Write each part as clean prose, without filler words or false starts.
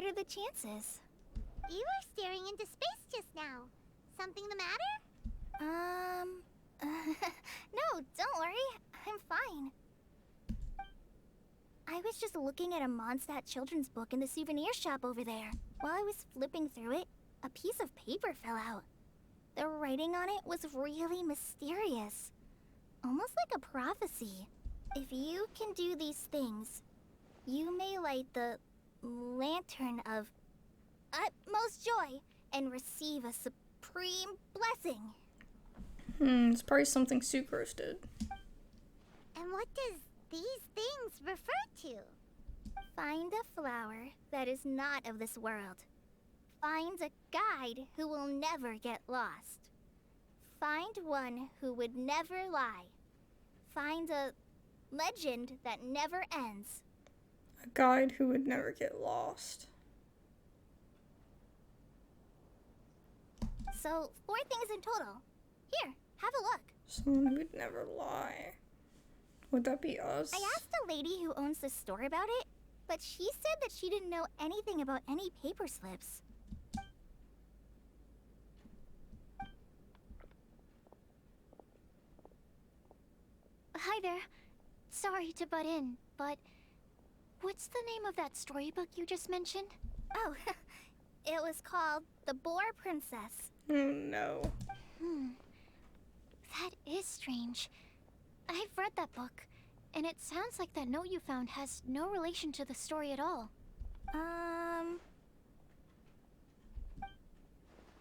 what are the chances? You were staring into space just now. Something the matter? No, don't worry. I'm fine. I was just looking at a Mondstadt children's book in the souvenir shop over there. While I was flipping through it, a piece of paper fell out. The writing on it was really mysterious. Almost like a prophecy. If you can do these things, you may light the lantern of utmost joy and receive a supreme blessing. It's probably something Sucrose did. And what does these things refer to? Find a flower that is not of this world. Find a guide who will never get lost. Find one who would never lie. Find a legend that never ends. A guide who would never get lost. So, 4 things in total. Here, have a look. Someone who would never lie. Would that be us? I asked a lady who owns the store about it, but she said that she didn't know anything about any paper slips. Hi there. Sorry to butt in, but what's the name of that storybook you just mentioned? Oh, it was called The Boar Princess. Oh no. That is strange. I've read that book, and it sounds like that note you found has no relation to the story at all.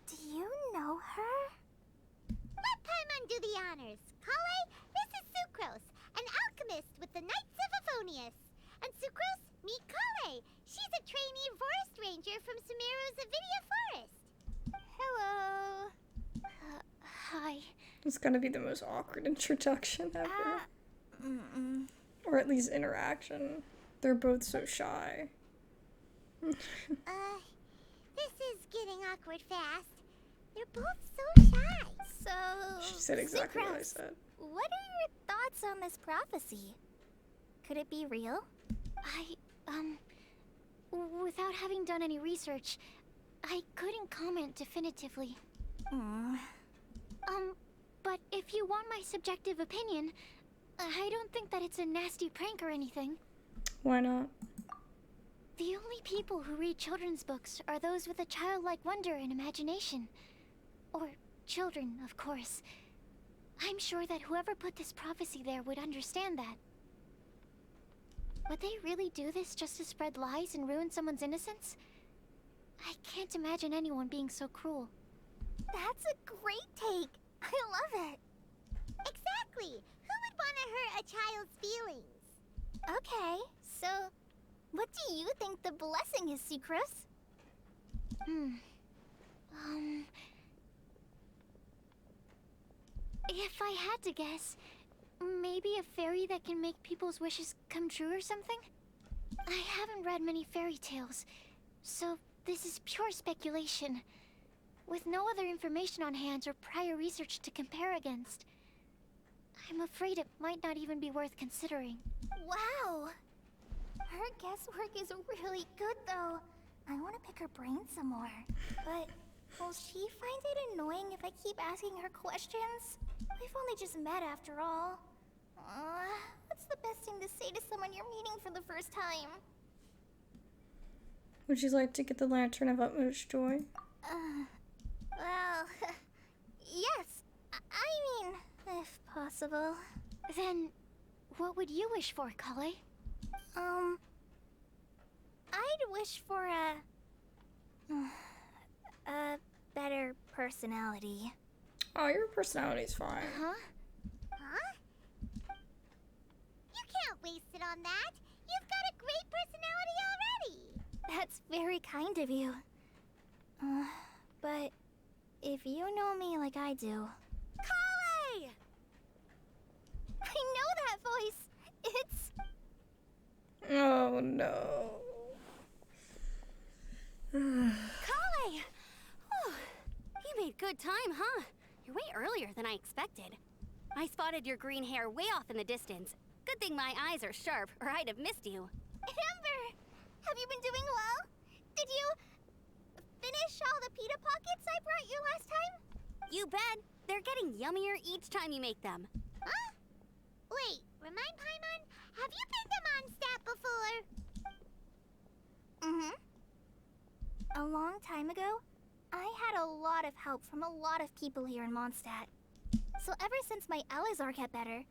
Do you know her? Let Paimon do the honors. Kale, this is Sucrose, an alchemist with the Knights of Aphonius. And Sucrose, meet Kale. She's a trainee forest ranger from Sumeru's Avidia Forest. Hello. Hi. It's gonna be the most awkward introduction ever. Mm-mm. Or at least interaction. They're both so shy. This is getting awkward fast. They're both so shy. So, She said exactly what I Sucrose, said. what are your thoughts on this prophecy? Could it be real? Without having done any research, I couldn't comment definitively. But if you want my subjective opinion, I don't think that it's a nasty prank or anything. Why not? The only people who read children's books are those with a childlike wonder and imagination. Or children, of course. I'm sure that whoever put this prophecy there would understand that. Would they really do this just to spread lies and ruin someone's innocence? I can't imagine anyone being so cruel. That's a great take. I love it. Exactly. Who would want to hurt a child's feelings? Okay, so what do you think the blessing is, Sucrose? If I had to guess, maybe a fairy that can make people's wishes come true or something? I haven't read many fairy tales, so this is pure speculation. With no other information on hand or prior research to compare against, I'm afraid it might not even be worth considering. Wow. Her guesswork is really good, though. I want to pick her brain some more. But will she find it annoying if I keep asking her questions? We've only just met after all. What's the best thing to say to someone you're meeting for the first time? Would you like to get the lantern of utmost joy? Well, yes. I mean, if possible. Then, what would you wish for, Kale? I'd wish for a better personality. Oh, your personality's fine. Huh? You can't waste it on that. You've got a great personality already. That's very kind of you. But if you know me like I do... Kale! I know that voice! It's... Oh no. Kale! Oh, you made good time, huh? You're way earlier than I expected. I spotted your green hair way off in the distance. Good thing my eyes are sharp, or I'd have missed you. Amber! Have you been doing well? Did you finish all the pita pockets I brought you last time? You bet. They're getting yummier each time you make them. Huh? Wait, remind Paimon, have you been to Mondstadt before? Mm-hmm. A long time ago, I had a lot of help from a lot of people here in Mondstadt. So ever since my Elazar got better,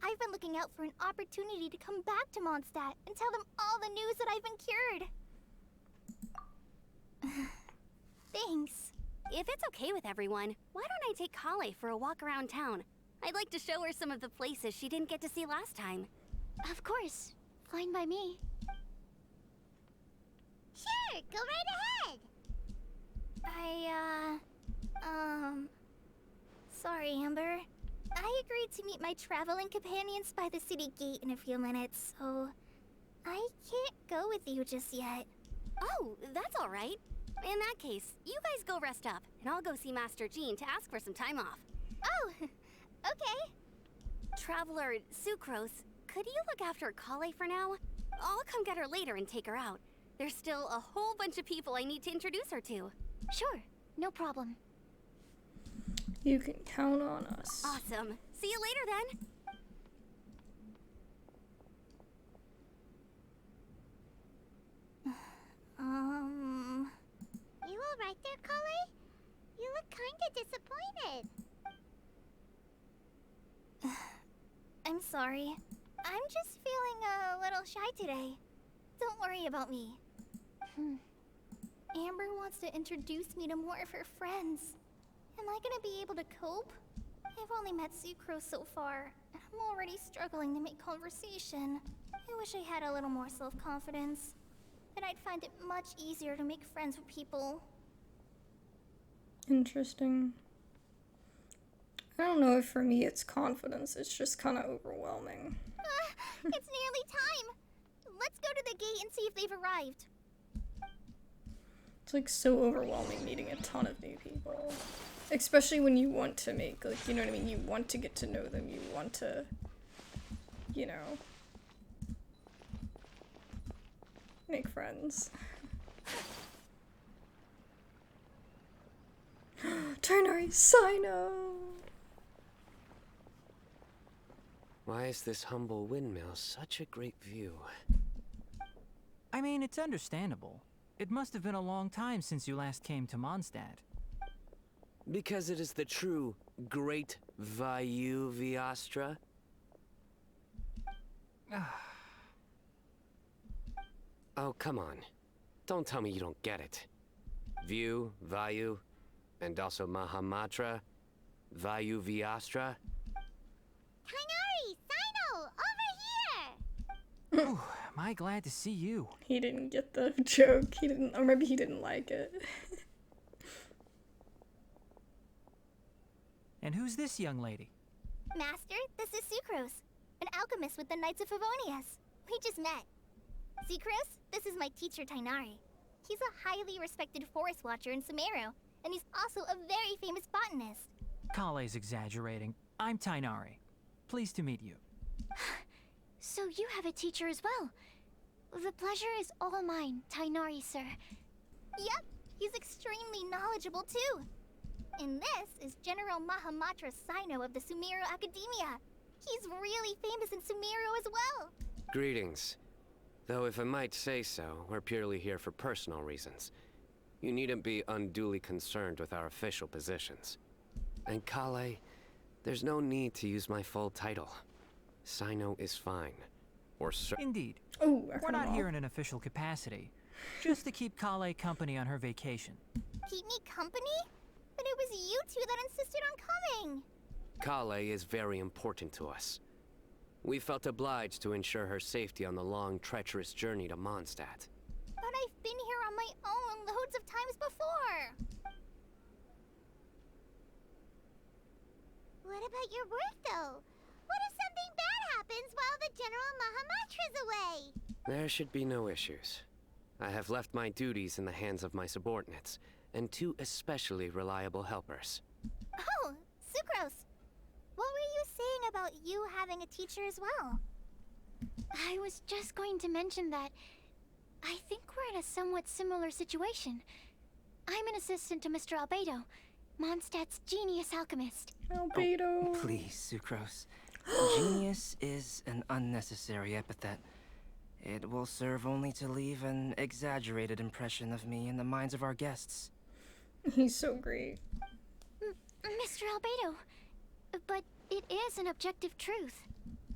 I've been looking out for an opportunity to come back to Mondstadt and tell them all the news that I've been cured. Thanks. If it's okay with everyone, why don't I take Kale for a walk around town? I'd like to show her some of the places she didn't get to see last time. Of course. Fine by me. Sure, go right ahead. Sorry, Amber. I agreed to meet my traveling companions by the city gate in a few minutes, so I can't go with you just yet. Oh, that's all right. In that case, you guys go rest up, and I'll go see Master Jean to ask for some time off. Oh, okay. Traveler Sucrose, could you look after Kale for now? I'll come get her later and take her out. There's still a whole bunch of people I need to introduce her to. Sure, no problem. You can count on us. Awesome. See you later then. You alright there, Kale? You look kinda disappointed. I'm sorry. I'm just feeling a little shy today. Don't worry about me. Amber wants to introduce me to more of her friends. Am I gonna be able to cope? I've only met Sucrose so far, and I'm already struggling to make conversation. I wish I had a little more self-confidence. Then I'd find it much easier to make friends with people. Interesting. I don't know if for me it's confidence, it's just kind of overwhelming. It's nearly time! Let's go to the gate and see if they've arrived. It's like so overwhelming meeting a ton of new people. Especially when you want to make, like, you know what I mean? You want to get to know them, you want to, you know, make friends. Ternary Cyno! Why is this humble windmill such a great view? I mean, it's understandable. It must have been a long time since you last came to Mondstadt. Because it is the true Great Vayu Viastra? Oh, come on. Don't tell me you don't get it. View, Vayu, and also Mahamatra, Vayu Viastra. Kainari, Cyno, over here! Ooh, am I glad to see you. He didn't get the joke. He didn't, or maybe he didn't like it. And who's this young lady? Master, this is Sucrose, an alchemist with the Knights of Favonius. We just met. Sucrose, this is my teacher Tainari. He's a highly respected forest watcher in Sumeru, and he's also a very famous botanist. Kale's exaggerating. I'm Tainari. Pleased to meet you. So you have a teacher as well. The pleasure is all mine, Tainari, sir. Yep, he's extremely knowledgeable too. And this is General Mahamatra Cyno of the Sumeru Academia. He's really famous in Sumeru as well. Greetings. Though if I might say so, we're purely here for personal reasons. You needn't be unduly concerned with our official positions. And Kale, there's no need to use my full title. Cyno is fine. Or sir. Indeed. Oh, We're not here in an official capacity. Just to keep Kale company on her vacation. Keep me company? But it was you two that insisted on coming. Kale is very important to us. We felt obliged to ensure her safety on the long, treacherous journey to Mondstadt. But I've been here on my own loads of times before. What about your work, though? What if something bad happens while the General Mahamatra's away? There should be no issues. I have left my duties in the hands of my subordinates, and two especially reliable helpers. Oh, Sucrose. What were you saying about you having a teacher as well? I was just going to mention that I think we're in a somewhat similar situation. I'm an assistant to Mr. Albedo, Mondstadt's genius alchemist. Albedo. Please, Sucrose. Genius is an unnecessary epithet. It will serve only to leave an exaggerated impression of me in the minds of our guests. He's so great. Mr. Albedo, but it is an objective truth.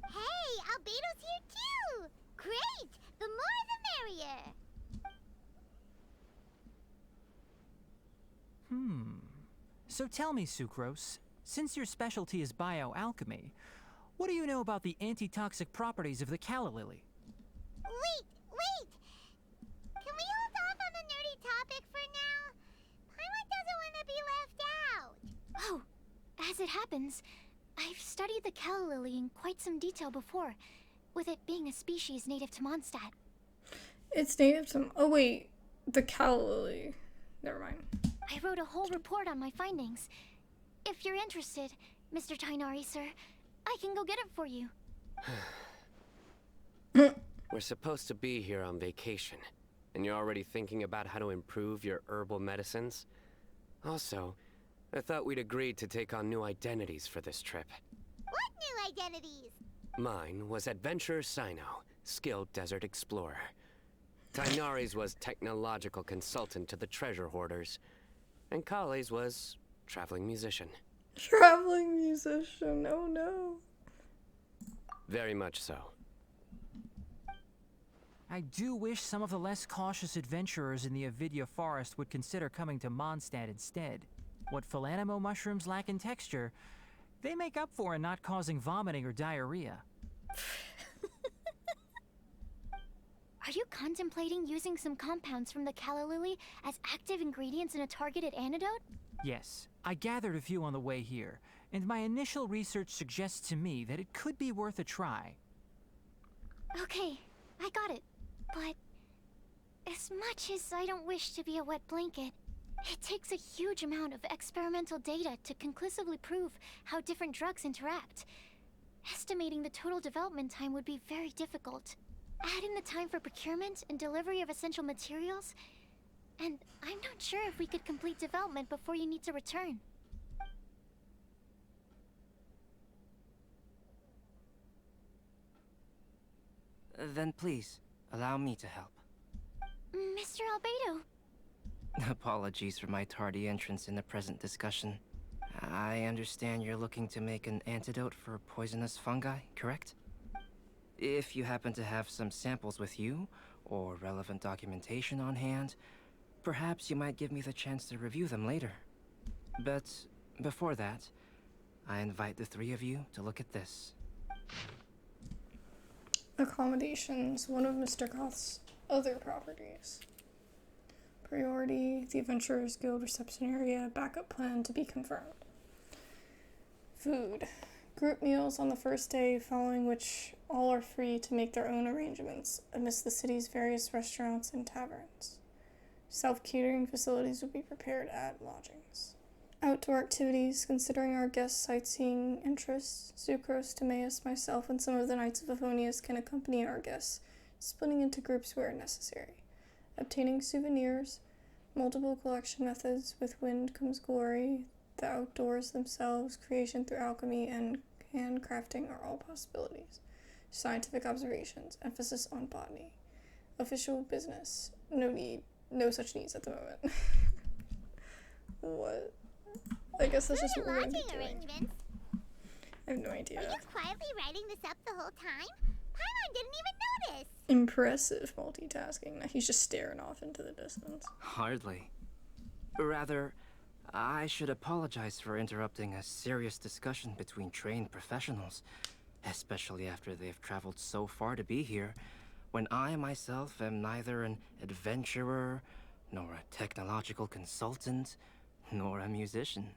Hey, Albedo's here too! Great! The more the merrier! So tell me, Sucrose, since your specialty is bioalchemy, what do you know about the antitoxic properties of the calla lily? Wait! Can we hold off on the nerdy topic for now? Paimon doesn't want to be left out. Oh, as it happens, I've studied the calla lily in quite some detail before, with it being a species native to Mondstadt. It's native to... Oh, wait. The calla lily. Never mind. I wrote a whole report on my findings. If you're interested, Mr. Tainari, sir, I can go get it for you. We're supposed to be here on vacation, and you're already thinking about how to improve your herbal medicines? Also, I thought we'd agreed to take on new identities for this trip. What new identities? Mine was Adventurer Cyno, skilled desert explorer. Tainari's was technological consultant to the treasure hoarders. And Kale's was traveling musician. Traveling musician. Oh, no. Very much so. I do wish some of the less cautious adventurers in the Avidya forest would consider coming to Mondstadt instead. What Philanimo mushrooms lack in texture, they make up for in not causing vomiting or diarrhea. Are you contemplating using some compounds from the calla lily as active ingredients in a targeted antidote? Yes, I gathered a few on the way here, and my initial research suggests to me that it could be worth a try. Okay, I got it. But as much as I don't wish to be a wet blanket, it takes a huge amount of experimental data to conclusively prove how different drugs interact. Estimating the total development time would be very difficult. Add in the time for procurement and delivery of essential materials, and I'm not sure if we could complete development before you need to return. Then please, allow me to help. Mr. Albedo. Apologies for my tardy entrance in the present discussion. I understand you're looking to make an antidote for poisonous fungi, correct? If you happen to have some samples with you, or relevant documentation on hand, perhaps you might give me the chance to review them later. But before that, I invite the three of you to look at this. Accommodations, one of Mr. Goth's other properties. Priority, the Adventurers Guild reception area, backup plan to be confirmed. Food. Group meals on the first day, following which all are free to make their own arrangements amidst the city's various restaurants and taverns. Self-catering facilities will be prepared at lodgings. Outdoor activities, considering our guests' sightseeing interests, Sucrose, Timaeus, myself, and some of the Knights of Favonius can accompany our guests, splitting into groups where necessary. Obtaining souvenirs, multiple collection methods, with wind comes glory, the outdoors themselves, creation through alchemy, and handcrafting are all possibilities. Scientific observations, emphasis on botany. Official business, no such needs at the moment. What? I guess that's just what we're going to be doing. Arrangements. I have no idea. Were you quietly writing this up the whole time? Paimon didn't even notice. Impressive multitasking. Now he's just staring off into the distance. Hardly. Rather, I should apologize for interrupting a serious discussion between trained professionals, especially after they've traveled so far to be here, when I myself am neither an adventurer, nor a technological consultant, nor a musician.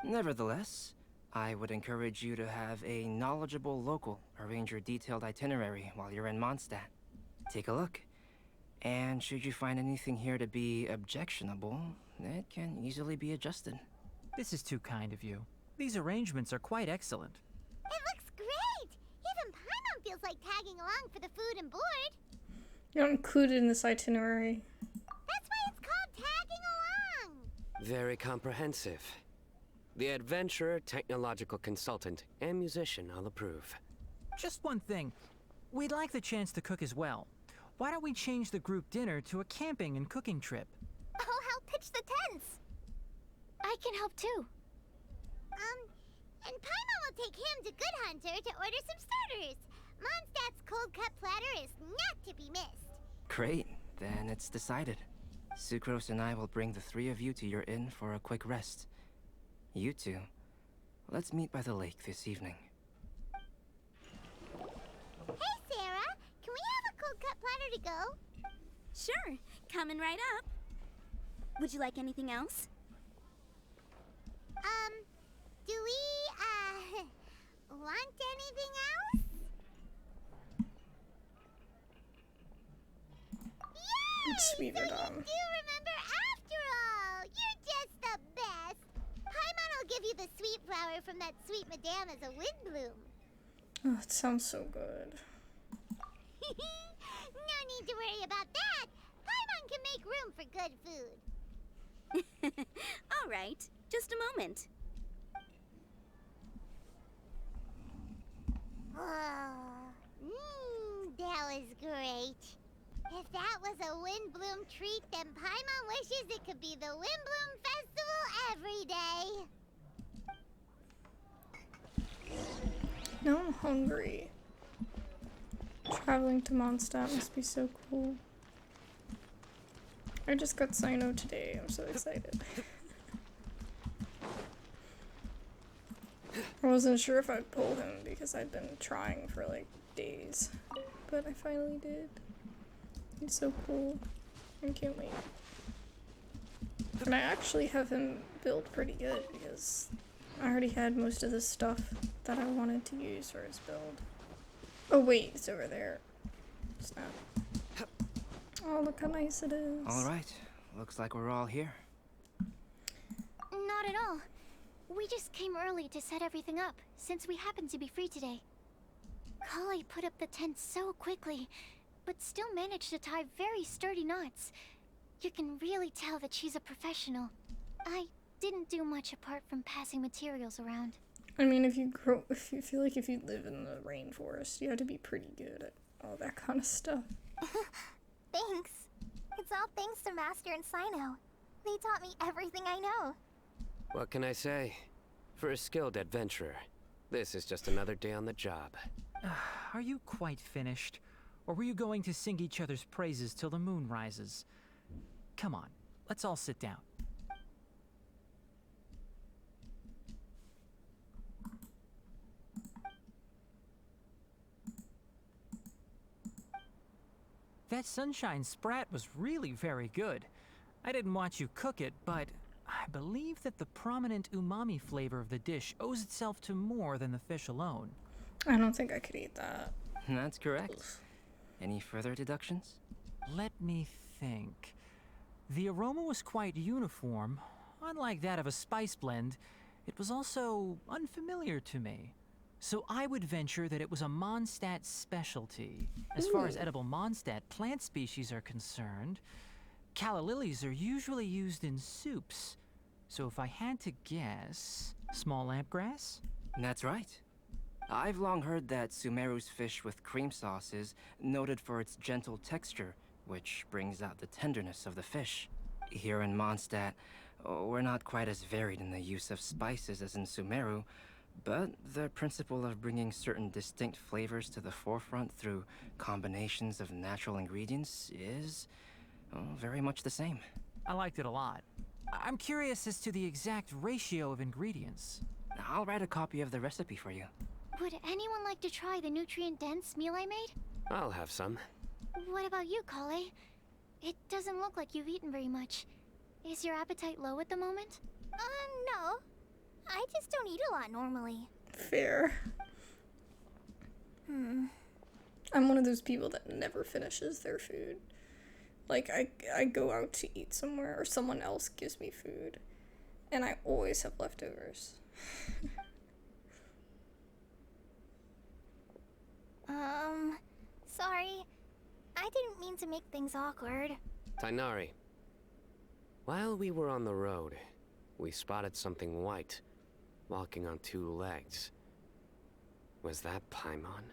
Nevertheless, I would encourage you to have a knowledgeable local arrange your detailed itinerary while you're in Mondstadt. Take a look, and should you find anything here to be objectionable, it can easily be adjusted. This is too kind of you. These arrangements are quite excellent. It looks great! Even Paimon feels like tagging along for the food and board. You're not included in this itinerary. That's why it's called tagging along. Very comprehensive. The adventurer, technological consultant, and musician all approve. Just one thing. We'd like the chance to cook as well. Why don't we change the group dinner to a camping and cooking trip? I'll help pitch the tents. I can help too. And Paimon will take him to Good Hunter to order some starters. Mondstadt's cold cut platter is not to be missed. Great, then it's decided. Sucrose and I will bring the three of you to your inn for a quick rest. You two, let's meet by the lake this evening. Hey, Sarah, can we have a cold cut platter to go? Sure, coming right up. Would you like anything else? Do we, want anything else? Yay! It's sweeter, so Dom. you do remember after all! You're just the best! Paimon will give you the sweet flower from that sweet madame as a Windblume. Oh, it sounds so good. No need to worry about that! Paimon can make room for good food. All right, just a moment. Oh, that was great. If that was a Windblume treat, then Paimon wishes it could be the Windblume Festival every day. Now I'm hungry. Traveling to Mondstadt must be so cool. I just got Cyno today. I'm so excited. I wasn't sure if I'd pull him because I'd been trying for like days, but I finally did. He's so cool. I can't wait. And I actually have him built pretty good because I already had most of the stuff that I wanted to use for his build. Oh wait, it's over there. Snap. Oh, look how nice it is. All right, looks like we're all here. Not at all. We just came early to set everything up, since we happen to be free today. Kale put up the tent so quickly, but still managed to tie very sturdy knots. You can really tell that she's a professional. I didn't do much apart from passing materials around. I mean, if you feel like if you live in the rainforest, you have to be pretty good at all that kind of stuff. Thanks. It's all thanks to Master and Cyno. They taught me everything I know. What can I say? For a skilled adventurer, this is just another day on the job. Are you quite finished? Or were you going to sing each other's praises till the moon rises? Come on, let's all sit down. That sunshine sprat was really very good. I didn't watch you cook it, but I believe that the prominent umami flavor of the dish owes itself to more than the fish alone. I don't think I could eat that. That's correct. Any further deductions? Let me think. The aroma was quite uniform. Unlike that of a spice blend, it was also unfamiliar to me. So I would venture that it was a Mondstadt specialty. As far as edible Mondstadt plant species are concerned, calla lilies are usually used in soups. So if I had to guess, small lampgrass? That's right. I've long heard that Sumeru's fish with cream sauce is noted for its gentle texture, which brings out the tenderness of the fish. Here in Mondstadt, we're not quite as varied in the use of spices as in Sumeru, but the principle of bringing certain distinct flavors to the forefront through combinations of natural ingredients is very much the same. I liked it a lot. I'm curious as to the exact ratio of ingredients. I'll write a copy of the recipe for you. Would anyone like to try the nutrient-dense meal I made? I'll have some. What about you, Kale? It doesn't look like you've eaten very much. Is your appetite low at the moment? No. I just don't eat a lot normally. Fair. I'm one of those people that never finishes their food. Like, I go out to eat somewhere, or someone else gives me food, and I always have leftovers. Sorry. I didn't mean to make things awkward. Tainari, while we were on the road, we spotted something white, walking on two legs. Was that Paimon?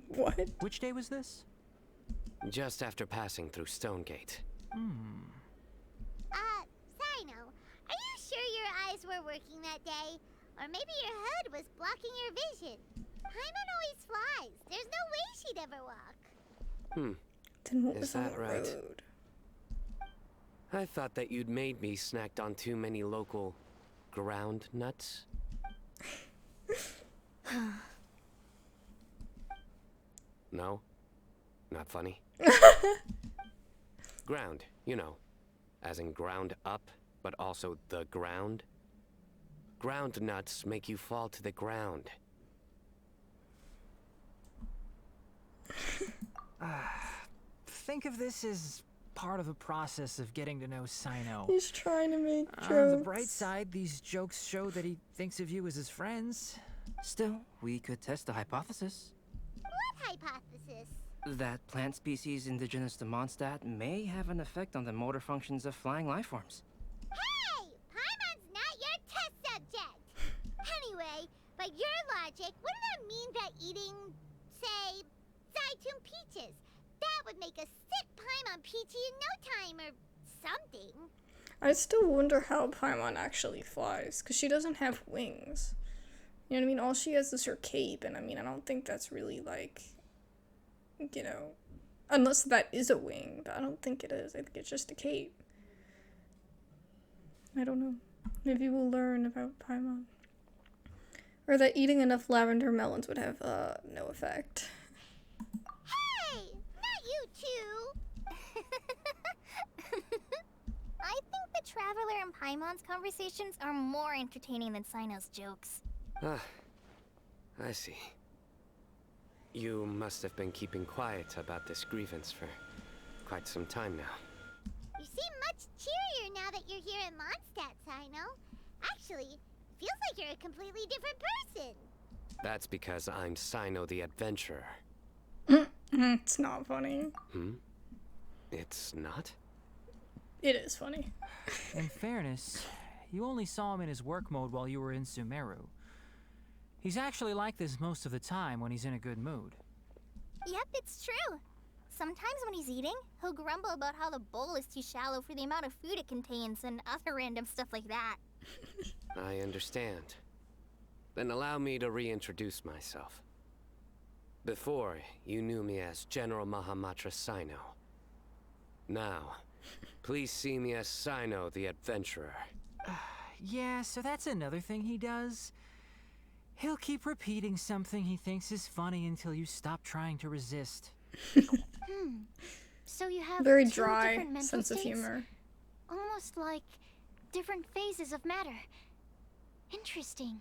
What? Which day was this? Just after passing through Stonegate. Cyno, are you sure your eyes were working that day? Or maybe your hood was blocking your vision? Paimon always flies. There's no way she'd ever walk. Then what Is was on that the right? road? I thought that you'd made me snacked on too many local ground nuts. No? Not funny? Ground, you know. As in ground up, but also the ground. Ground nuts make you fall to the ground. Think of this as part of the process of getting to know Cyno. He's trying to make On jokes. the bright side, these jokes show that he thinks of you as his friends. Still, we could test the hypothesis What hypothesis? that plant species indigenous to Mondstadt may have an effect on the motor functions of flying lifeforms. Hey! Paimon's not your test subject! Anyway, by your logic, wouldn't that mean that eating, say, Zaytun peaches, that would make a sick Paimon peachy in no time or something? I still wonder how Paimon actually flies, because she doesn't have wings. You know what I mean? All she has is her cape, and I mean, I don't think that's really, like, you know, unless that is a wing, but I don't think it is. I think it's just a cape. I don't know. Maybe we'll learn about Paimon. Or that eating enough lavender melons would have, no effect. Hey! Not you two! I think the Traveler and Paimon's conversations are more entertaining than Cyno's jokes. Ah, I see. You must have been keeping quiet about this grievance for quite some time now. You seem much cheerier now that you're here in Mondstadt, Cyno. Actually, feels like you're a completely different person. That's because I'm Cyno the Adventurer. It's not funny. It's not? It is funny. In fairness, you only saw him in his work mode while you were in Sumeru. He's actually like this most of the time when he's in a good mood. Yep, it's true. Sometimes when he's eating, he'll grumble about how the bowl is too shallow for the amount of food it contains and other random stuff like that. I understand. Then allow me to reintroduce myself. Before, you knew me as General Mahamatra Cyno. Now, please see me as Cyno the Adventurer. Yeah, so that's another thing he does. He'll keep repeating something he thinks is funny until you stop trying to resist. So you have Very two dry different mental sense of states? humor. Almost like different phases of matter. Interesting.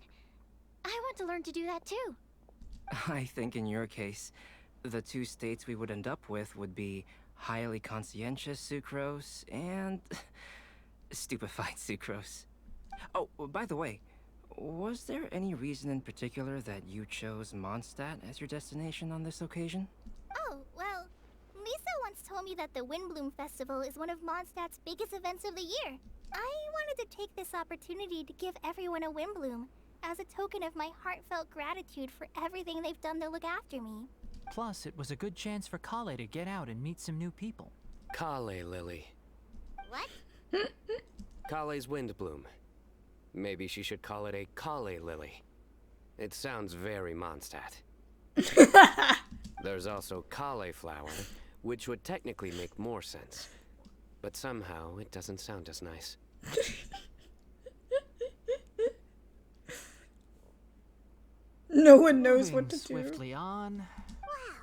I want to learn to do that too. I think in your case, the two states we would end up with would be highly conscientious sucrose and stupefied sucrose. Oh, by the way, was there any reason in particular that you chose Mondstadt as your destination on this occasion? Oh, well, Lisa once told me that the Windblume Festival is one of Mondstadt's biggest events of the year. I wanted to take this opportunity to give everyone a Windblume, as a token of my heartfelt gratitude for everything they've done to look after me. Plus, it was a good chance for Kale to get out and meet some new people. Kale Lily. What? Kale's Windblume. Maybe she should call it a Kale Lily. It sounds very Mondstadt. There's also cauliflower, which would technically make more sense. But somehow, it doesn't sound as nice. No one knows what to Moving do. swiftly on. Wow.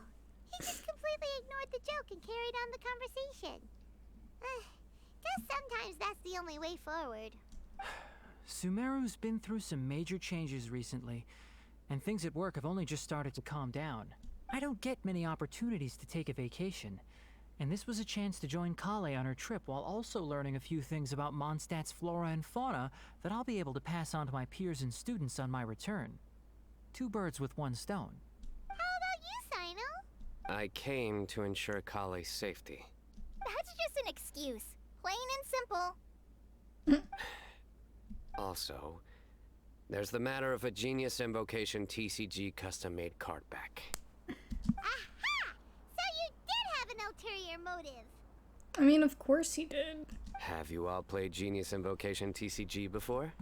He just completely ignored the joke and carried on the conversation. Guess sometimes that's the only way forward. Sumeru's been through some major changes recently, and things at work have only just started to calm down. I don't get many opportunities to take a vacation, and this was a chance to join Kale on her trip while also learning a few things about Mondstadt's flora and fauna that I'll be able to pass on to my peers and students on my return. Two birds with one stone. How about you, Cyno? I came to ensure Kale's safety. That's just an excuse. Plain and simple. Also, there's the matter of a Genius Invocation TCG custom-made card back. Aha! So you did have an ulterior motive. I mean, of course he did. Have you all played Genius Invocation TCG before?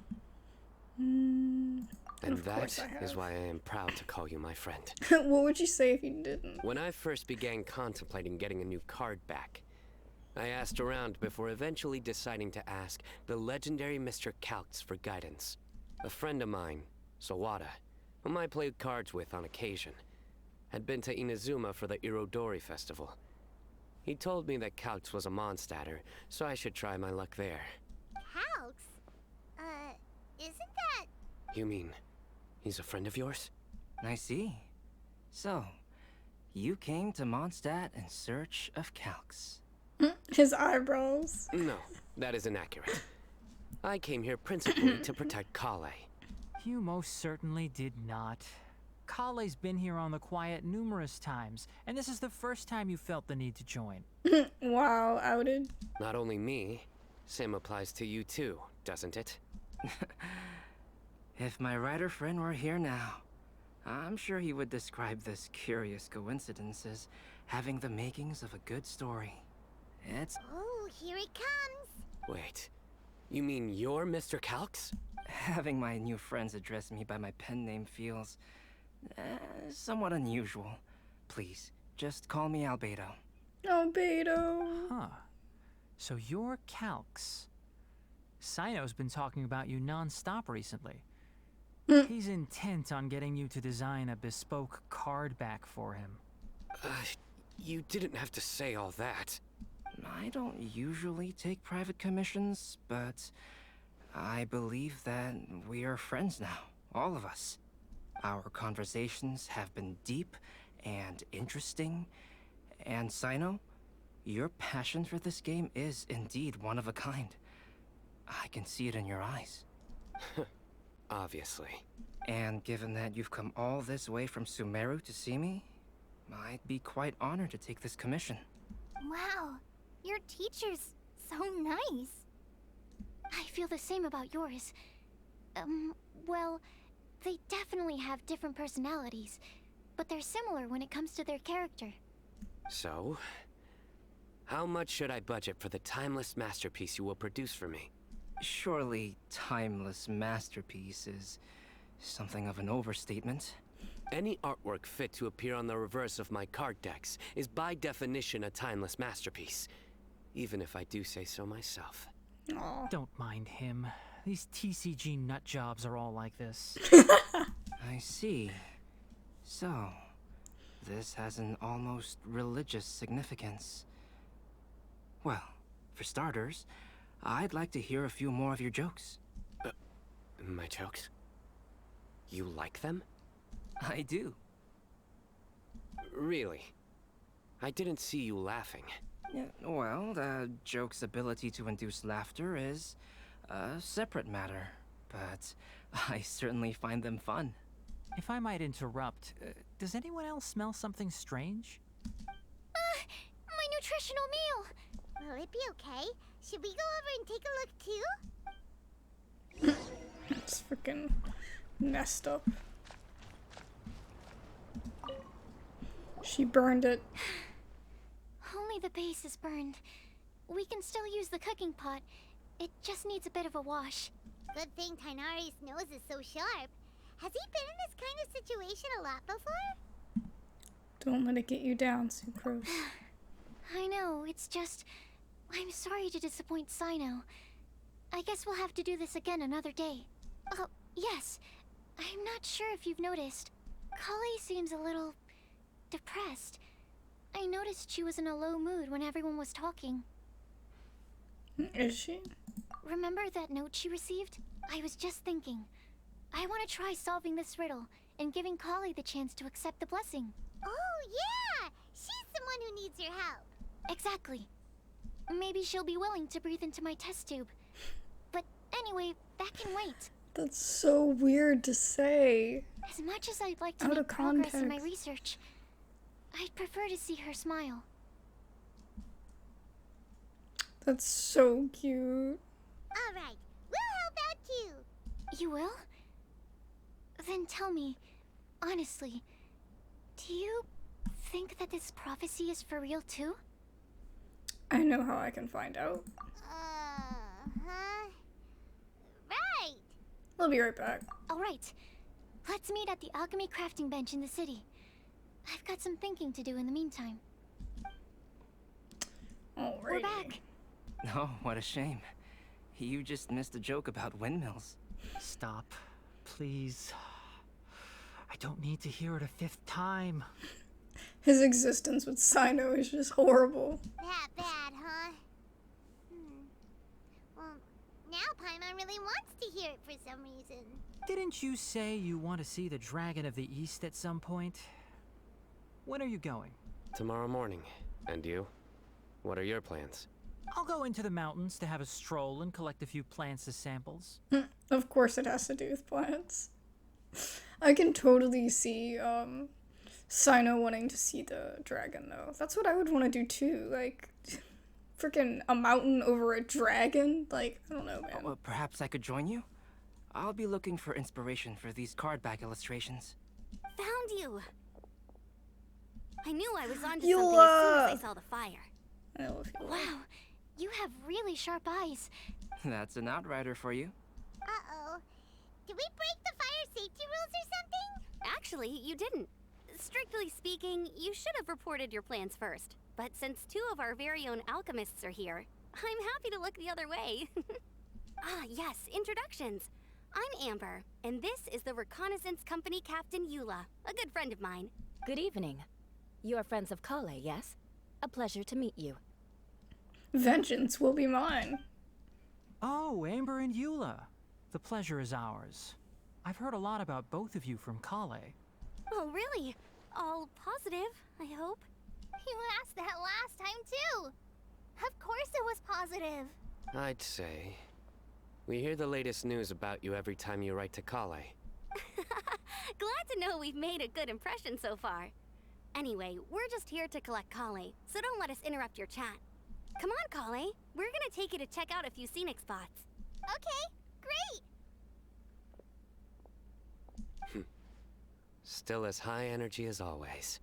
And Of course that I is have. why I am proud to call you my friend. What would you say if you didn't? When I first began contemplating getting a new card back, I asked around before eventually deciding to ask the legendary Mr. Calx for guidance. A friend of mine, Sawada, whom I played cards with on occasion, had been to Inazuma for the Irodori festival. He told me that Calx was a Mondstatter, so I should try my luck there. Calx? Isn't that... You mean, he's a friend of yours? I see. So, you came to Mondstadt in search of Calx. His eyebrows. No, that is inaccurate. I came here principally to protect Kale. You most certainly did not. Kale's been here on the quiet numerous times, and this is the first time you felt the need to join. Wow, outed. Not only me, same applies to you too, doesn't it? If my writer friend were here now, I'm sure he would describe this curious coincidence as having the makings of a good story. It's Oh, here it comes. Wait, you mean you're Mr. Calx? having my new friends address me by my pen name feels somewhat unusual. Please, just call me Albedo. Oh, Beto. Huh. So you're Calx. Cyno's been talking about you non-stop recently. He's intent on getting you to design a bespoke card back for him. You didn't have to say all that. I don't usually take private commissions, but I believe that we are friends now, all of us. Our conversations have been deep and interesting, and Cyno, your passion for this game is indeed one of a kind. I can see it in your eyes. Obviously. And given that you've come all this way from Sumeru to see me, I'd be quite honored to take this commission. Wow, your teacher's so nice. I feel the same about yours. Well, they definitely have different personalities, but they're similar when it comes to their character. So, how much should I budget for the timeless masterpiece you will produce for me? Surely, timeless masterpiece is something of an overstatement. Any artwork fit to appear on the reverse of my card decks is by definition a timeless masterpiece, even if I do say so myself. Aw. Don't mind him. These TCG nut jobs are all like this. I see. So, this has an almost religious significance. Well, for starters, I'd like to hear a few more of your jokes. My jokes? You like them? I do. Really? I didn't see you laughing. Yeah, well, the joke's ability to induce laughter is a separate matter, but I certainly find them fun. If I might interrupt, does anyone else smell something strange? My nutritional meal! Will it be okay? Should we go over and take a look too? It's freaking messed up. She burned it. Only the base is burned. We can still use the cooking pot. It just needs a bit of a wash. Good thing Tainari's nose is so sharp. Has he been in this kind of situation a lot before? Don't let it get you down, Sucrose. I know, it's just... I'm sorry to disappoint Cyno. I guess we'll have to do this again another day. Oh, yes. I'm not sure if you've noticed. Kale seems a little... depressed. I noticed she was in a low mood when everyone was talking. Is she? Remember that note she received? I was just thinking. I want to try solving this riddle and giving Kale the chance to accept the blessing. Oh, yeah! She's the one who needs your help. Exactly. Maybe she'll be willing to breathe into my test tube. But anyway, that can wait. That's so weird to say. As much as I'd like to Out make of progress in my context. research, I'd prefer to see her smile. That's so cute. All right, we'll help out too. You will? Then tell me, honestly, do you think that this prophecy is for real too? I know how I can find out. Uh-huh. Right. I'll be right back. Alright, let's meet at the alchemy crafting bench in the city. I've got some thinking to do in the meantime. Alrighty. We're back. Oh, what a shame. You just missed a joke about windmills. Stop, please. I don't need to hear it a 5th time. His existence with Cyno is just horrible. That bad, huh? Well, now Paimon really wants to hear it for some reason. Didn't you say you want to see the Dragon of the East at some point? When are you going? Tomorrow morning. And you? What are your plans? I'll go into the mountains to have a stroll and collect a few plants as samples. Of course it has to do with plants. I can totally see, Cyno wanting to see the dragon, though. That's what I would want to do, too. Like, freaking a mountain over a dragon? Like, I don't know, man. Well, perhaps I could join you? I'll be looking for inspiration for these card back illustrations. Found you! I knew I was onto You, something as soon as I saw the fire. I love you. Wow, you have really sharp eyes. That's an outrider for you. Uh-oh. Did we break the fire safety rules or something? Actually, you didn't. Strictly speaking, you should have reported your plans first. But since 2 of our very own alchemists are here, I'm happy to look the other way. Ah, yes, introductions. I'm Amber, and this is the Reconnaissance Company Captain Eula, a good friend of mine. Good evening. You are friends of Kale, yes? A pleasure to meet you. Vengeance will be mine. Oh, Amber and Eula. The pleasure is ours. I've heard a lot about both of you from Kale. Oh, really? All positive, I hope. You asked that last time, too. Of course it was positive. I'd say. We hear the latest news about you every time you write to Kale. Glad to know we've made a good impression so far. Anyway, we're just here to collect Kale, so don't let us interrupt your chat. Come on, Kale. We're gonna take you to check out a few scenic spots. Okay, great. Still as high energy as always.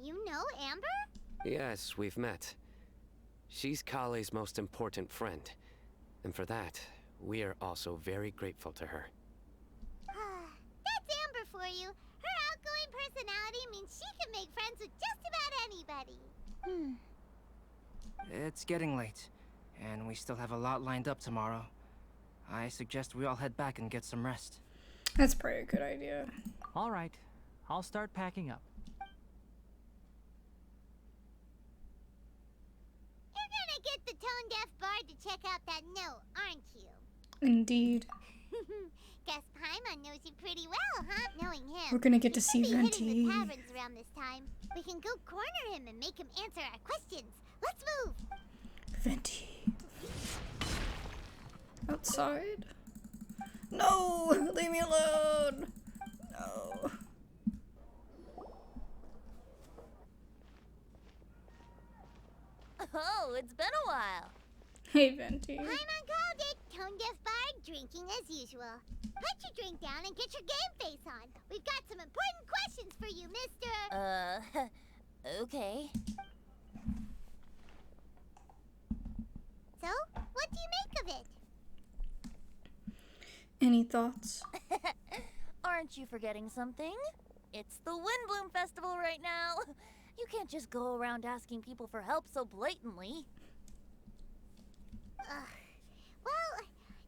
You know Amber? Yes, we've met. She's Kale's most important friend. And for that, we are also very grateful to her. That's Amber for you. Her outgoing personality means she can make friends with just about anybody. It's getting late, and we still have a lot lined up tomorrow. I suggest we all head back and get some rest. That's probably a good idea. All right, I'll start packing up. You're gonna get the tone-deaf bard to check out that note, aren't you? Indeed. Guess Paimon knows you pretty well, huh? Knowing him. We're gonna get to see He's gonna be hitting the Venti. taverns around this time. We can go corner him and make him answer our questions. Let's move. Venti. Outside? No! Leave me alone! No. Oh, it's been a while. Hey, Venti. Paimon called it. Tone-deaf bard drinking as usual. Put your drink down and get your game face on. We've got some important questions for you, mister. Okay. So, what do you make of it? Any thoughts? Aren't you forgetting something? It's the Windblume Festival right now. You can't just go around asking people for help so blatantly. Well,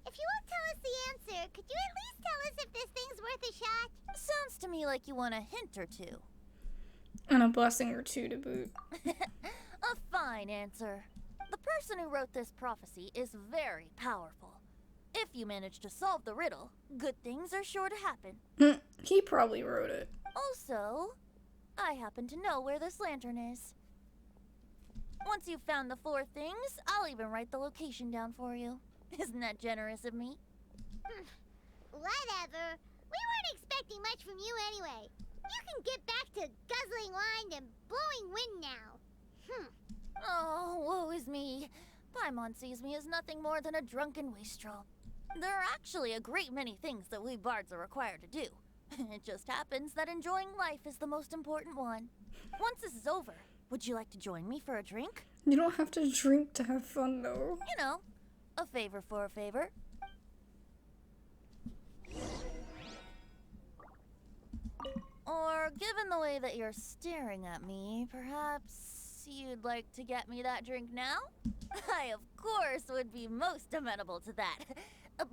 if you won't tell us the answer, could you at least tell us if this thing's worth a shot? Sounds to me like you want a hint or two. And a blessing or two to boot. A fine answer. The person who wrote this prophecy is very powerful. If you manage to solve the riddle, good things are sure to happen. He probably wrote it. Also, I happen to know where this lantern is. Once you've found the 4 things, I'll even write the location down for you. Isn't that generous of me? Whatever. We weren't expecting much from you anyway. You can get back to guzzling drinking wine and blowing wind now. Oh, woe is me. Paimon sees me as nothing more than a drunken wastrel. There are actually a great many things that we bards are required to do. It just happens that enjoying life is the most important one. Once this is over, would you like to join me for a drink? You don't have to drink to have fun, though. You know, a favor for a favor. Or, given the way that you're staring at me, perhaps you'd like to get me that drink now? I, of course, would be most amenable to that.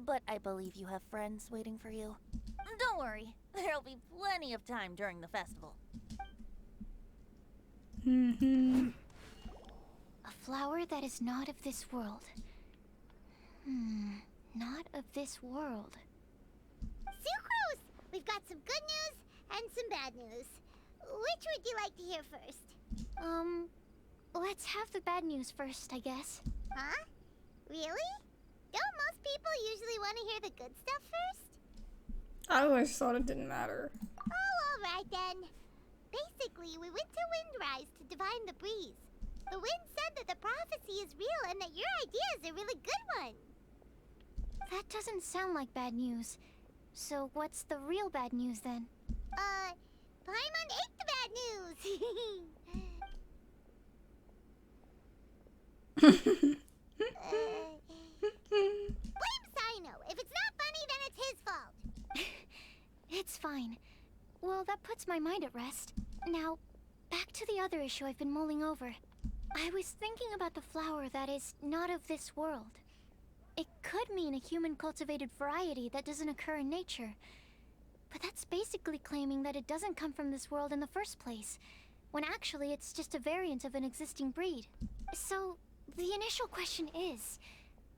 But I believe you have friends waiting for you. Don't worry, there'll be plenty of time during the festival. A flower that is not of this world. Not of this world. Sucrose! We've got some good news and some bad news. Which would you like to hear first? Let's have the bad news first, I guess. Huh? Really? Don't most people usually want to hear the good stuff first? I always thought it didn't matter. Oh, alright then. Basically, we went to Windrise to divine the breeze. The wind said that the prophecy is real and that your idea is a really good one. That doesn't sound like bad news. So what's the real bad news then? Paimon ate the bad news! Blame Cyno. If it's not funny, then it's his fault. It's fine. Well, that puts my mind at rest. Now, back to the other issue I've been mulling over. I was thinking about the flower that is not of this world. It could mean a human-cultivated variety that doesn't occur in nature. But that's basically claiming that it doesn't come from this world in the first place, when actually it's just a variant of an existing breed. So, the initial question is,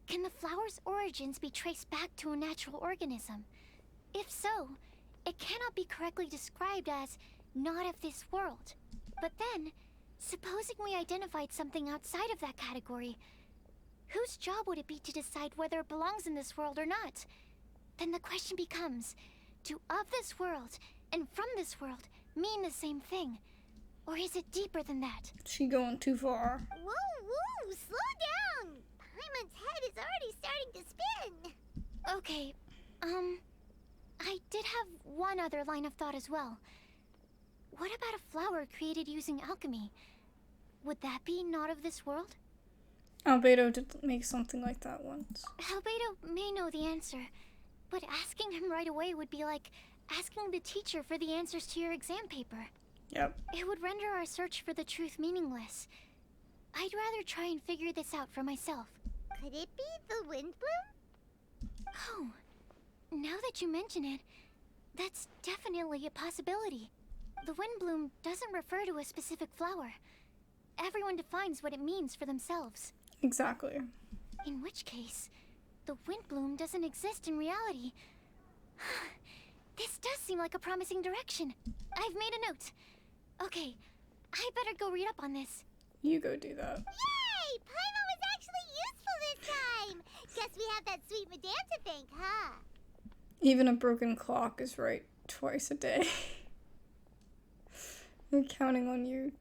can the flower's origins be traced back to a natural organism? If so, it cannot be correctly described as not of this world. But then, supposing we identified something outside of that category, whose job would it be to decide whether it belongs in this world or not? Then the question becomes, do of this world and from this world mean the same thing? Or is it deeper than that? She going too far. Whoa, slow down! Paimon's head is already starting to spin. Okay, I did have one other line of thought as well. What about a flower created using alchemy? Would that be not of this world? Albedo did make something like that once. Albedo may know the answer, but asking him right away would be like asking the teacher for the answers to your exam paper. Yep. It would render our search for the truth meaningless. I'd rather try and figure this out for myself. Could it be the Windblume? Oh, now that you mention it, that's definitely a possibility. The Windblume doesn't refer to a specific flower. Everyone defines what it means for themselves. Exactly. In which case, the Windblume doesn't exist in reality. This does seem like a promising direction. I've made a note. Okay, I better go read up on this. You go do that. Yay! Paimon was actually useful this time! Guess we have that sweet madame to thank, huh? Even a broken clock is right twice a day. We're counting on you.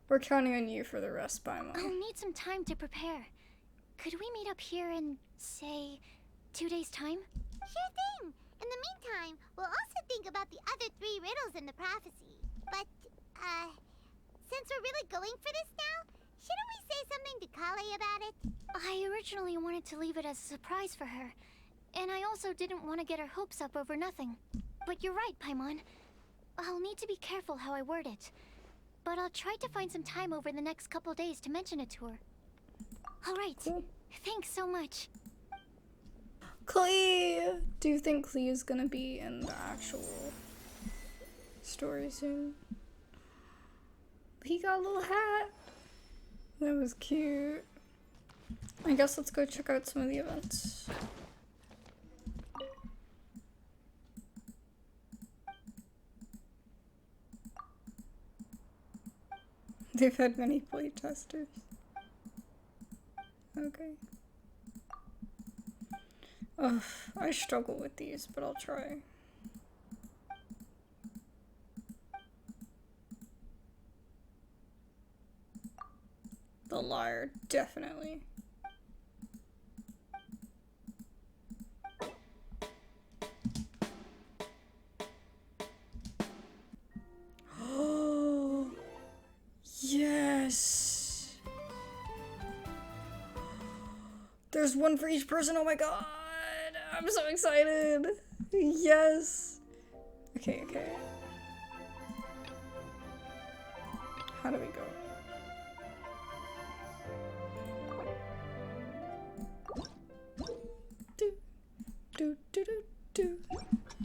We're counting on you for the rest, Paimon. I'll need some time to prepare. Could we meet up here in, say, 2 days' time? Sure thing! In the meantime, we'll also think about the other 3 riddles in the prophecy. But, since we're really going for this now, shouldn't we say something to Kale about it? I originally wanted to leave it as a surprise for her, and I also didn't want to get her hopes up over nothing. But you're right, Paimon. I'll need to be careful how I word it. But I'll try to find some time over the next couple days to mention it to her. All right. Cool. Thanks so much. Klee! Do you think Klee is gonna be in the actual story soon? He got a little hat. That was cute. I guess let's go check out some of the events. They've had many playtesters. Okay. Ugh, I struggle with these, but I'll try. The liar, definitely. Oh, yes. There's one for each person. Oh my god. I'm so excited. Yes. Okay, okay. How do we go?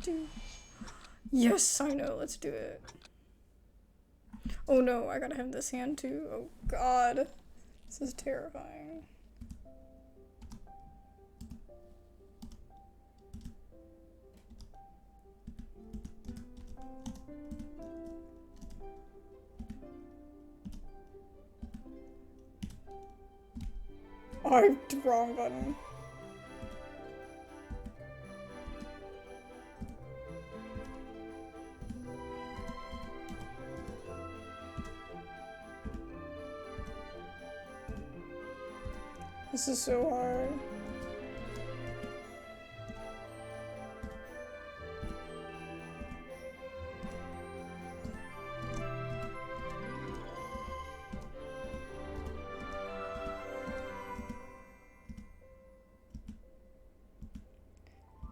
Do. Yes, I know. Let's do it. Oh no, I gotta have this hand too. Oh god. This is terrifying. Oh, I hit the wrong button. This is so hard.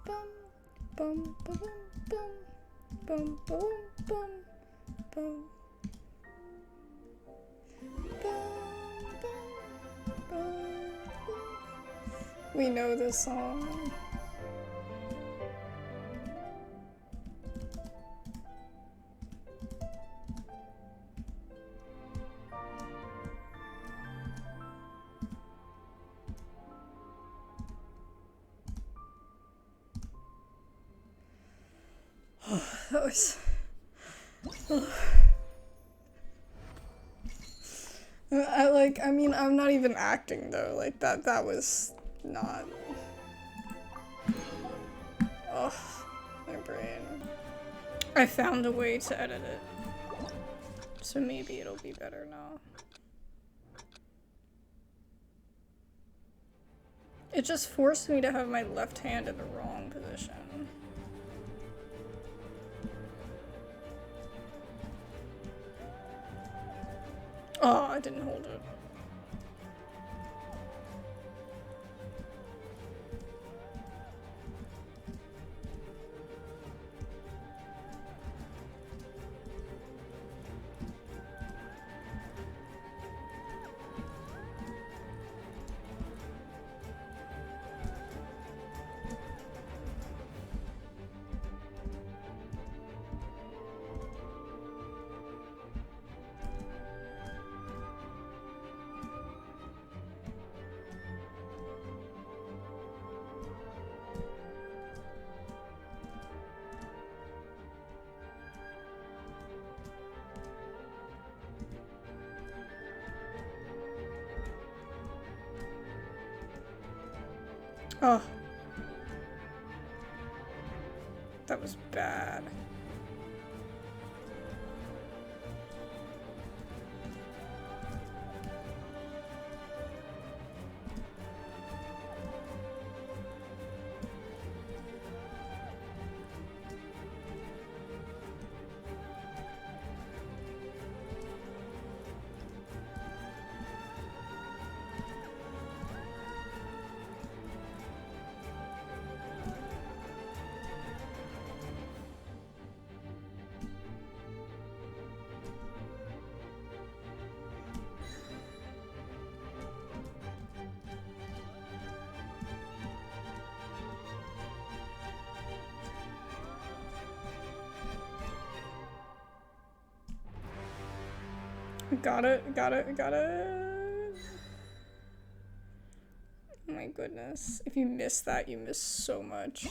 Bum, bum, bum, bum, bum, bum, bum, bum. We know this song. That was... I mean, I'm not even acting though, like that was not... Ugh, my brain. I found a way to edit it. So maybe it'll be better now. It just forced me to have my left hand in the wrong position. Oh, I didn't hold it. Oh. That was bad. Got it, got it, got it. Oh my goodness. If you miss that, you miss so much.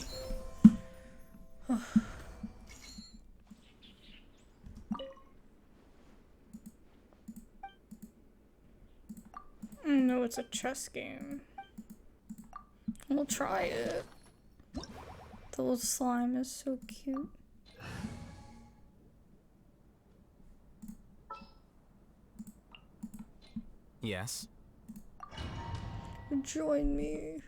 No, it's a chess game. We'll try it. The little slime is so cute. Yes? Join me.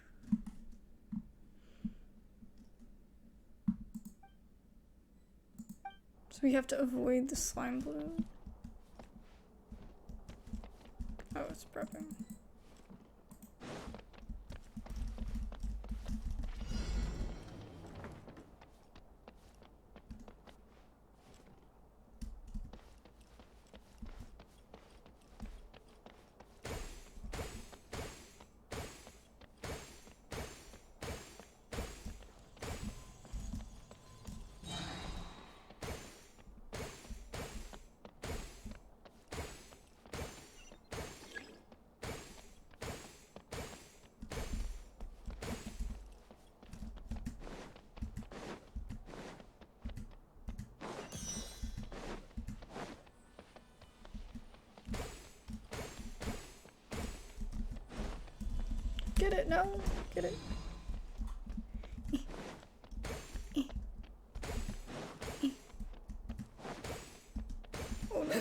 So we have to avoid the slime balloon. Oh, it's prepping. Get it? No. Get it. Oh no.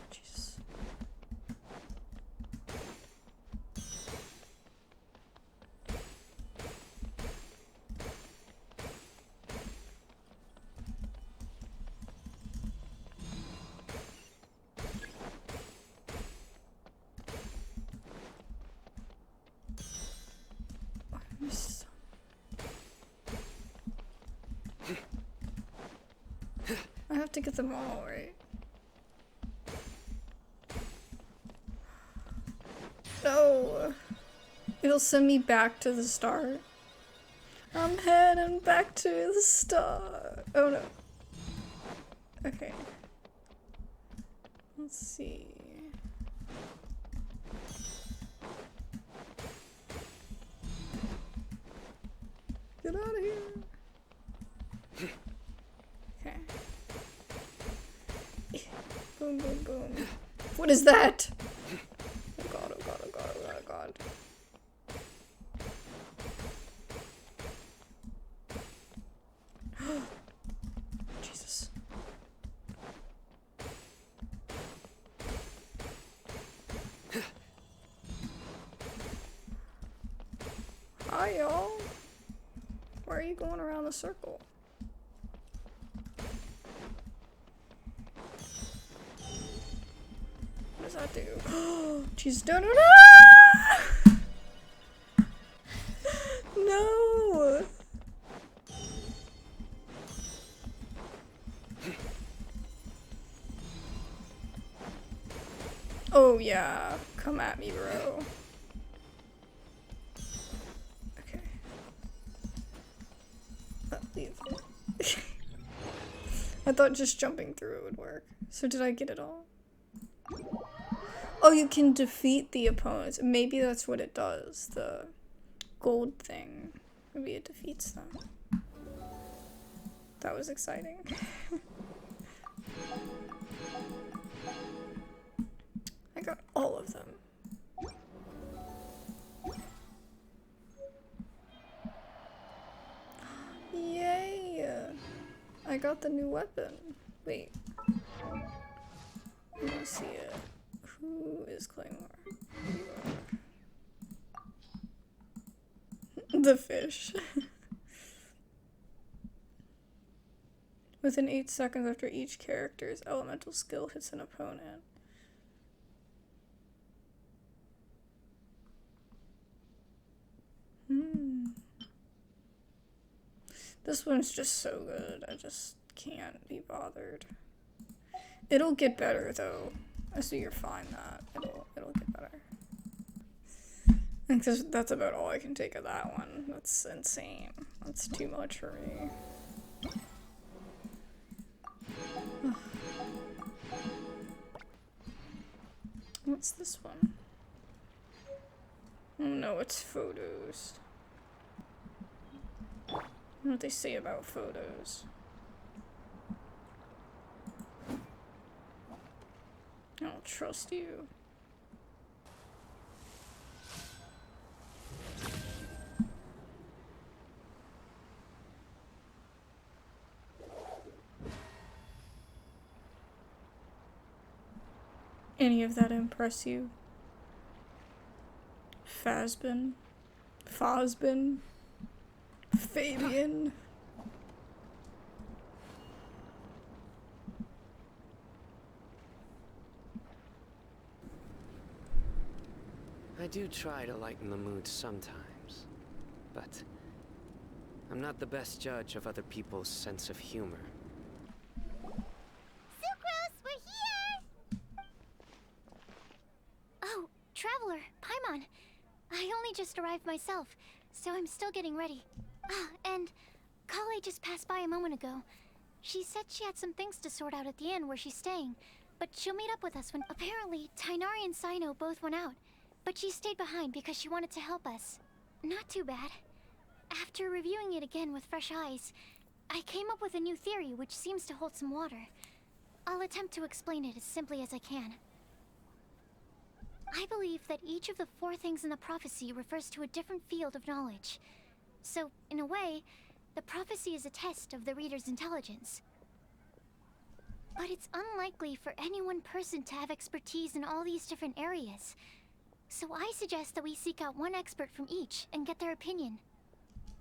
Jesus. I have to get them all right. No. It'll send me back to the start. I'm heading back to the start. Oh no. Okay. Let's see. Get out of here. Okay. Boom, boom, boom. What is that? Oh god, oh god, oh god, oh god, oh god. Jesus. Hi, y'all. Why are you going around the circle? What does that do? Jeez, no, no, no! No! Oh yeah, come at me, bro. Okay. Leave. I thought just jumping through it would work. So did I get it all? Oh, you can defeat the opponents. Maybe that's what it does. The gold thing. Maybe it defeats them. That was exciting. I got all of them. Yay! I got the new weapon. Wait. Let me see it. Who is Claymore? The fish. Within 8 seconds after each character's elemental skill hits an opponent. This one's just so good. I just can't be bothered. It'll get better though. I see you're fine that. It'll get better. I think that's about all I can take of that one. That's insane. That's too much for me. What's this one? Oh no, it's photos. I don't know what they say about photos. I don't trust you. Any of that impress you? Fazbin? Fosbin? Fabian? I do try to lighten the mood sometimes, but I'm not the best judge of other people's sense of humor. Sucrose, we're here! Oh, Traveler, Paimon. I only just arrived myself, so I'm still getting ready. Ah, and Kale just passed by a moment ago. She said she had some things to sort out at the inn where she's staying, but she'll meet up with us when... Apparently, Tighnari and Cyno both went out, but she stayed behind because she wanted to help us. Not too bad. After reviewing it again with fresh eyes, I came up with a new theory which seems to hold some water. I'll attempt to explain it as simply as I can. I believe that each of the 4 things in the prophecy refers to a different field of knowledge. So, in a way, the prophecy is a test of the reader's intelligence. But it's unlikely for any one person to have expertise in all these different areas. So I suggest that we seek out one expert from each and get their opinion.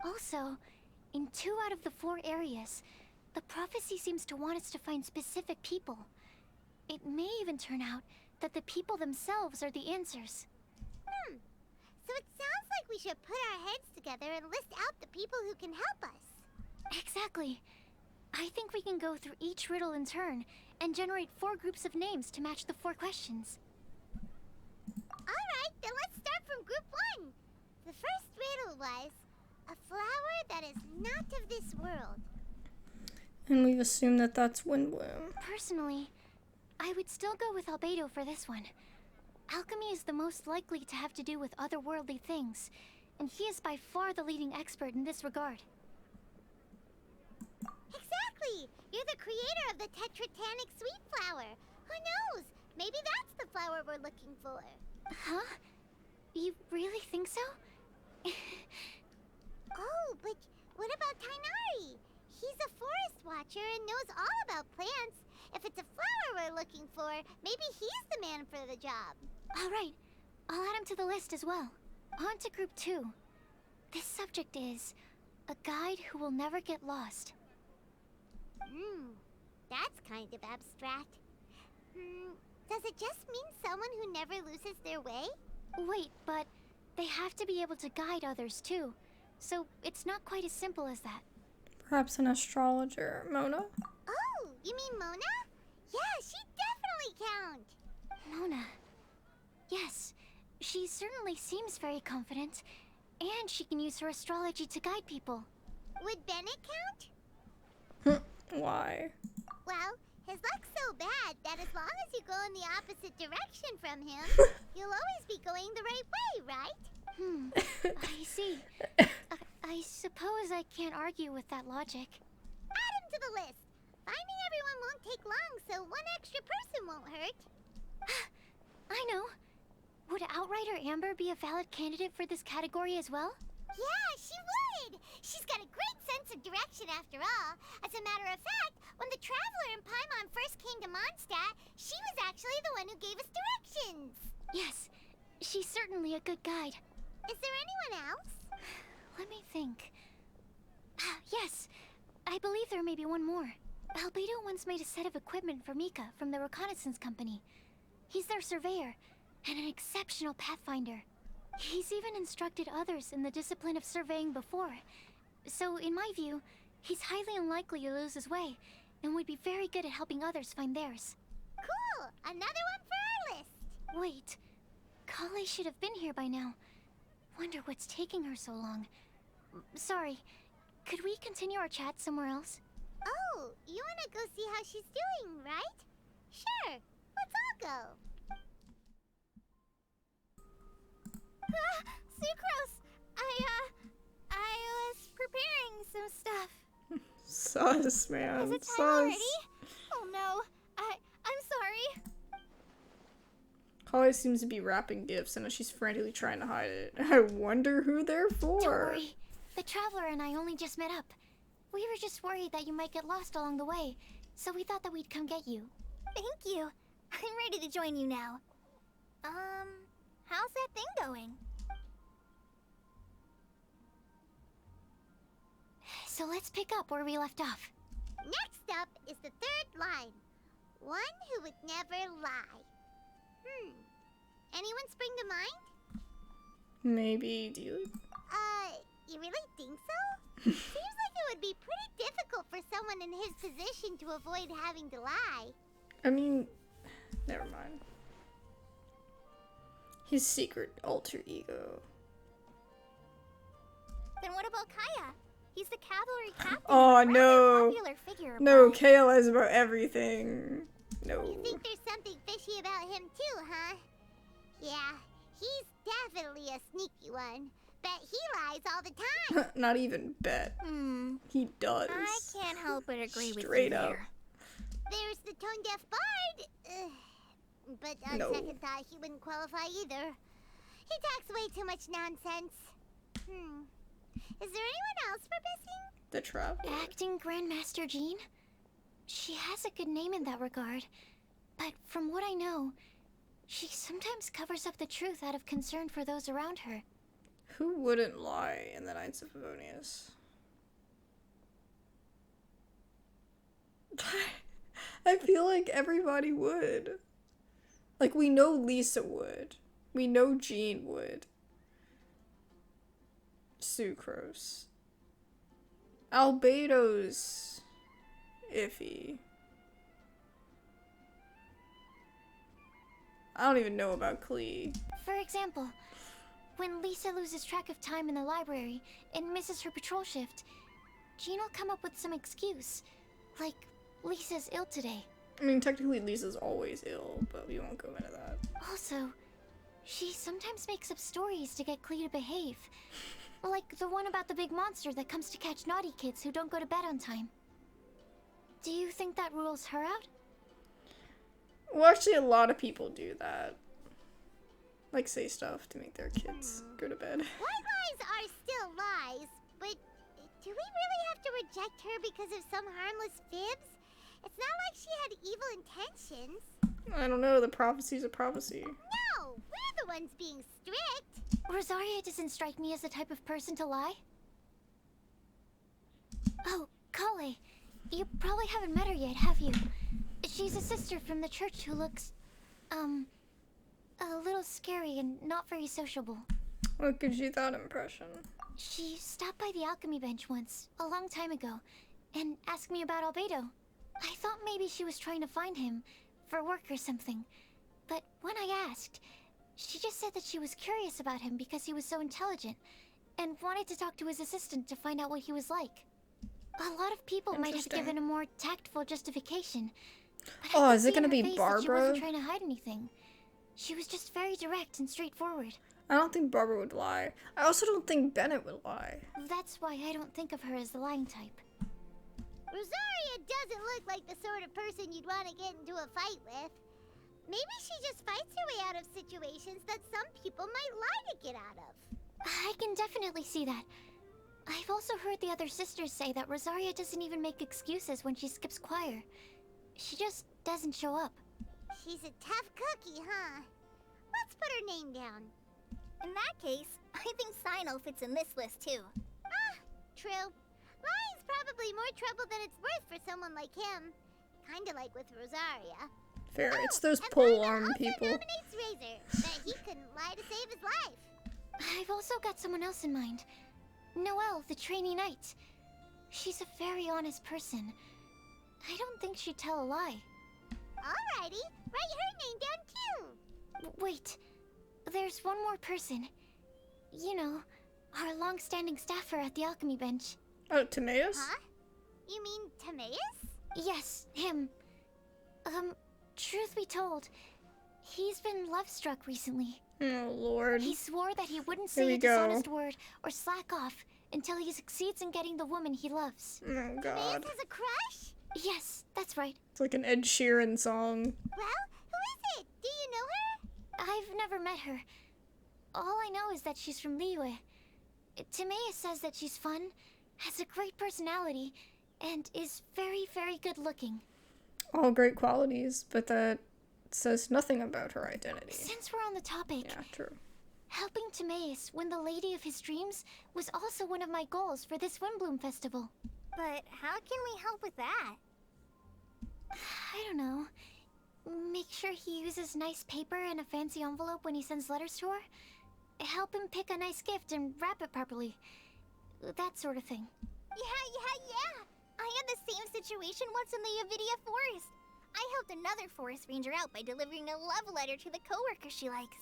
Also, in 2 out of the 4 areas, the prophecy seems to want us to find specific people. It may even turn out that the people themselves are the answers. So it sounds like we should put our heads together and list out the people who can help us. Exactly. I think we can go through each riddle in turn and generate 4 groups of names to match the 4 questions. Alright, then let's start from group 1. The first riddle was, a flower that is not of this world. And we've assumed that that's Windblume. Personally, I would still go with Albedo for this one. Alchemy is the most likely to have to do with otherworldly things, and he is by far the leading expert in this regard. Exactly! You're the creator of the tetratanic sweet flower. Who knows? Maybe that's the flower we're looking for. Huh? You really think so? Oh, but what about Tighnari? He's a forest watcher and knows all about plants. If it's a flower we're looking for, maybe he's the man for the job. All right. I'll add him to the list as well. On to group 2. This subject is a guide who will never get lost. That's kind of abstract. Does it just mean someone who never loses their way? Wait, but they have to be able to guide others too. So it's not quite as simple as that. Perhaps an astrologer. Mona? Oh, you mean Mona? Yeah, she definitely count. Mona. Yes, she certainly seems very confident. And she can use her astrology to guide people. Would Bennett count? Why? Well, his luck's so bad that as long as you go in the opposite direction from him, you'll always be going the right way, right? I see. I suppose I can't argue with that logic. Add him to the list. Finding everyone won't take long, so one extra person won't hurt. I know. Would Outrider Amber be a valid candidate for this category as well? Yeah, she would! She's got a great sense of direction after all. As a matter of fact, when the Traveler and Paimon first came to Mondstadt, she was actually the one who gave us directions. Yes, she's certainly a good guide. Is there anyone else? Let me think. Yes, I believe there may be one more. Albedo once made a set of equipment for Mika from the reconnaissance company. He's their surveyor, and an exceptional pathfinder. He's even instructed others in the discipline of surveying before. So, in my view, he's highly unlikely to lose his way, and would be very good at helping others find theirs. Cool! Another one for our list! Wait, Kale should have been here by now. Wonder what's taking her so long. Sorry, could we continue our chat somewhere else? Oh, you wanna go see how she's doing, right? Sure, let's all go. Sucrose! I was preparing some stuff. Sus, man. Is it time Sus. already? Oh no, I'm sorry. Kale seems to be wrapping gifts, and she's frantically trying to hide it. I wonder who they're for. Don't worry. The Traveler and I only just met up. We were just worried that you might get lost along the way, so we thought that we'd come get you. Thank you. I'm ready to join you now. How's that thing going? So let's pick up where we left off. Next up is the third line. One who would never lie. Anyone spring to mind? Maybe, do you? You really think so? Seems like it would be pretty difficult for someone in his position to avoid having to lie. I mean, never mind. His secret alter ego. Then what about Kaya? He's the cavalry captain. Oh, Rather no. popular figure, No, but- Kale lies about everything. No. You think there's something fishy about him too, huh? Yeah, he's definitely a sneaky one. Bet he lies all the time. Not even bet. He does. I can't help but agree with you Straight up. there. There's the tone-deaf bard. But on No. second thought, he wouldn't qualify either. He talks way too much nonsense. Is there anyone else we're missing? The traveler. Acting Grandmaster Jean? She has a good name in that regard. But from what I know, she sometimes covers up the truth out of concern for those around her. Who wouldn't lie in the Knights of Favonius? I feel like everybody would. Like, we know Lisa would. We know Jean would. Sucrose. Albedo's iffy. I don't even know about Klee. For example, when Lisa loses track of time in the library and misses her patrol shift, Jean will come up with some excuse. Like, Lisa's ill today. I mean, technically Lisa's always ill, but we won't go into that. Also, she sometimes makes up stories to get Klee to behave. Like the one about the big monster that comes to catch naughty kids who don't go to bed on time. Do you think that rules her out? Well, actually, a lot of people do that. Like, say stuff to make their kids go to bed. White lies are still lies, but do we really have to reject her because of some harmless fibs? It's not like she had evil intentions. I don't know, the prophecy's a prophecy. No, we're the ones being strict. Rosaria doesn't strike me as the type of person to lie. Oh, Kale, you probably haven't met her yet, have you? She's a sister from the church who looks, a little scary and not very sociable. What gives you that impression? She stopped by the alchemy bench once, a long time ago, and asked me about Albedo. I thought maybe she was trying to find him, for work or something. But when I asked, she just said that she was curious about him because he was so intelligent, and wanted to talk to his assistant to find out what he was like. A lot of people might have Interesting. given a more tactful justification. But Oh, I could is it see in gonna her be face that she Barbara? wasn't trying to hide anything. She was just very direct and straightforward. I don't think Barbara would lie. I also don't think Bennett would lie. That's why I don't think of her as the lying type. Rosaria doesn't look like the sort of person you'd want to get into a fight with. Maybe she just fights her way out of situations that some people might lie to get out of. I can definitely see that. I've also heard the other sisters say that Rosaria doesn't even make excuses when she skips choir. She just doesn't show up. She's a tough cookie, huh? Let's put her name down. In that case, I think Cyno fits in this list too. True. Lying's probably more trouble than it's worth for someone like him. Kinda like with Rosaria. Fair, Oh, it's those and pole Lana arm also people. nominates Razor. Bet he couldn't lie to save his life. I've also got someone else in mind. Noelle, the trainee knight. She's a very honest person. I don't think she'd tell a lie. Alrighty, write her name down too. Wait, there's one more person. You know, our long-standing staffer at the alchemy bench. Oh, Timaeus? Huh? You mean Timaeus? Yes, him. Truth be told, he's been love-struck recently. Oh, Lord. He swore that he wouldn't Here say we a go. dishonest word or slack off until he succeeds in getting the woman he loves. Oh, Timaeus God. has a crush? Yes, that's right. It's like an Ed Sheeran song. Well, who is it? Do you know her? I've never met her. All I know is that she's from Liyue. Timaeus says that she's fun, has a great personality, and is very, very good looking. All great qualities, but that says nothing about her identity. Since we're on the topic, Yeah, true. helping Timaeus win the lady of his dreams was also one of my goals for this Windblume festival. But how can we help with that? I don't know. Make sure he uses nice paper and a fancy envelope when he sends letters to her. Help him pick a nice gift and wrap it properly. That sort of thing. Yeah. I had the same situation once in the Avidia Forest. I helped another forest ranger out by delivering a love letter to the coworker she likes.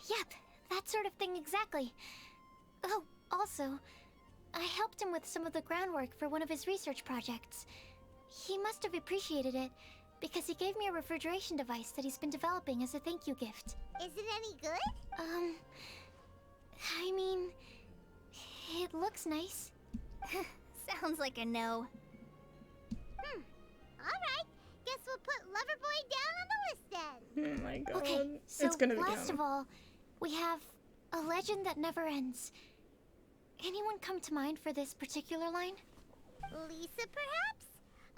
Yep, that sort of thing exactly. Oh, also, I helped him with some of the groundwork for one of his research projects. He must have appreciated it, because he gave me a refrigeration device that he's been developing as a thank you gift. Is it any good? I mean, it looks nice. Sounds like a no. Alright, guess we'll put Loverboy down on the list then. Oh my god. Okay, so it's gonna be last him. of all, we have a legend that never ends. Anyone come to mind for this particular line? Lisa, perhaps?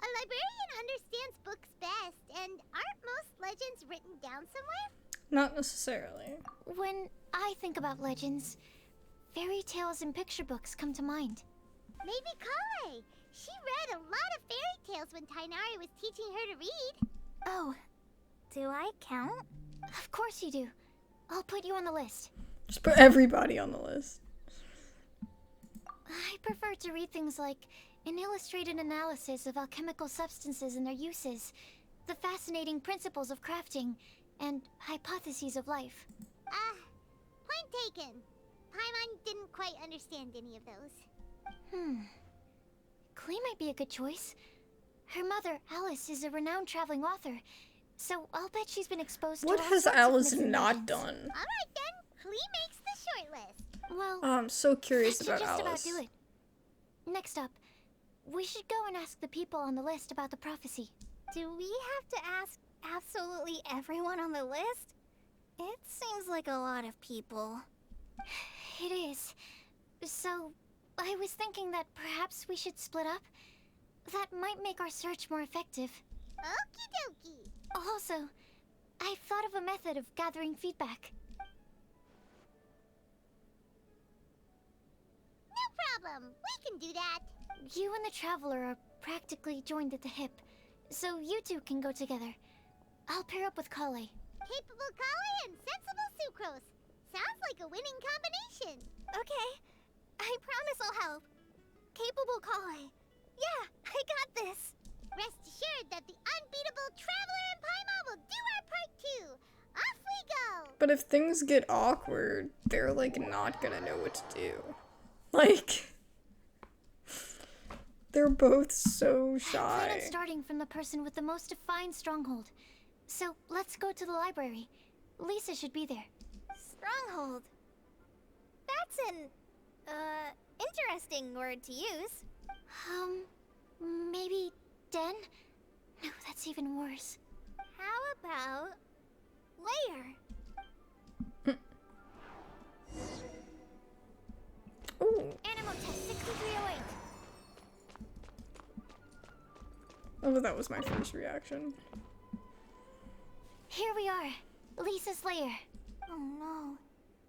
A librarian understands books best, and aren't most legends written down somewhere? Not necessarily. When I think about legends, fairy tales and picture books come to mind. Maybe Kale. She read a lot of fairy tales when Tainari was teaching her to read. Oh, do I count? Of course you do. I'll put you on the list. Just put everybody on the list. I prefer to read things like an illustrated analysis of alchemical substances and their uses, the fascinating principles of crafting, and hypotheses of life. Point taken. Paimon didn't quite understand any of those. Klee might be a good choice. Her mother, Alice, is a renowned traveling author, so I'll bet she's been exposed to What all has sorts of Alice myths and not legends. done? Alright then, Klee makes the short list. Well, I'm so curious that should about just Alice. about do it. Next up, we should go and ask the people on the list about the prophecy. Do we have to ask absolutely everyone on the list? It seems like a lot of people. It is. So, I was thinking that perhaps we should split up. That might make our search more effective. Okie dokie. Also, I've thought of a method of gathering feedback. No problem. We can do that. You and the Traveler are practically joined at the hip, so you two can go together. I'll pair up with Kale. Capable Kale and sensible Sucrose. Sounds like a winning combination. Okay, I promise I'll help. Capable Kale. Yeah, I got this. Rest assured that the unbeatable Traveler and Paimon will do our part too. Off we go. But if things get awkward, they're like not gonna know what to do. Like, they're both so I plan on shy. starting from the person with the most defined stronghold. So let's go to the library. Lisa should be there. Stronghold. That's an, interesting word to use. Maybe den? No, that's even worse. How about layer? Ooh, Animo test 6308. oh, that was my first reaction. Here we are. Lisa's lair. Oh no.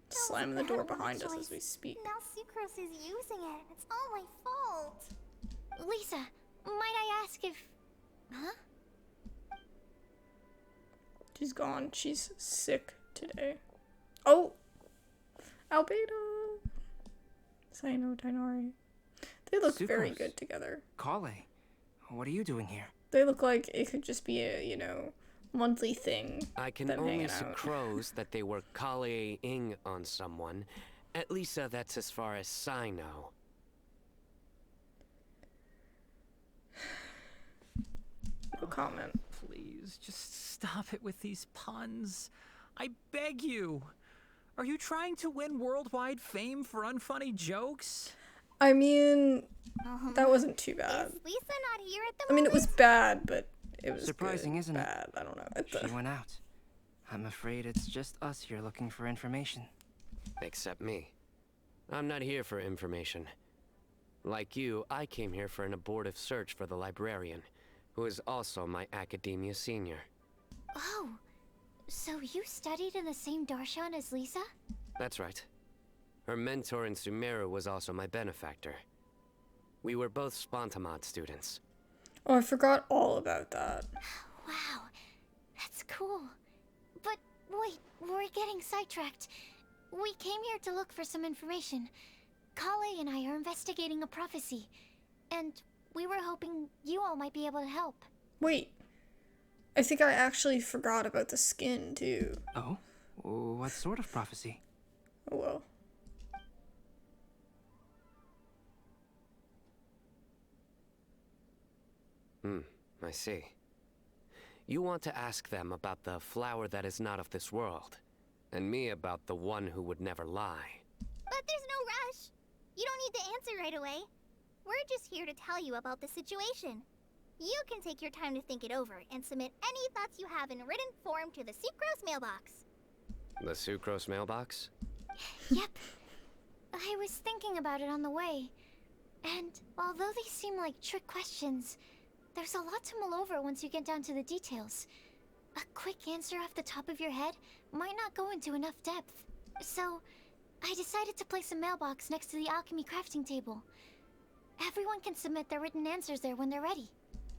Slamming the door behind us as we speak. Now Sucrose is using it. It's all my fault. Lisa, might I ask if... Huh? She's gone. She's sick today. Oh! Albedo! Cyno, Tainari. They look very Sucrose. good together. Kale, what are you doing here? They look like it could just be a, you know, monthly thing. I can Them only hanging out. sucrose that they were Kale-ing on someone. At least that's as far as Cyno. No comment. Please, just stop it with these puns. I beg you. Are you trying to win worldwide fame for unfunny jokes? I mean, that wasn't too bad. Is Lisa not here at the I mean, it was moment? bad, but it was Surprising, good, isn't it? bad. I don't know. She went out. I'm afraid it's just us here looking for information. Except me. I'm not here for information. Like you, I came here for an abortive search for the librarian, who is also my academia senior. Oh, So you studied in the same darshan as Lisa? That's right. Her mentor in Sumeru was also my benefactor. We were both Spontamod students. Oh, I forgot all about that. Wow, that's cool. But wait, we're getting sidetracked. We came here to look for some information. Kale and I are investigating a prophecy, and we were hoping you all might be able to help. Wait. I think I actually forgot about the skin, too. Oh? What sort of prophecy? Oh well. I see. You want to ask them about the flower that is not of this world, and me about the one who would never lie. But there's no rush. You don't need to answer right away. We're just here to tell you about the situation. You can take your time to think it over and submit any thoughts you have in written form to the Sucrose mailbox. The Sucrose mailbox? Yep. I was thinking about it on the way. And although they seem like trick questions, there's a lot to mull over once you get down to the details. A quick answer off the top of your head might not go into enough depth. So, I decided to place a mailbox next to the alchemy crafting table. Everyone can submit their written answers there when they're ready.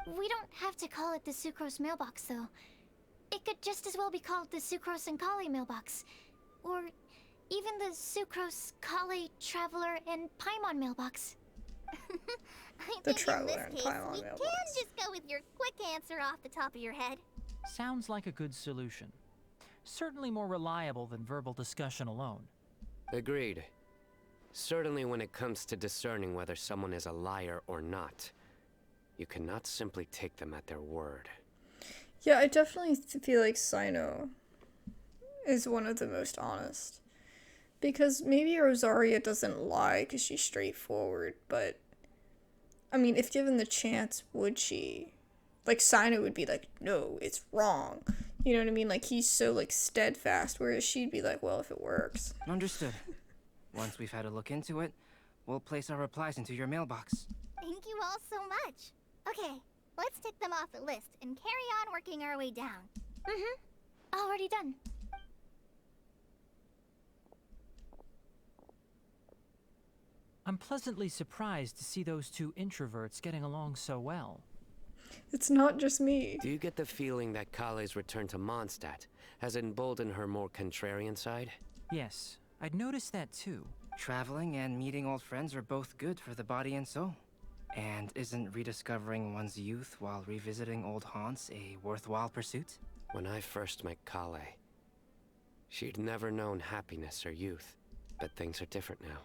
We don't have to call it the Sucrose mailbox, though. It could just as well be called the Sucrose and Kale mailbox. Or even the Sucrose, Kale, Traveler, and Paimon mailbox. I The think in Traveler this and case, Paimon we mailbox. can just go with your quick answer off the top of your head. Sounds like a good solution. Certainly more reliable than verbal discussion alone. Agreed. Certainly when it comes to discerning whether someone is a liar or not, you cannot simply take them at their word. Yeah, I definitely feel like Cyno is one of the most honest. Because maybe Rosaria doesn't lie because she's straightforward, but I mean, if given the chance, would she? Like, Cyno would be like, no, it's wrong. You know what I mean? Like, he's so, like, steadfast, whereas she'd be like, well, if it works. Understood. Once we've had a look into it, we'll place our replies into your mailbox. Thank you all so much. Okay, let's tick them off the list and carry on working our way down. Already done. I'm pleasantly surprised to see those two introverts getting along so well. It's not just me. Do you get the feeling that Kale's return to Mondstadt has emboldened her more contrarian side? Yes, I'd noticed that too. Traveling and meeting old friends are both good for the body and soul. And isn't rediscovering one's youth while revisiting old haunts a worthwhile pursuit? When I first met Kale, she'd never known happiness or youth, but things are different now.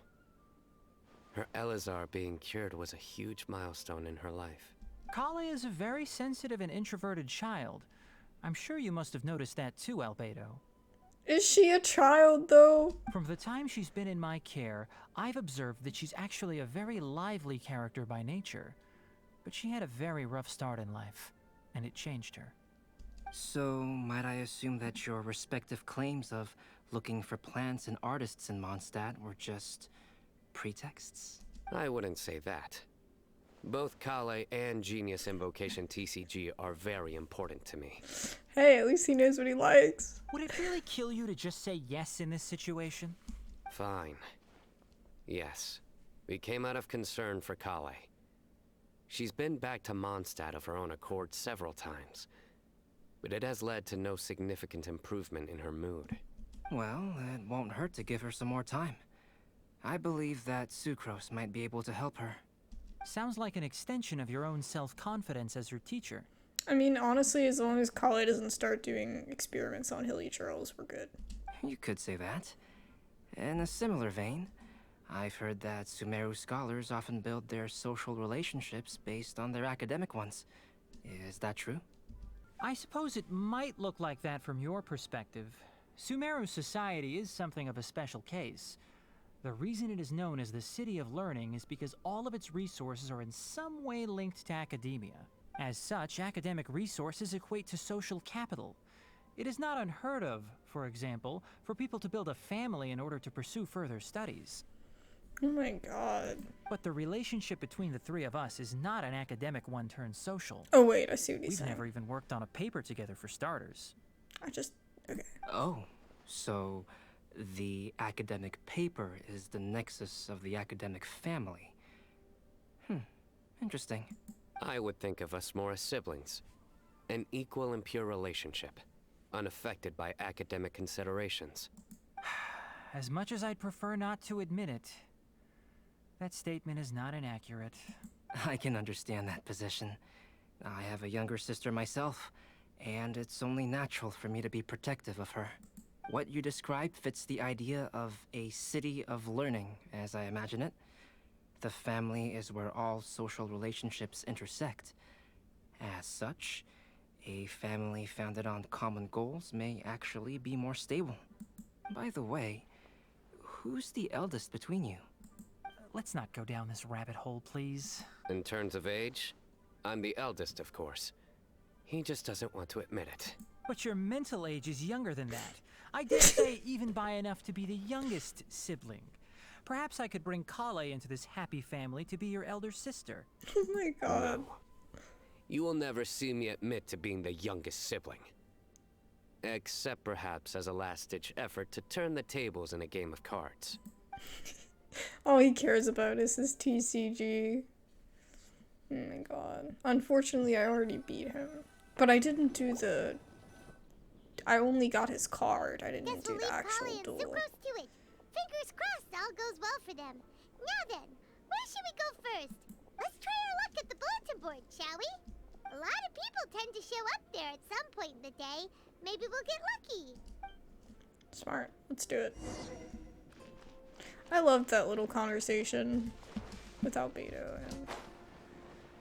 Her Elazar being cured was a huge milestone in her life. Kale is a very sensitive and introverted child. I'm sure you must have noticed that too, Albedo. Is she a child, though? From the time she's been in my care, I've observed that she's actually a very lively character by nature. But she had a very rough start in life, and it changed her. So, might I assume that your respective claims of looking for plants and artists in Mondstadt were just pretexts? I wouldn't say that. Both Kale and Genius Invocation TCG are very important to me. Hey, at least he knows what he likes. Would it really kill you to just say yes in this situation? Fine. Yes. We came out of concern for Kale. She's been back to Mondstadt of her own accord several times, but it has led to no significant improvement in her mood. Well, it won't hurt to give her some more time. I believe that Sucrose might be able to help her. Sounds like an extension of your own self-confidence as her teacher. I mean, honestly, as long as Kale doesn't start doing experiments on Hilly Charles, we're good. You could say that. In a similar vein, I've heard that Sumeru scholars often build their social relationships based on their academic ones. Is that true? I suppose it might look like that from your perspective. Sumeru society is something of a special case. The reason it is known as the City of Learning is because all of its resources are in some way linked to academia. As such, academic resources equate to social capital. It is not unheard of, for example, for people to build a family in order to pursue further studies. Oh my god. But the relationship between the three of us is not an academic one turned social. Oh wait, I see what he's We've saying. never even worked on a paper together for starters. I just Okay. Oh, so the academic paper is the nexus of the academic family. Interesting. I would think of us more as siblings. An equal and pure relationship, unaffected by academic considerations. As much as I'd prefer not to admit it, that statement is not inaccurate. I can understand that position. I have a younger sister myself, and it's only natural for me to be protective of her. What you describe fits the idea of a city of learning, as I imagine it. The family is where all social relationships intersect. As such, a family founded on common goals may actually be more stable. By the way, who's the eldest between you? Let's not go down this rabbit hole, please. In terms of age, I'm the eldest, of course. He just doesn't want to admit it. But your mental age is younger than that. I dare say even by enough to be the youngest sibling. Perhaps I could bring Kale into this happy family to be your elder sister. Oh my god. No. You will never see me admit to being the youngest sibling. Except perhaps as a last-ditch effort to turn the tables in a game of cards. All he cares about is his TCG. Oh my god. Unfortunately, I already beat him. But I didn't do the... I only got his card. I didn't Guess do we'll the leave actual Polly and duel. Sucrose to it. Fingers crossed all goes well for them. Now then, where should we go first? Let's try our luck at the bulletin board, shall we? A lot of people tend to show up there at some point in the day. Maybe we'll get lucky. Smart. Let's do it. I loved that little conversation with Albedo and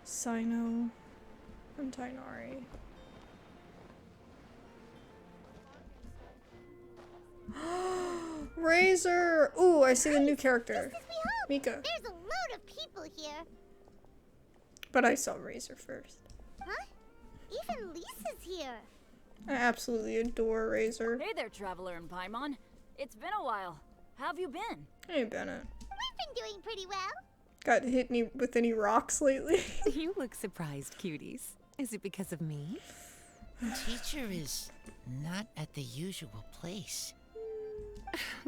Cyno and Tainari. Razor! Ooh, I see the new character. Just as we hoped. Mika. There's a load of people here. But I saw Razor first. Huh? Even Lisa's here. I absolutely adore Razor. Hey there, Traveler and Paimon. It's been a while. How have you been? Hey, Bennett. We've been doing pretty well. Got hit with any rocks lately? You look surprised, cuties. Is it because of me? Teacher is not at the usual place.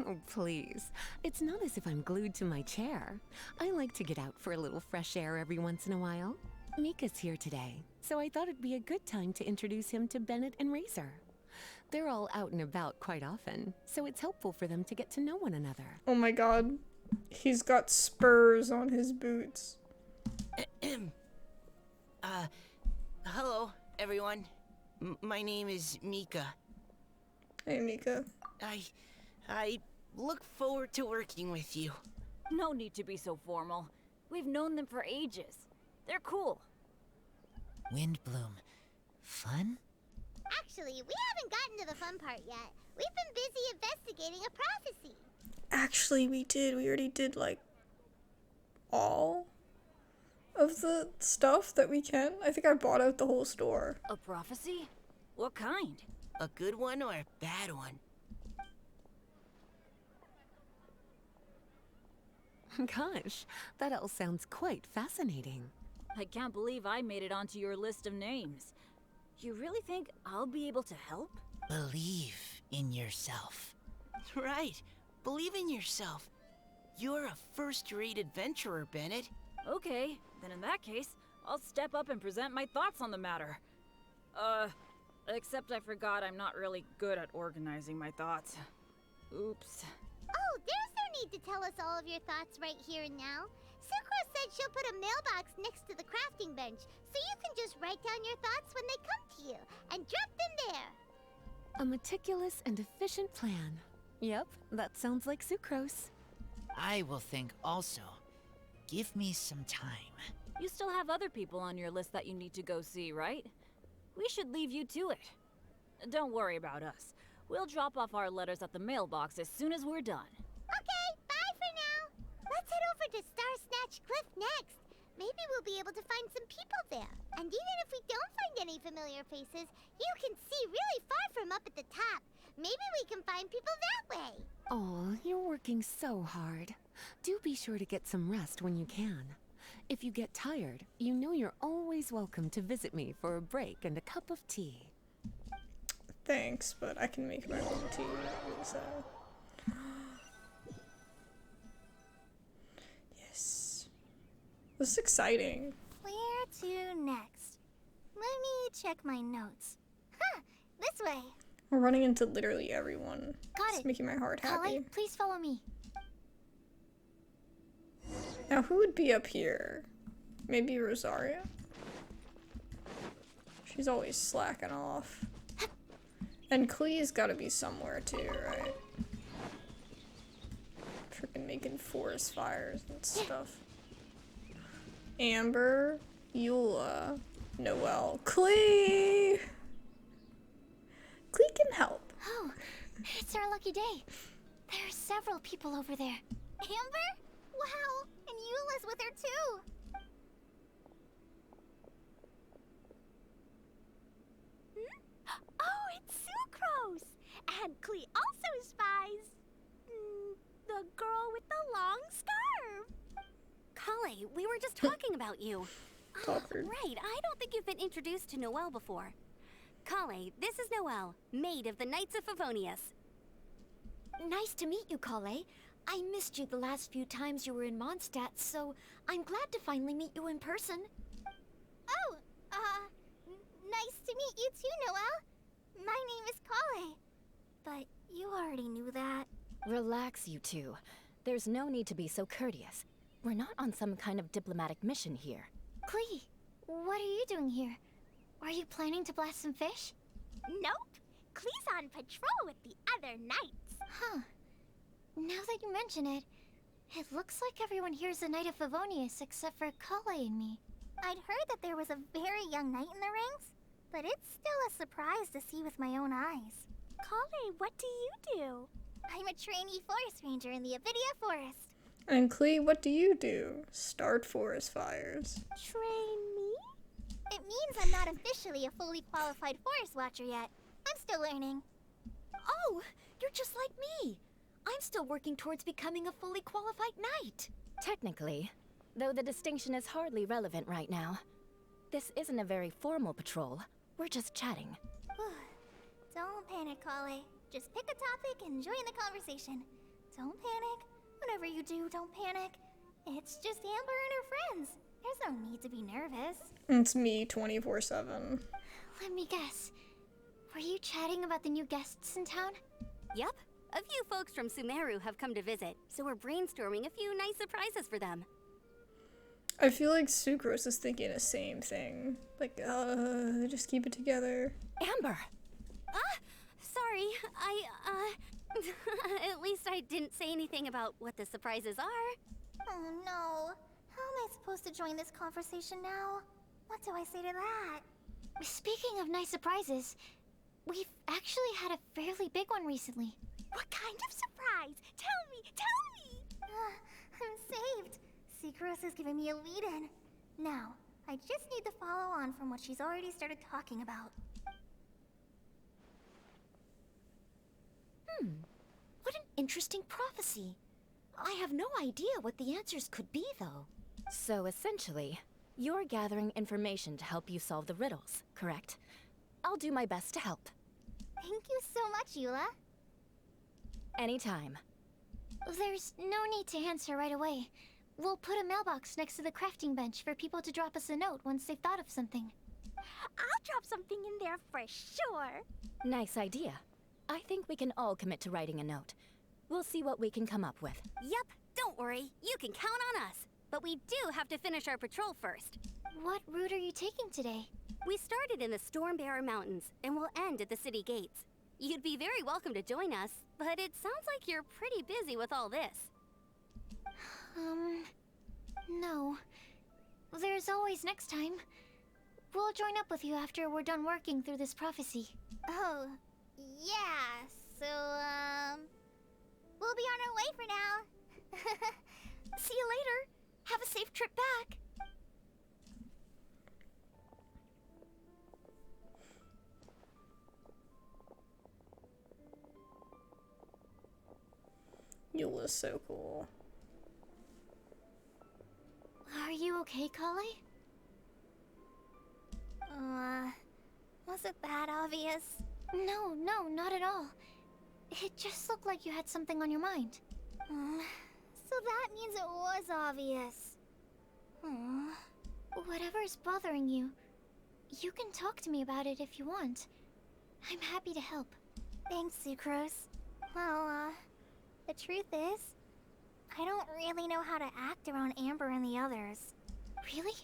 Oh, please. It's not as if I'm glued to my chair. I like to get out for a little fresh air every once in a while. Mika's here today, so I thought it'd be a good time to introduce him to Bennett and Razor. They're all out and about quite often, so it's helpful for them to get to know one another. Oh my god. He's got spurs on his boots. Hello, everyone. My name is Mika. Hey, Mika. I look forward to working with you. No need to be so formal. We've known them for ages. They're cool. Windblume. Fun? Actually, we haven't gotten to the fun part yet. We've been busy investigating a prophecy. Actually, we did. We already did, like, all of the stuff that we can. I think I bought out the whole store. A prophecy? What kind? A good one or a bad one? Gosh, that all sounds quite fascinating. I can't believe I made it onto your list of names. You really think I'll be able to help? Believe in yourself. Right. Believe in yourself. You're a first-rate adventurer, Bennett. Okay, then in that case, I'll step up and present my thoughts on the matter. Except I forgot I'm not really good at organizing my thoughts. Oops. Oh, there's no need to tell us all of your thoughts right here and now. Sucrose said she'll put a mailbox next to the crafting bench, so you can just write down your thoughts when they come to you, and drop them there. A meticulous and efficient plan. Yep, that sounds like Sucrose. I will think also. Give me some time. You still have other people on your list that you need to go see, right? We should leave you to it. Don't worry about us. We'll drop off our letters at the mailbox as soon as we're done. Okay, bye for now. Let's head over to Star Snatch Cliff next. Maybe we'll be able to find some people there. And even if we don't find any familiar faces, you can see really far from up at the top. Maybe we can find people that way. Oh, you're working so hard. Do be sure to get some rest when you can. If you get tired, you know you're always welcome to visit me for a break and a cup of tea. Thanks, but I can make my own tea, so. Yes. This is exciting. Where to next? Let me check my notes. Huh, this way. We're running into literally everyone. Got It's it. making my heart happy. Kale, please follow me. Now, who would be up here? Maybe Rosaria? She's always slacking off. And Klee's gotta be somewhere too, right? Freaking making forest fires and stuff. Amber, Eula, Noelle, Klee! Klee can help. Oh, it's our lucky day. There are several people over there. Amber? Wow, and Eula's with her too. Oh, it's Sucrose! And Klee also spies the girl with the long scarf. Kale, we were just talking about you. Talker. Right, I don't think you've been introduced to Noelle before. Kale, this is Noelle, maid of the Knights of Favonius. Nice to meet you, Kale. I missed you the last few times you were in Mondstadt, so I'm glad to finally meet you in person. Oh, nice to meet you too, Noelle. My name is Kale. But you already knew that. Relax, you two. There's no need to be so courteous. We're not on some kind of diplomatic mission here. Klee, what are you doing here? Are you planning to blast some fish? Nope. Klee's on patrol with the other knights. Huh. Now that you mention it, it looks like everyone here is a Knight of Favonius except for Kale and me. I'd heard that there was a very young knight in the ranks, but it's still a surprise to see with my own eyes. Kale, what do you do? I'm a trainee forest ranger in the Avidia Forest. And Klee, what do you do? Start forest fires. Trainee? It means I'm not officially a fully qualified forest watcher yet. I'm still learning. Oh, you're just like me. I'm still working towards becoming a fully qualified knight. Technically, though the distinction is hardly relevant right now. This isn't a very formal patrol. We're just chatting. Don't panic, Kale. Just pick a topic and join the conversation. Don't panic. Whatever you do, don't panic. It's just Amber and her friends. There's no need to be nervous. It's me 24/7. Let me guess. Were you chatting about the new guests in town? Yep, a few folks from Sumeru have come to visit, so we're brainstorming a few nice surprises for them. I feel like Sucrose is thinking the same thing. Like, just keep it together. Amber! Sorry, at least I didn't say anything about what the surprises are. Oh no. How am I supposed to join this conversation now? What do I say to that? Speaking of nice surprises, we've actually had a fairly big one recently. What kind of surprise? Tell me, tell me! I'm saved. Secros has given me a lead-in. Now, I just need to follow on from what she's already started talking about. What an interesting prophecy. I have no idea what the answers could be, though. So essentially, you're gathering information to help you solve the riddles, correct? I'll do my best to help. Thank you so much, Eula. Anytime. There's no need to answer right away. We'll put a mailbox next to the crafting bench for people to drop us a note once they've thought of something. I'll drop something in there for sure. Nice idea. I think we can all commit to writing a note. We'll see what we can come up with. Yep, don't worry, you can count on us. But we do have to finish our patrol first. What route are you taking today? We started in the Stormbearer Mountains, and we'll end at the city gates. You'd be very welcome to join us, but it sounds like you're pretty busy with all this. No. There's always next time. We'll join up with you after we're done working through this prophecy. Oh, yeah, so, we'll be on our way for now. See you later. Have a safe trip back. Eula's so cool. Are you okay, Kale? Was it that obvious? No, not at all. It just looked like you had something on your mind. So that means it was obvious. Whatever's bothering you, you can talk to me about it if you want. I'm happy to help. Thanks, Sucrose. Well, the truth is, I don't really know how to act around Amber and the others. Really?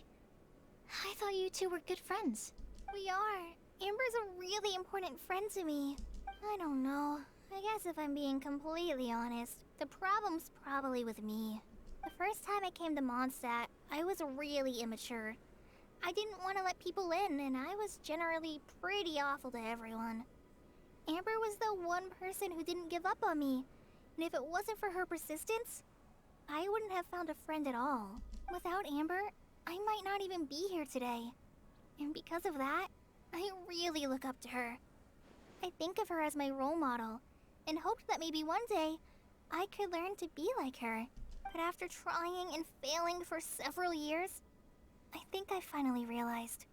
I thought you two were good friends. We are. Amber's a really important friend to me. I don't know. I guess if I'm being completely honest, the problem's probably with me. The first time I came to Mondstadt, I was really immature. I didn't want to let people in, and I was generally pretty awful to everyone. Amber was the one person who didn't give up on me, and if it wasn't for her persistence, I wouldn't have found a friend at all. Without Amber, I might not even be here today. And because of that, I really look up to her. I think of her as my role model, and hoped that maybe one day, I could learn to be like her. But after trying and failing for several years, I think I finally realized.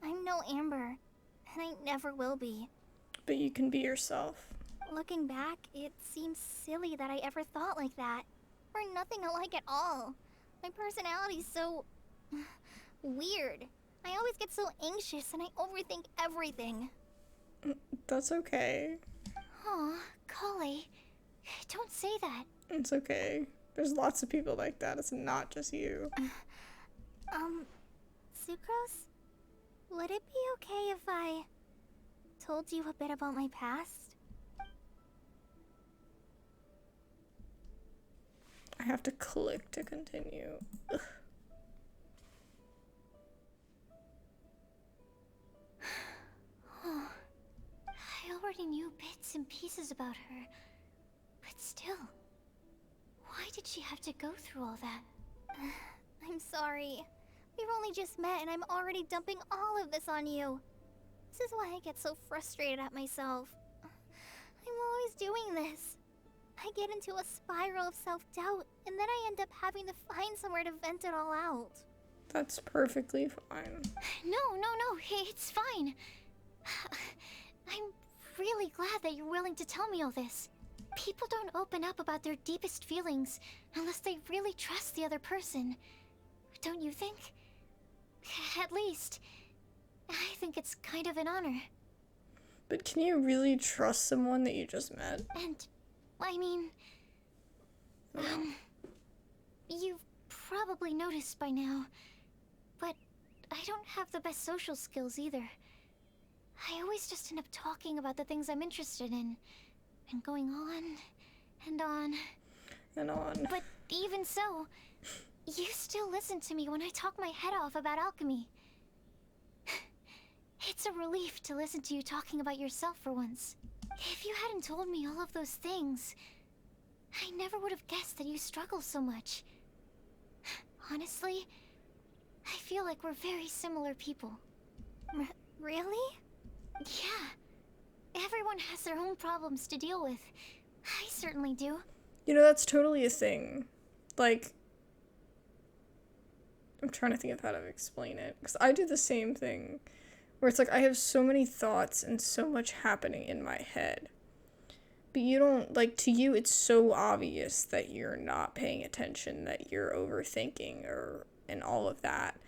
I'm no Amber, and I never will be. But you can be yourself. Looking back, it seems silly that I ever thought like that. We're nothing alike at all. My personality's so... weird. I always get so anxious and I overthink everything. That's okay. Aw, Kale, don't say that. It's okay. There's lots of people like that. It's not just you. Sucrose? Would it be okay if I told you a bit about my past? I have to click to continue. Ugh. Oh, I already knew bits and pieces about her, but still, why did she have to go through all that? I'm sorry. We've only just met and I'm already dumping all of this on you. This is why I get so frustrated at myself. I'm always doing this. I get into a spiral of self-doubt, and then I end up having to find somewhere to vent it all out. That's perfectly fine. No, it's fine. I'm really glad that you're willing to tell me all this. People don't open up about their deepest feelings unless they really trust the other person. Don't you think? At least, I think it's kind of an honor. But can you really trust someone that you just met? And, I mean, you've probably noticed by now, but I don't have the best social skills either. I always just end up talking about the things I'm interested in, and going on, and on. And on. But even so, you still listen to me when I talk my head off about alchemy. It's a relief to listen to you talking about yourself for once. If you hadn't told me all of those things, I never would have guessed that you struggle so much. Honestly, I feel like we're very similar people. Really? Yeah. Everyone has their own problems to deal with. I certainly do. You know, that's totally a thing. Like, I'm trying to think of how to explain it. Because I do the same thing. Where it's like, I have so many thoughts and so much happening in my head. But you don't, like, to you, it's so obvious that you're not paying attention, that you're overthinking, and all of that.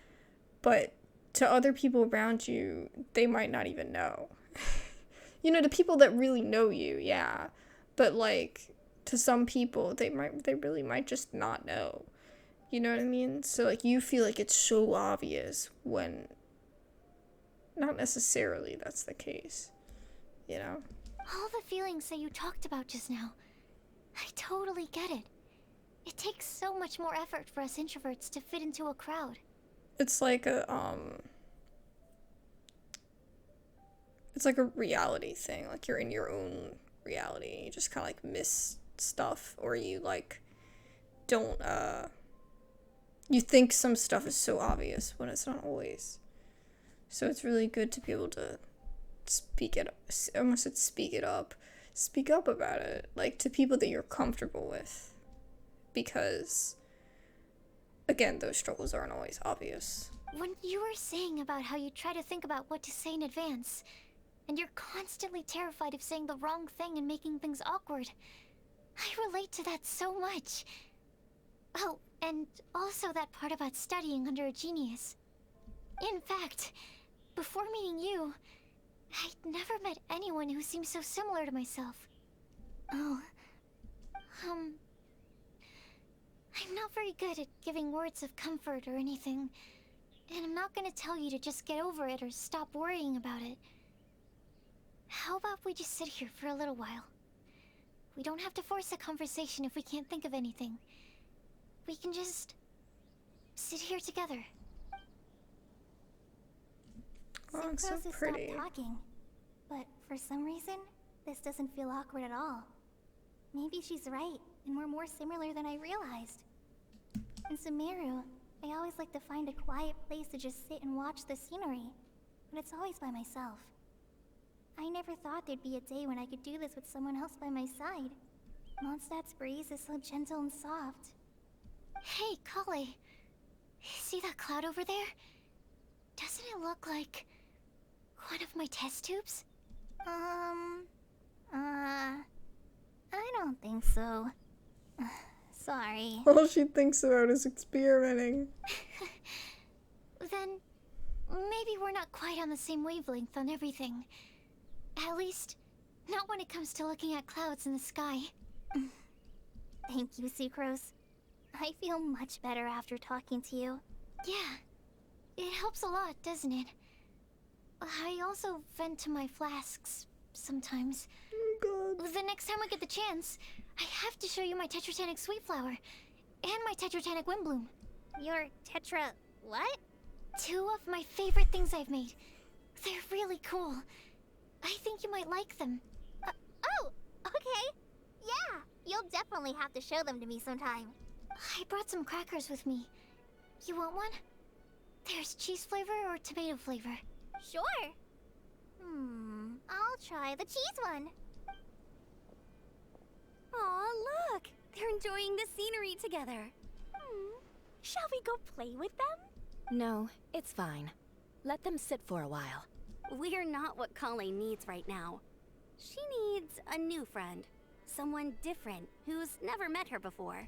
But to other people around you, they might not even know. You know, to people that really know you, yeah. But, like, to some people, they really might just not know. You know what I mean? So, like, you feel like it's so obvious when not necessarily that's the case, you know? All the feelings that you talked about just now, I totally get it. It takes so much more effort for us introverts to fit into a crowd. It's like a reality thing. Like, you're in your own reality. You just kind of, like, miss stuff, or you, like, don't, you think some stuff is so obvious when it's not always. So it's really good to be able to speak up about it, like, to people that you're comfortable with, because, again, those struggles aren't always obvious. When you were saying about how you try to think about what to say in advance, and you're constantly terrified of saying the wrong thing and making things awkward. I relate to that so much. Oh, and also that part about studying under a genius. In fact, before meeting you, I'd never met anyone who seemed so similar to myself. Oh, I'm not very good at giving words of comfort or anything, and I'm not gonna tell you to just get over it or stop worrying about it. How about we just sit here for a little while? We don't have to force a conversation if we can't think of anything. We can just sit here together. Oh, it's so Sucrose has pretty. stopped talking, but for some reason, this doesn't feel awkward at all. Maybe she's right, and we're more similar than I realized. In Sumeru, I always like to find a quiet place to just sit and watch the scenery, but it's always by myself. I never thought there'd be a day when I could do this with someone else by my side. Mondstadt's breeze is so gentle and soft. Hey, Kale. See that cloud over there? Doesn't it look like one of my test tubes? I don't think so. Sorry. All she thinks about is experimenting. Then maybe we're not quite on the same wavelength on everything. At least, not when it comes to looking at clouds in the sky. Thank you, Sucrose. I feel much better after talking to you. Yeah, it helps a lot, doesn't it? I also vent to my flasks sometimes. Oh god. The next time I get the chance, I have to show you my Tetratanic Sweetflower and my Tetratanic Windblume. Your tetra... what? 2 of my favorite things I've made. They're really cool. I think you might like them. Oh, okay. Yeah, you'll definitely have to show them to me sometime. I brought some crackers with me. You want one? There's cheese flavor or tomato flavor. Sure. I'll try the cheese one. Aw, look! They're enjoying the scenery together. Shall we go play with them? No, it's fine. Let them sit for a while. We're not what Kale needs right now. She needs a new friend. Someone different, who's never met her before.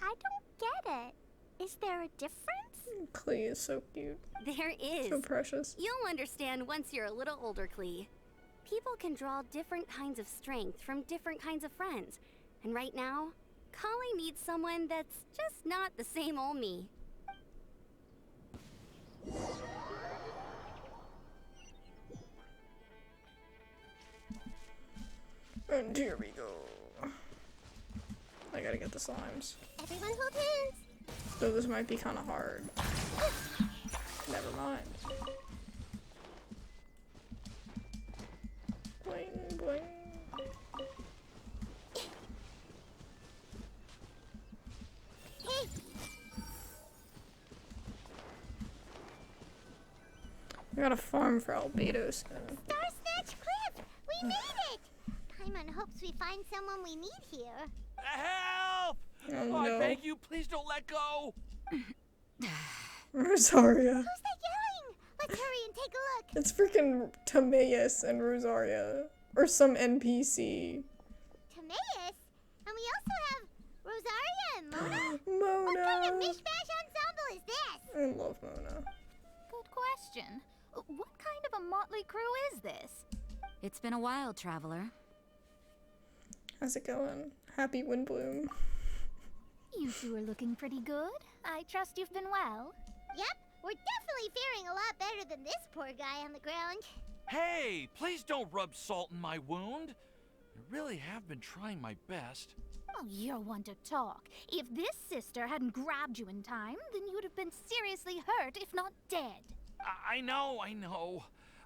I don't get it. Is there a difference? Klee is so cute. There is. So precious. You'll understand once you're a little older, Klee. People can draw different kinds of strength from different kinds of friends. And right now, Kale needs someone that's just not the same old me. And here we go. I gotta get the slimes. Everyone hold hands. So this might be kind of hard. Never mind. Boing, boing. Hey, We gotta farm for albedo soon. Star Snatch Cliff! We made it! Paimon hopes we find someone we need here. Help! Oh I no. beg you, please don't let go! Rosaria. Who's that yelling? Let's hurry and take a look. It's freaking Timaeus and Rosaria. Or some NPC. Timaeus? And we also have Rosaria and Mona? Mona. What kind of mishmash ensemble is this? I love Mona. Good question. What kind of a motley crew is this? It's been a while, traveler. How's it going? Happy Windblume. You two are looking pretty good. I trust you've been well. Yep, we're definitely faring a lot better than this poor guy on the ground. Hey, please don't rub salt in my wound. I really have been trying my best. Oh, you're one to talk. If this sister hadn't grabbed you in time, then you'd have been seriously hurt, if not dead. I know.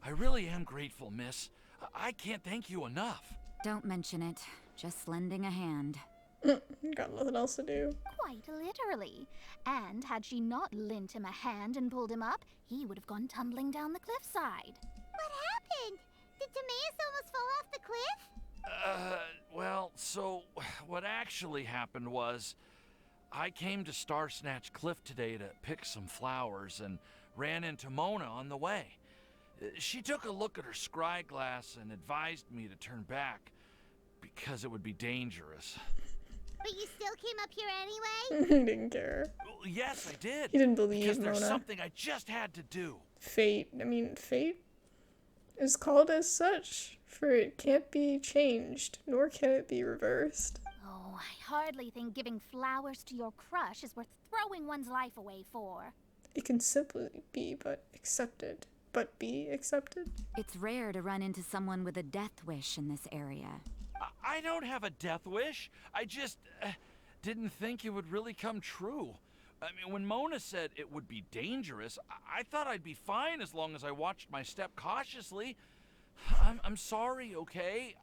I really am grateful, miss. I can't thank you enough. Don't mention it. Just lending a hand. Got nothing else to do. Quite literally. And had she not lent him a hand and pulled him up, he would have gone tumbling down the cliffside. What happened? Did Timaeus almost fall off the cliff? Well, so what actually happened was I came to Star Snatch Cliff today to pick some flowers and ran into Mona on the way. She took a look at her scry glass and advised me to turn back because it would be dangerous. But you still came up here anyway? He didn't care. Well, yes, I did. He didn't believe because there's Mona. something I just had to do. Fate. I mean, fate is called as such, for it can't be changed, nor can it be reversed. Oh, I hardly think giving flowers to your crush is worth throwing one's life away for. It can simply be accepted. But be accepted? It's rare to run into someone with a death wish in this area. I don't have a death wish. I just didn't think it would really come true. I mean, when Mona said it would be dangerous, I thought I'd be fine as long as I watched my step cautiously. I'm sorry, okay?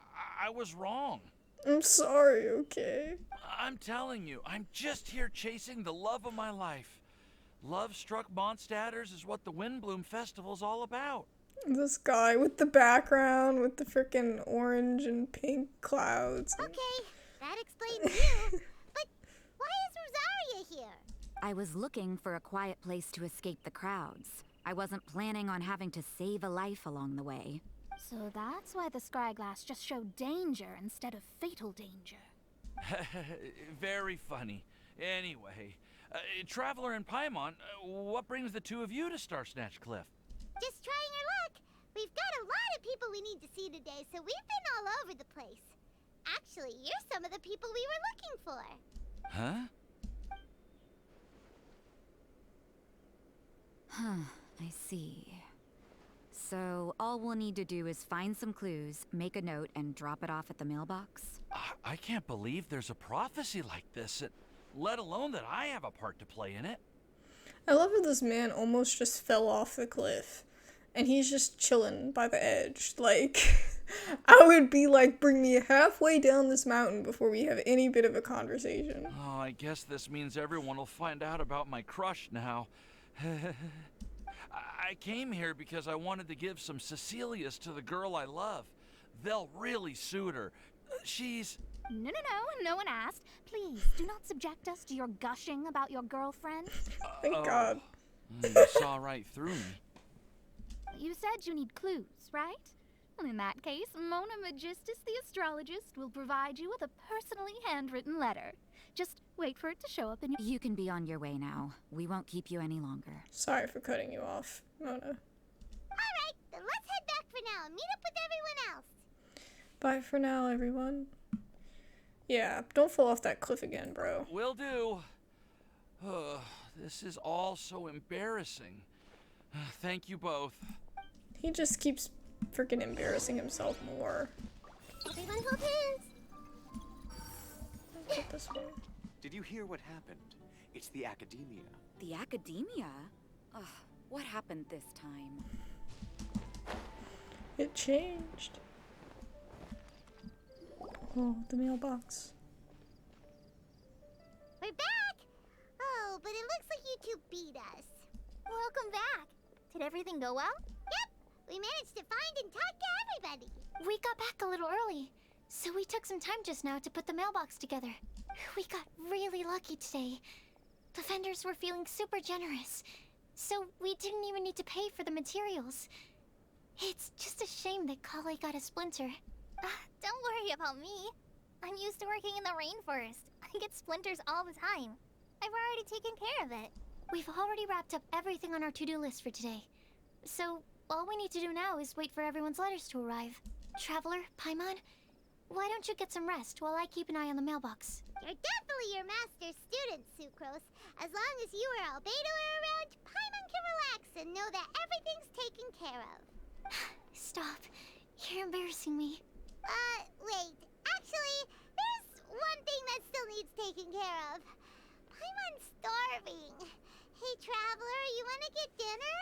I was wrong. I'm sorry, okay? I'm telling you, I'm just here chasing the love of my life. Love-struck Mondstadters is what the Windblume Festival's all about. This guy with the background, with the frickin' orange and pink clouds. Okay, that explains you. But why is Rosaria here? I was looking for a quiet place to escape the crowds. I wasn't planning on having to save a life along the way. So that's why the scry glass just showed danger instead of fatal danger. Very funny. Anyway, Traveler and Paimon, what brings the two of you to Star Snatch Cliff? Just trying our luck. We've got a lot of people we need to see today, so we've been all over the place. Actually, you're some of the people we were looking for. Huh? Huh, I see. So all we'll need to do is find some clues, make a note, and drop it off at the mailbox? I can't believe there's a prophecy like this, let alone that I have a part to play in it. I love how this man almost just fell off the cliff. And he's just chilling by the edge. Like, I would be like, bring me halfway down this mountain before we have any bit of a conversation. Oh, I guess this means everyone will find out about my crush now. I came here because I wanted to give some Cecilias to the girl I love. They'll really suit her. She's... No one asked. Please, do not subject us to your gushing about your girlfriend. Thank God. You saw right through me. You said you need clues, right? Well, in that case, Mona Magistus the astrologist will provide you with a personally handwritten letter. Just wait for it to show up in your... You can be on your way now. We won't keep you any longer. Sorry for cutting you off, Mona. Alright, then let's head back for now and meet up with everyone else. Bye for now, everyone. Yeah, don't fall off that cliff again, bro. Will do. This is all so embarrassing. Thank you both. He just keeps freaking embarrassing himself more. Everyone hold hands. Put this way. Did you hear what happened? It's the Academia. The Academia? Ugh, what happened this time? It changed. Oh, the mailbox. We're back! Oh, but it looks like you two beat us. Welcome back. Did everything go well? Yep, we managed to find and talk to everybody. We got back a little early, so we took some time just now to put the mailbox together. We got really lucky today. The vendors were feeling super generous, so we didn't even need to pay for the materials. It's just a shame that Kale got a splinter. Don't worry about me. I'm used to working in the rainforest. I get splinters all the time. I've already taken care of it. We've already wrapped up everything on our to-do list for today. So, all we need to do now is wait for everyone's letters to arrive. Traveler, Paimon, why don't you get some rest while I keep an eye on the mailbox? You're definitely your master's student, Sucrose. As long as you or Albedo are around, Paimon can relax and know that everything's taken care of. Stop. You're embarrassing me. Wait. Actually, there's one thing that still needs taking care of. Paimon's starving. Hey, Traveler, you wanna get dinner?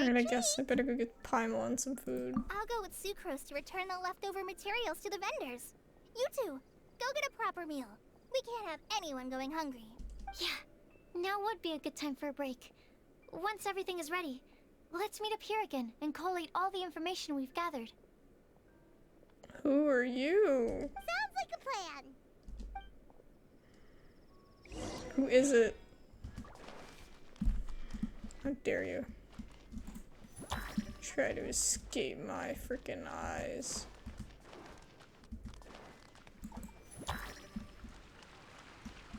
Alright, I guess I better go get Paimon some food. I'll go with Sucrose to return the leftover materials to the vendors. You two, go get a proper meal. We can't have anyone going hungry. Yeah, now would be a good time for a break. Once everything is ready, let's meet up here again and collate all the information we've gathered. Who are you? Sounds like a plan. Who is it? How dare you? Try to escape my freaking eyes.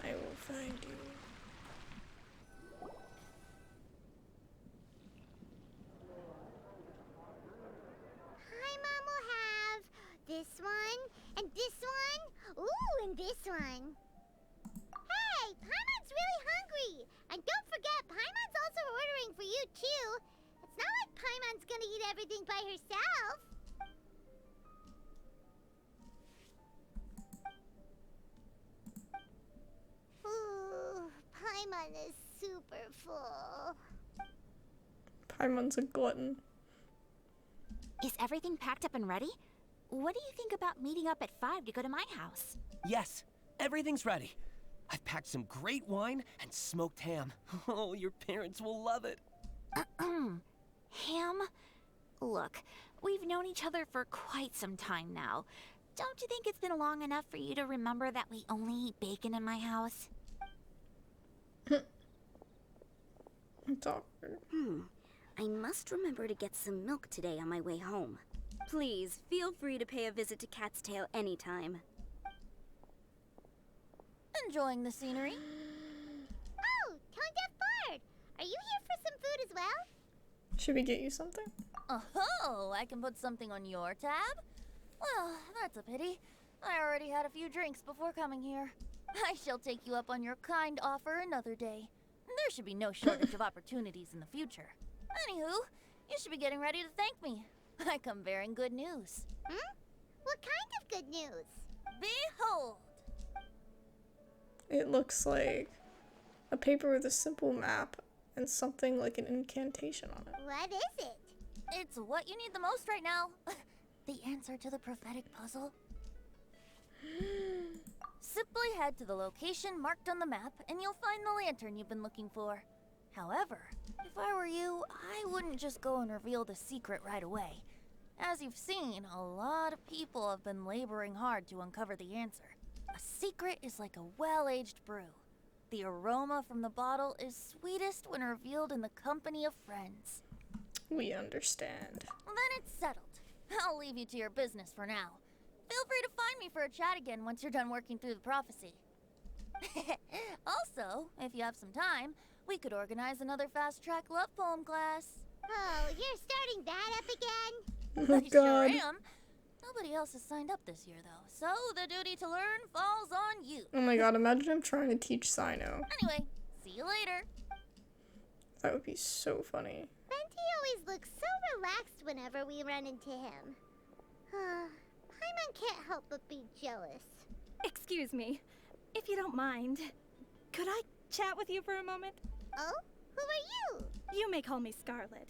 I will find you. Paimon will have this one, and this one, ooh, and this one. Hey, Paimon's really hungry! And don't forget, Paimon's also ordering for you, too. It's not like Paimon's gonna eat everything by herself. Ooh, Paimon is super full. Paimon's a glutton. Is everything packed up and ready? What do you think about meeting up at 5 to go to my house? Yes, everything's ready. I've packed some great wine and smoked ham. Oh, your parents will love it. Ham? Look, we've known each other for quite some time now. Don't you think it's been long enough for you to remember that we only eat bacon in my house? It's awkward. I must remember to get some milk today on my way home. Please, feel free to pay a visit to Cat's Tail anytime. Enjoying the scenery? Oh, Tone Deaf Bard! Are you here for some food as well? Should we get you something? Oh, I can put something on your tab? Well, that's a pity. I already had a few drinks before coming here. I shall take you up on your kind offer another day. There should be no shortage of opportunities in the future. Anywho, you should be getting ready to thank me. I come bearing good news. What kind of good news? Behold! It looks like a paper with a simple map and something like an incantation on it. What is it? It's what you need the most right now. The answer to the prophetic puzzle. Simply head to the location marked on the map and you'll find the lantern you've been looking for. However, if I were you, I wouldn't just go and reveal the secret right away. As you've seen, a lot of people have been laboring hard to uncover the answer. A secret is like a well-aged brew. The aroma from the bottle is sweetest when revealed in the company of friends. We understand. Then it's settled. I'll leave you to your business for now. Feel free to find me for a chat again once you're done working through the prophecy. Also, if you have some time, we could organize another fast-track love poem class. Oh, you're starting that up again? Oh, I God. sure am. Nobody else has signed up this year, though, so the duty to learn falls on you. Oh my god, imagine him trying to teach Cyno. Anyway, see you later. That would be so funny. Venti always looks so relaxed whenever we run into him. Paimon can't help but be jealous. Excuse me, if you don't mind, could I chat with you for a moment? Oh? Who are you? You may call me Scarlet.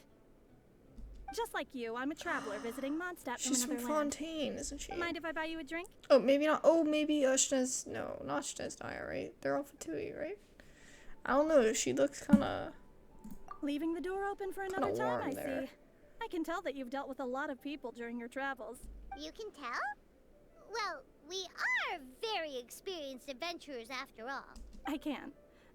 Just like you, I'm a traveler visiting Mondstadt from She's another from land. Fontaine, isn't she? Mind if I buy you a drink? Oh, maybe not. Oh, maybe Shnez. No, not Shnez Naya, right? They're all Fatui, right? I don't know. She looks kind of. Leaving the door open for another Kinda time, warm I there. see. I can tell that you've dealt with a lot of people during your travels. You can tell? Well, we are very experienced adventurers after all. I can.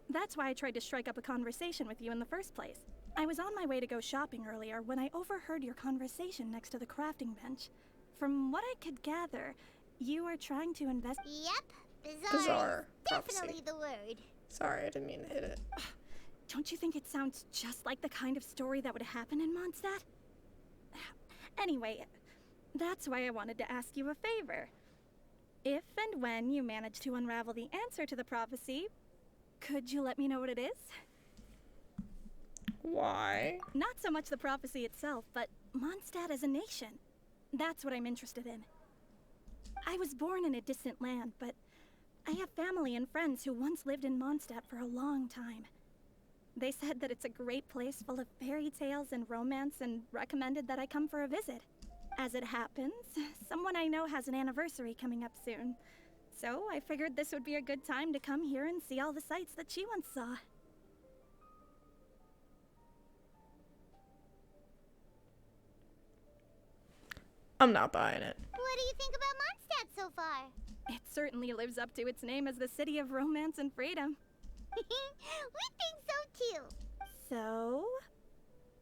That's why I tried to strike up a conversation with you in the first place. I was on my way to go shopping earlier when I overheard your conversation next to the crafting bench. From what I could gather, you are trying to invest. Yep, Bizarre is prophecy. definitely the word. Sorry, I didn't mean to hit it. Don't you think it sounds just like the kind of story that would happen in Mondstadt? Anyway, that's why I wanted to ask you a favor. If and when you manage to unravel the answer to the prophecy, could you let me know what it is? Why? Not so much the prophecy itself, but Mondstadt as a nation. That's what I'm interested in. I was born in a distant land, but I have family and friends who once lived in Mondstadt for a long time. They said that it's a great place full of fairy tales and romance and recommended that I come for a visit. As it happens, someone I know has an anniversary coming up soon. So I figured this would be a good time to come here and see all the sights that she once saw. I'm not buying it. What do you think about Mondstadt so far? It certainly lives up to its name as the city of romance and freedom. We think so too. So,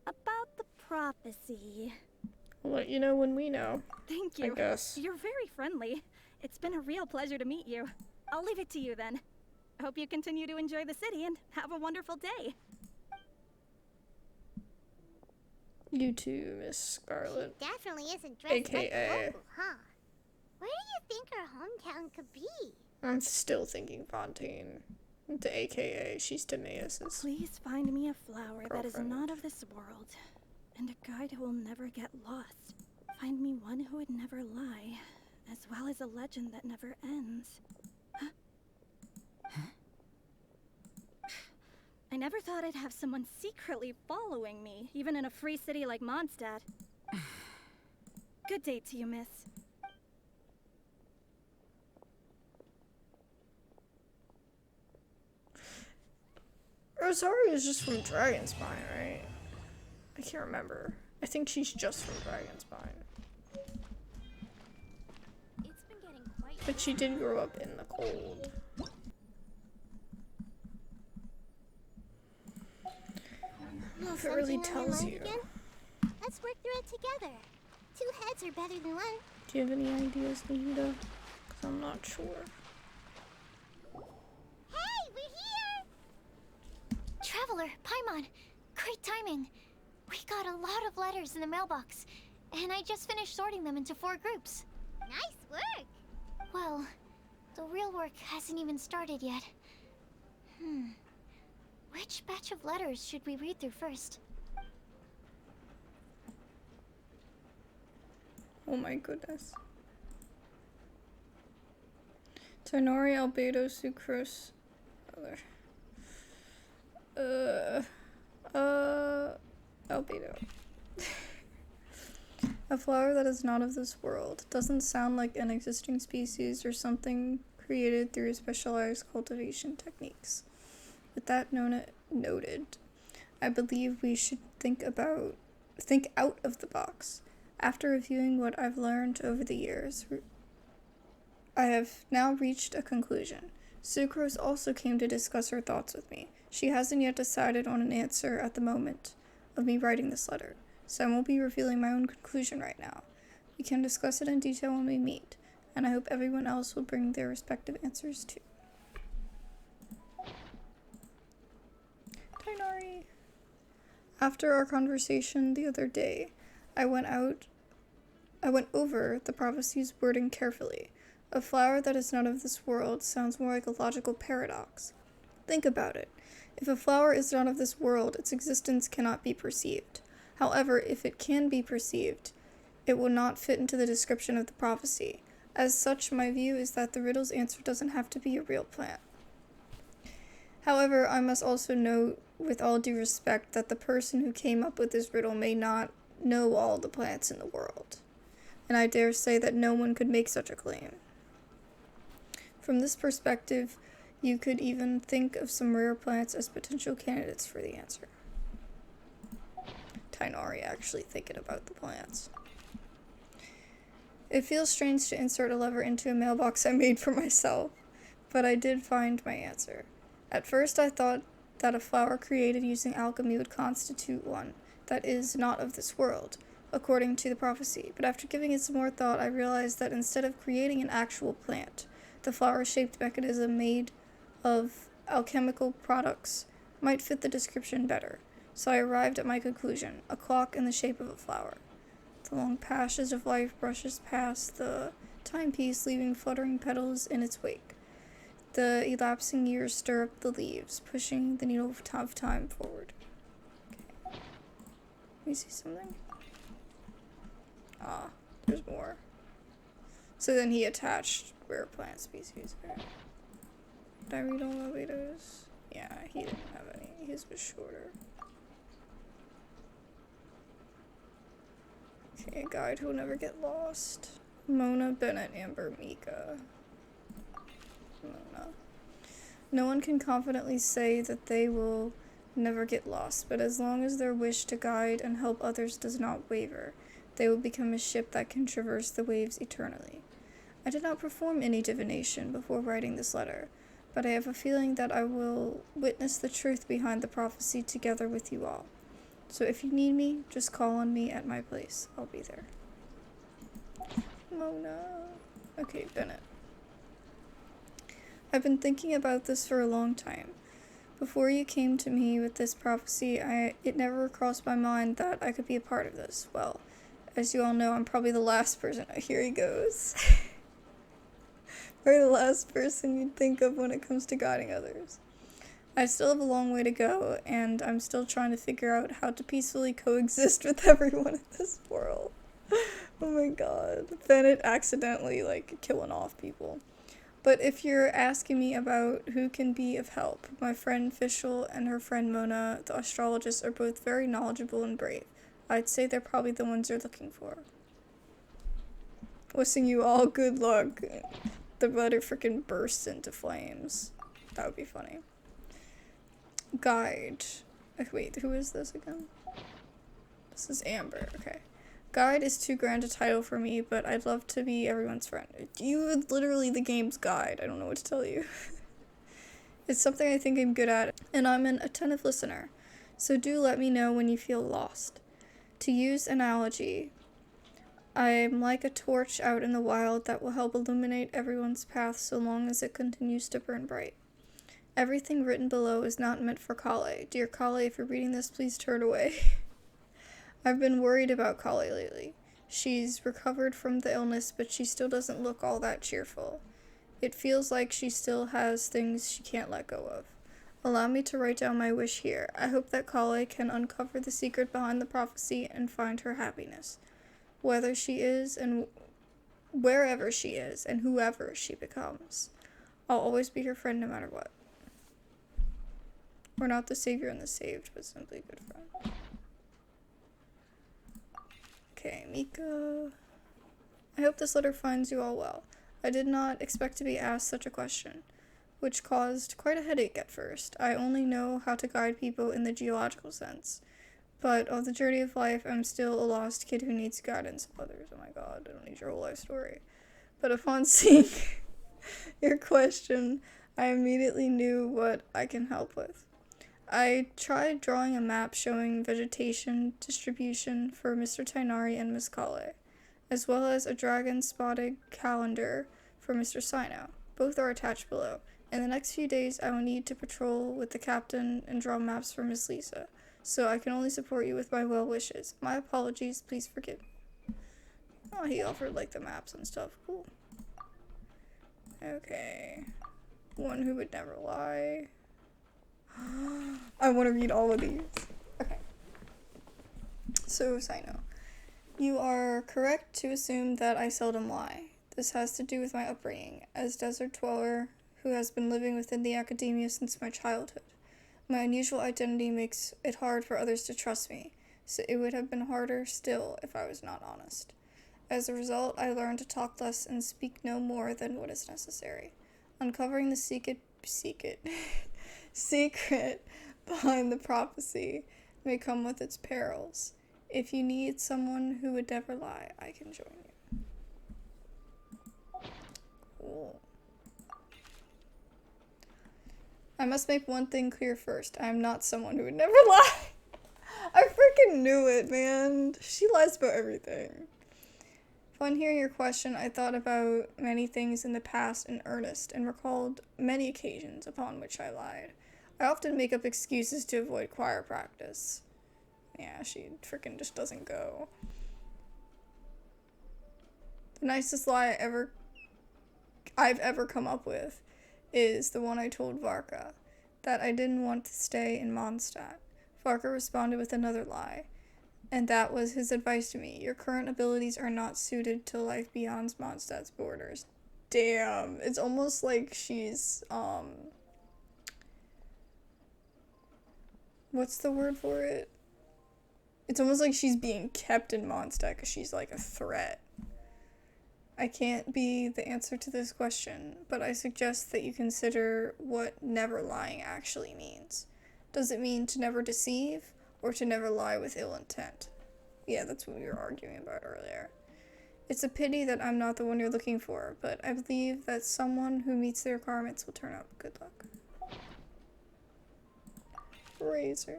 about the prophecy. I'll let you know when we know. Thank you. I guess. You're very friendly. It's been a real pleasure to meet you. I'll leave it to you then. Hope you continue to enjoy the city and have a wonderful day. You too, Miss Scarlet. She definitely isn't dressed AKA. like Goku, huh? Where do you think her hometown could be? I'm still thinking Fontaine. To AKA, she's Danaeus's. Please find me a flower that is girlfriend. not of this world, and a guide who will never get lost. Find me one who would never lie, as well as a legend that never ends. Huh? I never thought I'd have someone secretly following me, even in a free city like Mondstadt. Good day to you, miss. Rosario is just from Dragonspine, right? I can't remember. I think she's just from Dragonspine. It's been getting quite But she did grow up in the cold. I don't know if it really Something on your tells mind you. again? Let's work through it together. 2 heads are better than 1. Do you have any ideas, Linda? Because I'm not sure. Hey, we're here! Traveler, Paimon, great timing. We got a lot of letters in the mailbox, and I just finished sorting them into 4 groups. Nice work! Well, the real work hasn't even started yet. Which batch of letters should we read through first? Oh my goodness. Tonori, Albedo, Sucrose. Albedo. A flower that is not of this world. Doesn't sound like an existing species or something created through specialized cultivation techniques. With that noted, I believe we should think out of the box. After reviewing what I've learned over the years, I have now reached a conclusion. Sucrose also came to discuss her thoughts with me. She hasn't yet decided on an answer at the moment of me writing this letter, so I won't be revealing my own conclusion right now. We can discuss it in detail when we meet, and I hope everyone else will bring their respective answers too. Tainari. After our conversation the other day, I went over the prophecy's wording carefully. A flower that is not of this world sounds more like a logical paradox. Think about it. If a flower is not of this world, its existence cannot be perceived. However, if it can be perceived, it will not fit into the description of the prophecy. As such, my view is that the riddle's answer doesn't have to be a real plant. However, I must also note, with all due respect, that the person who came up with this riddle may not know all the plants in the world, and I dare say that no one could make such a claim. From this perspective, you could even think of some rare plants as potential candidates for the answer. Tainari actually thinking about the plants. It feels strange to insert a lever into a mailbox I made for myself, but I did find my answer. At first I thought that a flower created using alchemy would constitute one that is not of this world, according to the prophecy, but after giving it some more thought I realized that instead of creating an actual plant, the flower-shaped mechanism made of alchemical products might fit the description better, so I arrived at my conclusion, a clock in the shape of a flower. The long passage of life brushes past the timepiece, leaving fluttering petals in its wake. The elapsing years stir up the leaves, pushing the needle of time forward. Okay. Let me see something. Ah, there's more. So then he attached rare plant species. Right? Did I read all Albedo's? Yeah, he didn't have any. His was shorter. Okay, a guide who will never get lost. Mona, Bennett, Amber, Mika. Mona. No one can confidently say that they will never get lost, but as long as their wish to guide and help others does not waver, they will become a ship that can traverse the waves eternally. I did not perform any divination before writing this letter, but I have a feeling that I will witness the truth behind the prophecy together with you all. So if you need me, just call on me at my place. I'll be there. Mona. Okay, Bennett. I've been thinking about this for a long time. Before you came to me with this prophecy, it never crossed my mind that I could be a part of this. Well, as you all know, I'm probably the last person. Here he goes. Probably the last person you'd think of when it comes to guiding others. I still have a long way to go, and I'm still trying to figure out how to peacefully coexist with everyone in this world. Oh my god. Bennett accidentally, like, killing off people. But if you're asking me about who can be of help, my friend Fischl and her friend Mona, the astrologists, are both very knowledgeable and brave. I'd say they're probably the ones you're looking for. Wishing you all good luck. The letter freaking bursts into flames. That would be funny. Guide. Wait, who is this again? This is Amber, okay. Guide is too grand a title for me, but I'd love to be everyone's friend. You are literally the game's guide. I don't know what to tell you. It's something I think I'm good at, and I'm an attentive listener. So do let me know when you feel lost. To use analogy, I'm like a torch out in the wild that will help illuminate everyone's path so long as it continues to burn bright. Everything written below is not meant for Kale. Dear Kale, if you're reading this, please turn away. I've been worried about Kale lately. She's recovered from the illness, but she still doesn't look all that cheerful. It feels like she still has things she can't let go of. Allow me to write down my wish here. I hope that Kale can uncover the secret behind the prophecy and find her happiness. Whether she is and wherever she is and whoever she becomes. I'll always be her friend no matter what. We're not the savior and the saved, but simply a good friend. Okay, Mika. I hope this letter finds you all well. I did not expect to be asked such a question, which caused quite a headache at first. I only know how to guide people in the geological sense. But on the journey of life, I'm still a lost kid who needs guidance of others. Oh my god, I don't need your whole life story. But upon seeing your question, I immediately knew what I can help with. I tried drawing a map showing vegetation distribution for Mr. Tainari and Miss Kale, as well as a dragon-spotted calendar for Mr. Cyno. Both are attached below. In the next few days, I will need to patrol with the captain and draw maps for Miss Lisa, so I can only support you with my well wishes. My apologies, please forgive me. Oh, he offered, like, the maps and stuff. Cool. Okay. One who would never lie. I want to read all of these. Okay. So, Cyno. You are correct to assume that I seldom lie. This has to do with my upbringing, as desert dweller who has been living within the academia since my childhood. My unusual identity makes it hard for others to trust me, so it would have been harder still if I was not honest. As a result, I learned to talk less and speak no more than what is necessary. Uncovering the secret behind the prophecy may come with its perils. If you need someone who would never lie, I can join you. Cool. I must make one thing clear first. I am not someone who would never lie. I freaking knew it, man. She lies about everything. Upon hearing your question, I thought about many things in the past in earnest and recalled many occasions upon which I lied. I often make up excuses to avoid choir practice. Yeah, she freaking just doesn't go. The nicest lie I've ever come up with is the one I told Varka, that I didn't want to stay in Mondstadt. Varka responded with another lie, and that was his advice to me. Your current abilities are not suited to life beyond Mondstadt's borders. Damn, it's almost like she's, what's the word for it? It's almost like she's being kept in Mondstadt because she's like a threat. I can't be the answer to this question, but I suggest that you consider what never lying actually means. Does it mean to never deceive, or to never lie with ill intent? Yeah, that's what we were arguing about earlier. It's a pity that I'm not the one you're looking for, but I believe that someone who meets the requirements will turn up. Good luck. Razor.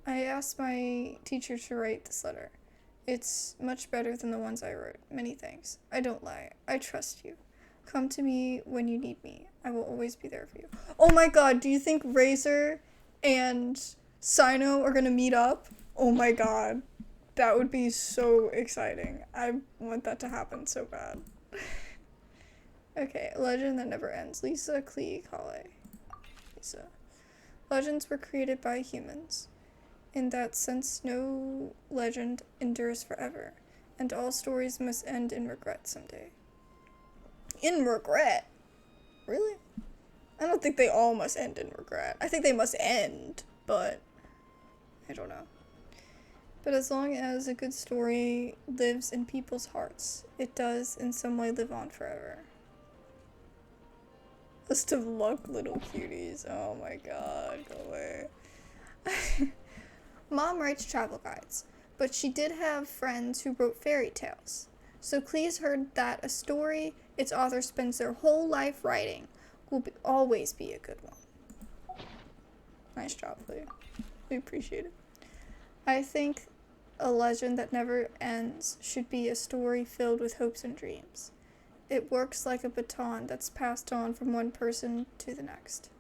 I asked my teacher to write this letter. It's much better than the ones I wrote. Many thanks. I don't lie. I trust you. Come to me when you need me. I will always be there for you. Oh my god, do you think Razor and Cyno are gonna meet up? Oh my god. That would be so exciting. I want that to happen so bad. Okay, legend that never ends. Lisa, Klee, Kale. Lisa. Legends were created by humans. In that sense, no legend endures forever, and all stories must end in regret someday. In regret? Really? I don't think they all must end in regret. I think they must end, but I don't know. But as long as a good story lives in people's hearts, it does in some way live on forever. Best of luck, little cuties. Oh my god, go away. Mom writes travel guides, but she did have friends who wrote fairy tales. So Clee's heard that a story its author spends their whole life writing will always be a good one. Nice job, Clee. We appreciate it. I think a legend that never ends should be a story filled with hopes and dreams. It works like a baton that's passed on from one person to the next,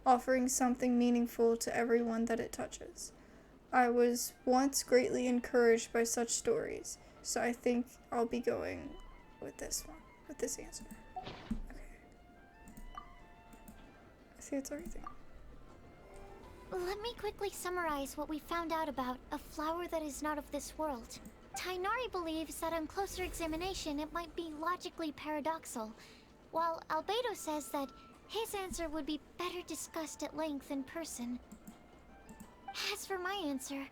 offering something meaningful to everyone that it touches. I was once greatly encouraged by such stories, so I think I'll be going with this one, with this answer. Okay. I think that's everything. Let me quickly summarize what we found out about a flower that is not of this world. Tainari believes that on closer examination it might be logically paradoxal, while Albedo says that his answer would be better discussed at length in person. As for my answer,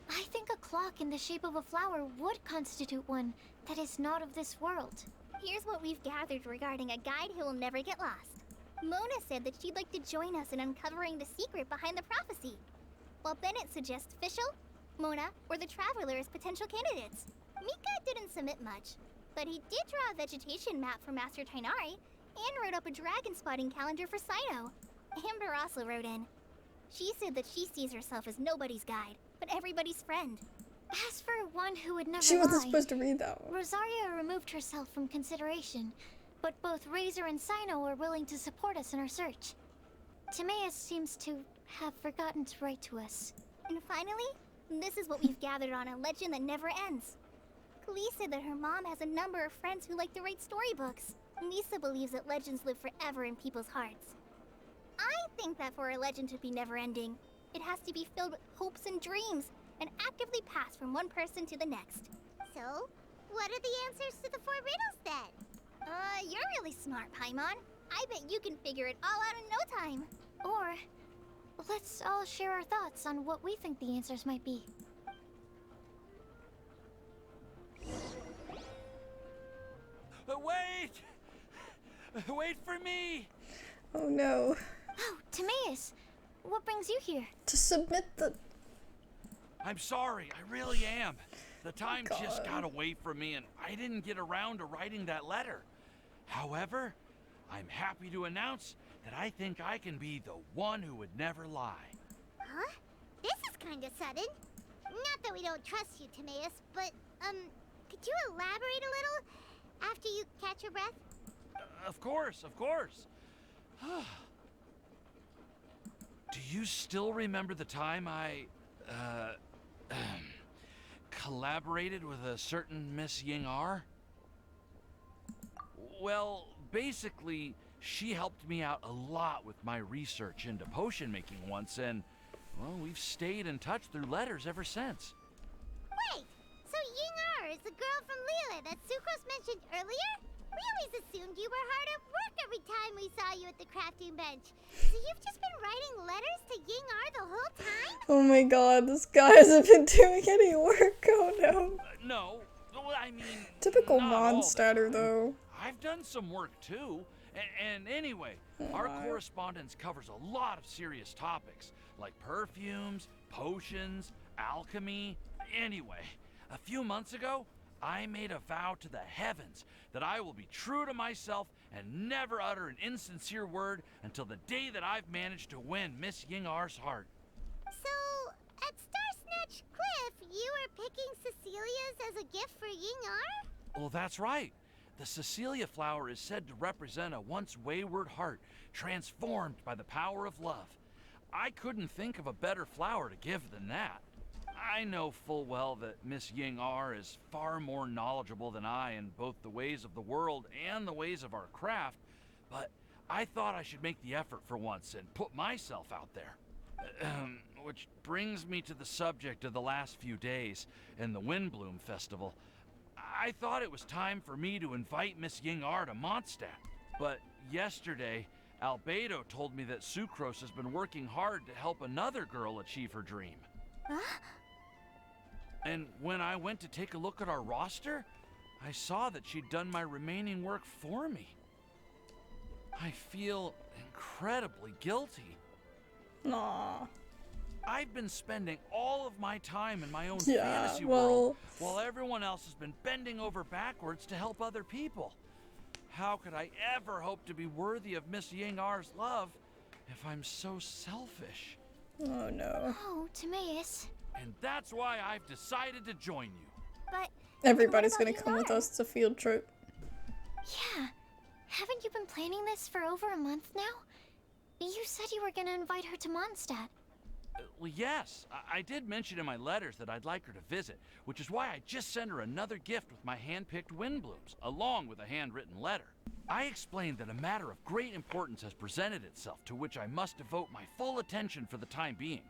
I think a clock in the shape of a flower would constitute one that is not of this world. Here's what we've gathered regarding a guide who will never get lost. Mona said that she'd like to join us in uncovering the secret behind the prophecy, while Bennett suggests Fischl, Mona, or the Traveler as potential candidates. Mika didn't submit much, but he did draw a vegetation map for Master Tainari and wrote up a dragon spotting calendar for Cyno. Amber also wrote in. She said that she sees herself as nobody's guide, but everybody's friend. As for one who would never She wasn't lie, supposed to read that one. Rosaria removed herself from consideration, but both Razor and Cyno are willing to support us in our search. Timaeus seems to have forgotten to write to us. And finally, this is what we've gathered on a legend that never ends. Klee said that her mom has a number of friends who like to write storybooks. Lisa believes that legends live forever in people's hearts. I think that for a legend to be never-ending, it has to be filled with hopes and dreams, and actively pass from one person to the next. So, what are the answers to the 4 riddles then? You're really smart, Paimon. I bet you can figure it all out in no time. Or, let's all share our thoughts on what we think the answers might be. Wait! Wait for me! Oh no. Oh, Timaeus! What brings you here? To submit the... I'm sorry, I really am. The time just got away from me and I didn't get around to writing that letter. However, I'm happy to announce that I think I can be the one who would never lie. Huh? This is kinda sudden. Not that we don't trust you, Timaeus, but, could you elaborate a little after you catch your breath? Of course, of course. Do you still remember the time I, collaborated with a certain Miss Ying-ar? Well, basically, she helped me out a lot with my research into potion making once, and, well, we've stayed in touch through letters ever since. Wait, so Ying-ar is the girl from Liyue that Sucrose mentioned earlier? We always assumed you were hard at work every time we saw you at the crafting bench. So you've just been writing letters to Ying-ar the whole time? Oh my god, this guy hasn't been doing any work. Oh no. No, I mean... Typical not all the monster time. though. I've done some work too. And anyway, our correspondence covers a lot of serious topics, like perfumes, potions, alchemy. Anyway, a few months ago, I made a vow to the heavens that I will be true to myself and never utter an insincere word until the day that I've managed to win Miss Ying-ar's heart. So, at Coach Cliff, you were picking Cecilia's as a gift for Ying-ar? Well, that's right. The Cecilia flower is said to represent a once wayward heart, transformed by the power of love. I couldn't think of a better flower to give than that. I know full well that Miss Ying-ar is far more knowledgeable than I in both the ways of the world and the ways of our craft, but I thought I should make the effort for once and put myself out there. Which brings me to the subject of the last few days and the Windblume Festival. I thought it was time for me to invite Miss Ying-ar to Mondstadt, but yesterday, Albedo told me that Sucrose has been working hard to help another girl achieve her dream. Huh? And when I went to take a look at our roster, I saw that she'd done my remaining work for me. I feel incredibly guilty. Aww. I've been spending all of my time in my own Yeah, fantasy well... world, while everyone else has been bending over backwards to help other people. How could I ever hope to be worthy of Miss Ying-ar's love if I'm so selfish? Oh no. Oh, Timaeus. And that's why I've decided to join you. But everybody's gonna come with us. It's a field trip. Yeah. Haven't you been planning this for over a month now? You said you were gonna invite her to Mondstadt. Well, yes. I did mention in my letters that I'd like her to visit, which is why I just sent her another gift with my hand-picked Windblooms, along with a handwritten letter. I explained that a matter of great importance has presented itself, to which I must devote my full attention for the time being.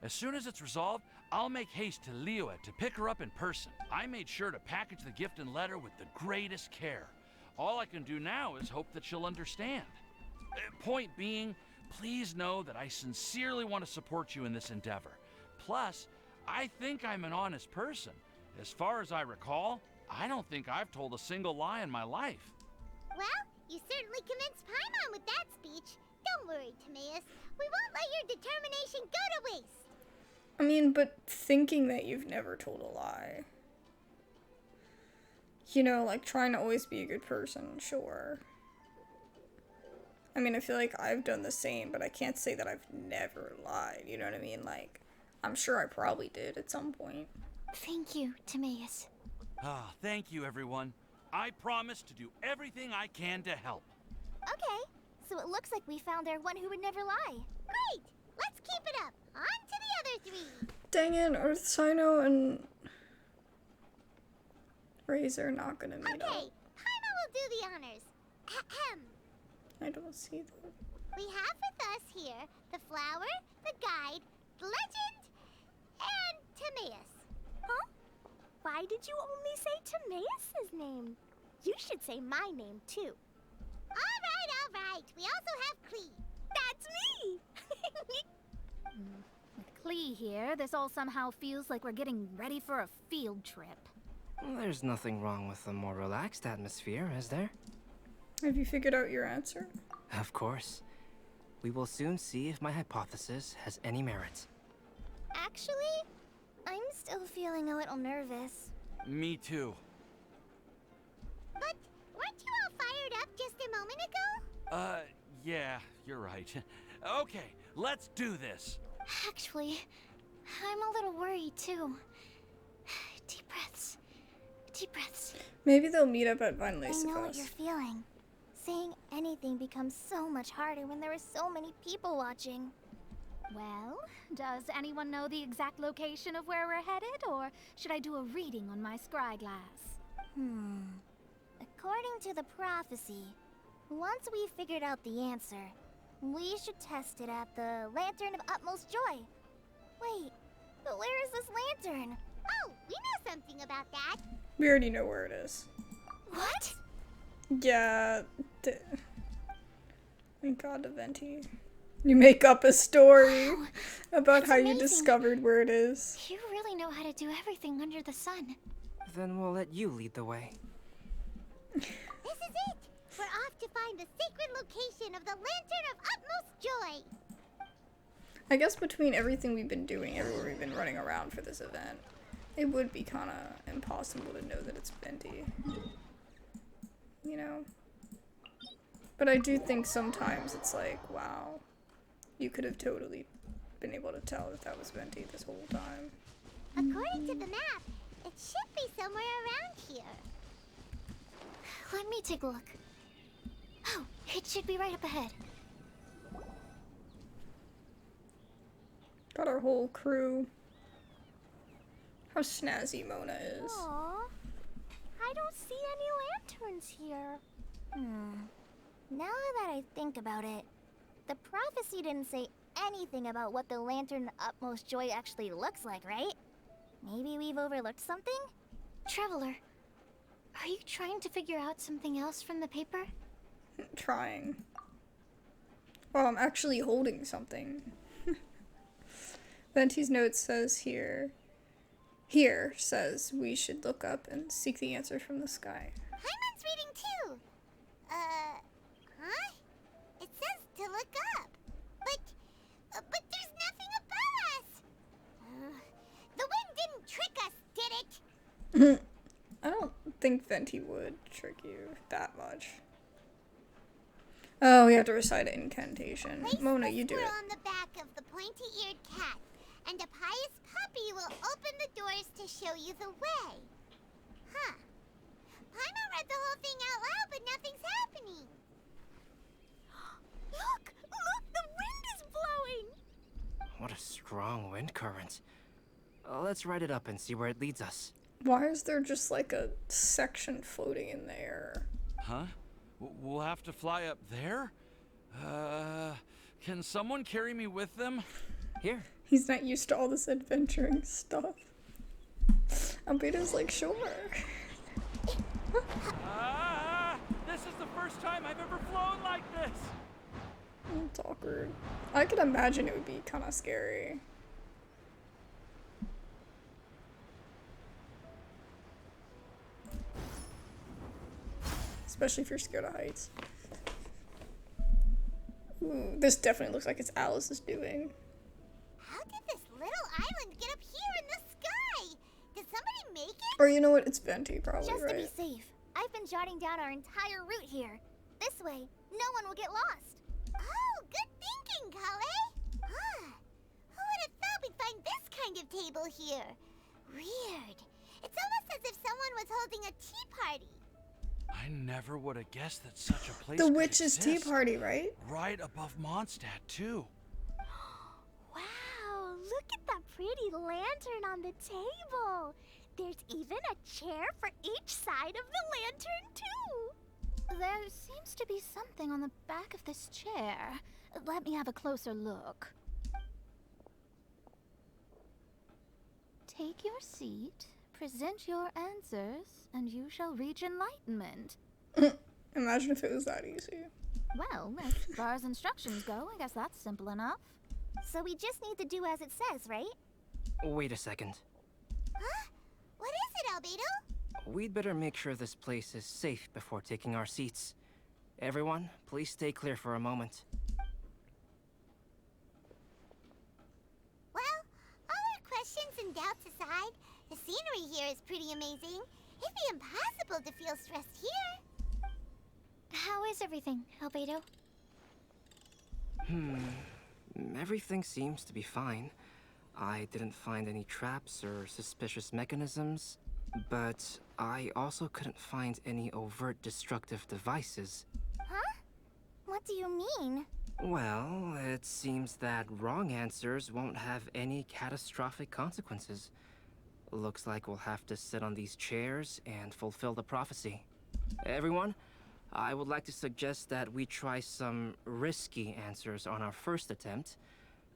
As soon as it's resolved, I'll make haste to Liyue to pick her up in person. I made sure to package the gift and letter with the greatest care. All I can do now is hope that she'll understand. Point being, please know that I sincerely want to support you in this endeavor. Plus, I think I'm an honest person. As far as I recall, I don't think I've told a single lie in my life. Well, you certainly convinced Paimon with that speech. Don't worry, Timaeus. We won't let your determination go to waste. I mean, but thinking that you've never told a lie. You know, like trying to always be a good person, sure. I mean, I feel like I've done the same, but I can't say that I've never lied, you know what I mean? Like, I'm sure I probably did at some point. Thank you, Timaeus. Ah, thank you, everyone. I promise to do everything I can to help. Okay, so it looks like we found our one who would never lie. Great! Let's keep it up. On to the other three. Dang it, are Cyno and Razor not gonna meet up? Okay, Paimon will do the honors. Ahem. I don't see them. We have with us here the flower, the guide, the legend, and Timaeus. Huh? Why did you only say Timaeus' name? You should say my name, too. All right. We also have Klee. That's me! With Klee here, this all somehow feels like we're getting ready for a field trip. There's nothing wrong with a more relaxed atmosphere, is there? Have you figured out your answer? Of course. We will soon see if my hypothesis has any merit. Actually, I'm still feeling a little nervous. Me too. But weren't you all fired up just a moment ago? Yeah, you're right. Okay, let's do this. Actually, I'm a little worried too. Deep breaths. Deep breaths. Maybe they'll meet up at Vine I know what Lacifos. you're feeling. Saying anything becomes so much harder when there are so many people watching. Well, does anyone know the exact location of where we're headed, or should I do a reading on my scry glass? According to the prophecy, once we've figured out the answer, we should test it at the Lantern of Utmost Joy. Wait, but where is this lantern? Oh, we know something about that. We already know where it is. What? Yeah. Thank God, Aventi. You make up a story about how you discovered where it is. You really know how to do everything under the sun. Then we'll let you lead the way. This is it. We're off to find the sacred location of the Lantern of Utmost Joy. I guess between everything we've been doing, everywhere we've been running around for this event, it would be kind of impossible to know that it's Venti. You know? But I do think sometimes it's like, wow, you could have totally been able to tell that that was Venti this whole time. According to the map, it should be somewhere around here. Let me take a look. Oh, it should be right up ahead. Got our whole crew. How snazzy Mona is. Aww. I don't see any lanterns here. Now that I think about it, the prophecy didn't say anything about what the lantern utmost joy actually looks like, right? Maybe we've overlooked something? Traveler, are you trying to figure out something else from the paper? Trying. Well, I'm actually holding something. Venti's note says here says we should look up and seek the answer from the sky. Hyman's reading too. Huh? It says to look up. But there's nothing above us. The wind didn't trick us, did it? I don't think Venti would trick you that much. Oh, we have to recite an incantation. Place Mona, the you do it. squirrel on the back of the pointy-eared cat, and a pious puppy will open the doors to show you the way. Huh. Paimon read the whole thing out loud, but nothing's happening. Look! The wind is blowing! What a strong wind current. Let's write it up and see where it leads us. Why is there just like a section floating in the air? Huh? We'll have to fly up there? Can someone carry me with them? Here. He's not used to all this adventuring stuff. Albedo's like, sure. This is the first time I've ever flown like this! It's awkward. I could imagine it would be kind of scary. Especially if you're scared of heights. Ooh, this definitely looks like it's Alice's doing. How did this little island get up here in the sky? Did somebody make it? Or you know what? It's Venti, probably, Just right? to be safe, I've been jotting down our entire route here. This way, no one will get lost. Oh, good thinking, Kale. Huh. Who would have thought we'd find this kind of table here? Weird. It's almost as if someone was holding a tea party. I never would have guessed that such a place The could witch's tea exist. party, right? Right above Mondstadt, too. Wow, look at that pretty lantern on the table. There's even a chair for each side of the lantern, too. There seems to be something on the back of this chair. Let me have a closer look. Take your seat, present your answers, and you shall reach enlightenment. Imagine if it was that easy. Well, as far as instructions go, I guess that's simple enough. So we just need to do as it says, right? Wait a second. Huh? What is it, Albedo? We'd better make sure this place is safe before taking our seats. Everyone, please stay clear for a moment. Well, all our questions and doubts aside, the scenery here is pretty amazing. It'd be impossible to feel stressed here. How is everything, Albedo? Everything seems to be fine. I didn't find any traps or suspicious mechanisms, but I also couldn't find any overt destructive devices. Huh? What do you mean? Well, it seems that wrong answers won't have any catastrophic consequences. Looks like we'll have to sit on these chairs and fulfill the prophecy. Everyone, I would like to suggest that we try some risky answers on our first attempt.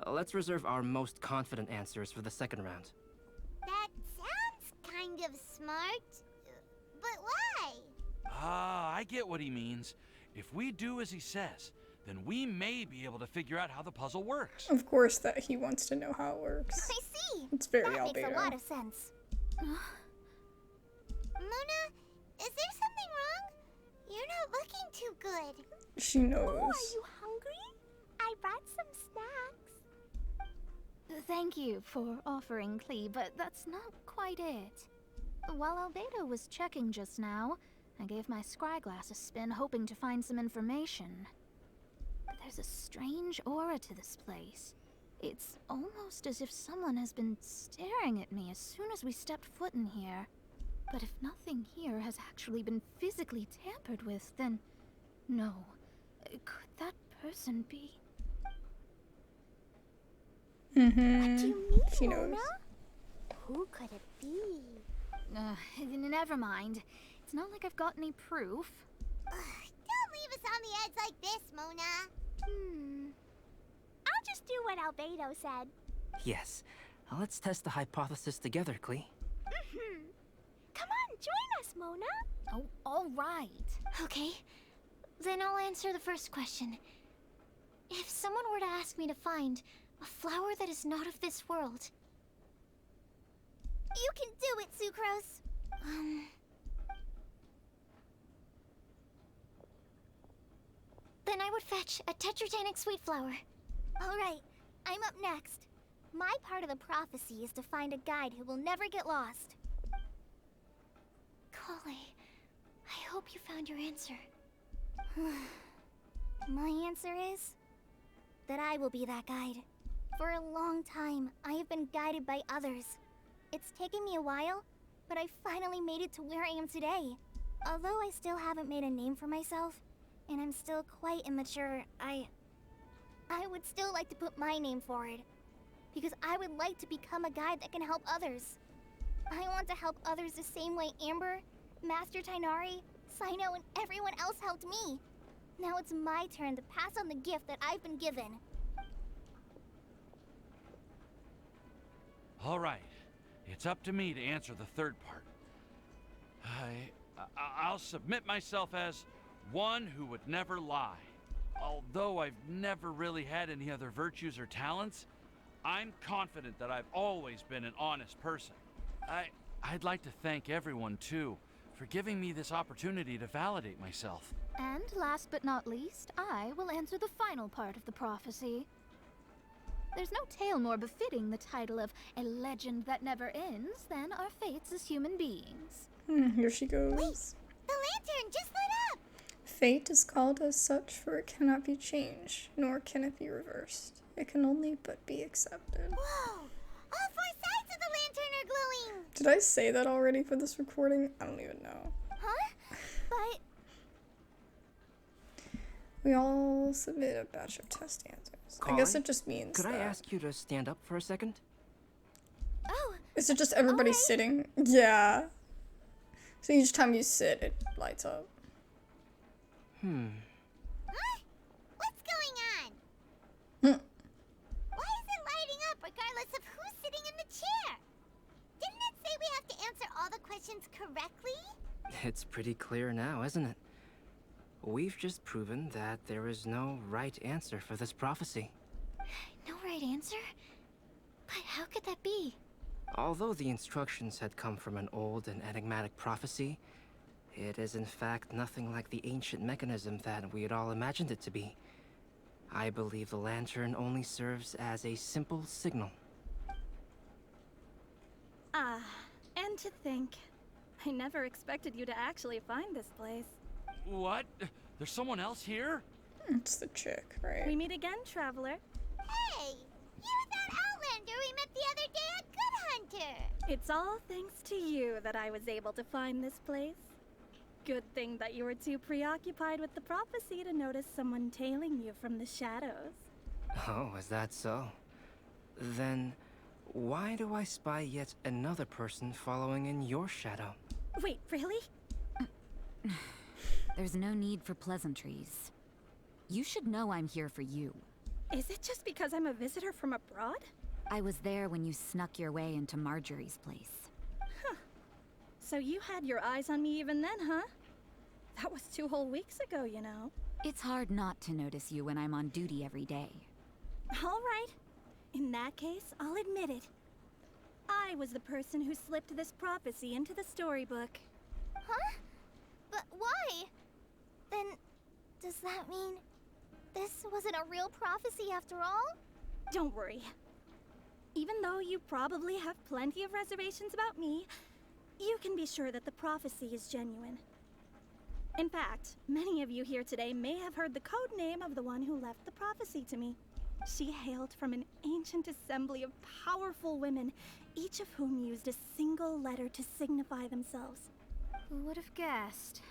Let's reserve our most confident answers for the second round. That sounds kind of smart. But why? I get what he means. If we do as he says, then we may be able to figure out how the puzzle works. Of course that he wants to know how it works. I see. It's very That makes Albedo. a lot of sense. Mona, is there something wrong? You're not looking too good. She knows. Oh, are you hungry? I brought some snacks. Thank you for offering, Clee, but that's not quite it. While Albedo was checking just now, I gave my scryglass a spin hoping to find some information. But there's a strange aura to this place. It's almost as if someone has been staring at me as soon as we stepped foot in here. But if nothing here has actually been physically tampered with, then no. Could that person be? What do you mean, She Mona? knows. Who could it be? Never mind. It's not like I've got any proof. Don't leave us on the edge like this, Mona. I'll just do what Albedo said. Yes. Let's test the hypothesis together, Klee. Come on, join us, Mona. Oh, all right. Okay, then I'll answer the first question. If someone were to ask me to find a flower that is not of this world... You can do it, Sucrose. Then I would fetch a tetratanic sweet flower. All right, I'm up next. My part of the prophecy is to find a guide who will never get lost. Kale, I hope you found your answer. My answer is that I will be that guide. For a long time, I have been guided by others. It's taken me a while, but I finally made it to where I am today. Although I still haven't made a name for myself, and I'm still quite immature, I would still like to put my name forward. Because I would like to become a guide that can help others. I want to help others the same way Amber, Master Tighnari, Cyno, and everyone else helped me. Now it's my turn to pass on the gift that I've been given. All right. It's up to me to answer the third part. I'll submit myself as one who would never lie. Although I've never really had any other virtues or talents, I'm confident that I've always been an honest person. I'd like to thank everyone, too, for giving me this opportunity to validate myself. And last but not least, I will answer the final part of the prophecy. There's no tale more befitting the title of a legend that never ends than our fates as human beings. Here she goes. Wait, the lantern just lit up! Fate is called as such, for it cannot be changed, nor can it be reversed. It can only but be accepted. Whoa! All four sides of the lantern are glowing! Did I say that already for this recording? I don't even know. Huh? But... We all submit a batch of test answers. I guess it just means Could that... I ask you to stand up for a second? Oh! Is it just everybody sitting? Yeah. So each time you sit, it lights up. Huh? What's going on? Why is it lighting up regardless of who's sitting in the chair? Didn't it say we have to answer all the questions correctly? It's pretty clear now, isn't it? We've just proven that there is no right answer for this prophecy. No right answer? But how could that be? Although the instructions had come from an old and enigmatic prophecy, it is in fact nothing like the ancient mechanism that we had all imagined it to be. I believe the lantern only serves as a simple signal. And to think, I never expected you to actually find this place. What? There's someone else here? It's the chick, right? We meet again, traveler. Hey! You're that Outlander we met the other day at Good Hunter! It's all thanks to you that I was able to find this place. Good thing that you were too preoccupied with the prophecy to notice someone tailing you from the shadows. Oh, is that so? Then, why do I spy yet another person following in your shadow? Wait, really? There's no need for pleasantries. You should know I'm here for you. Is it just because I'm a visitor from abroad? I was there when you snuck your way into Marjorie's place. Huh. So you had your eyes on me even then, huh? That was 2 whole weeks ago, you know. It's hard not to notice you when I'm on duty every day. All right. In that case, I'll admit it. I was the person who slipped this prophecy into the storybook. Huh? But why? Then, does that mean this wasn't a real prophecy after all? Don't worry. Even though you probably have plenty of reservations about me, you can be sure that the prophecy is genuine. In fact, many of you here today may have heard the code name of the one who left the prophecy to me. She hailed from an ancient assembly of powerful women, each of whom used a single letter to signify themselves. Who would have guessed?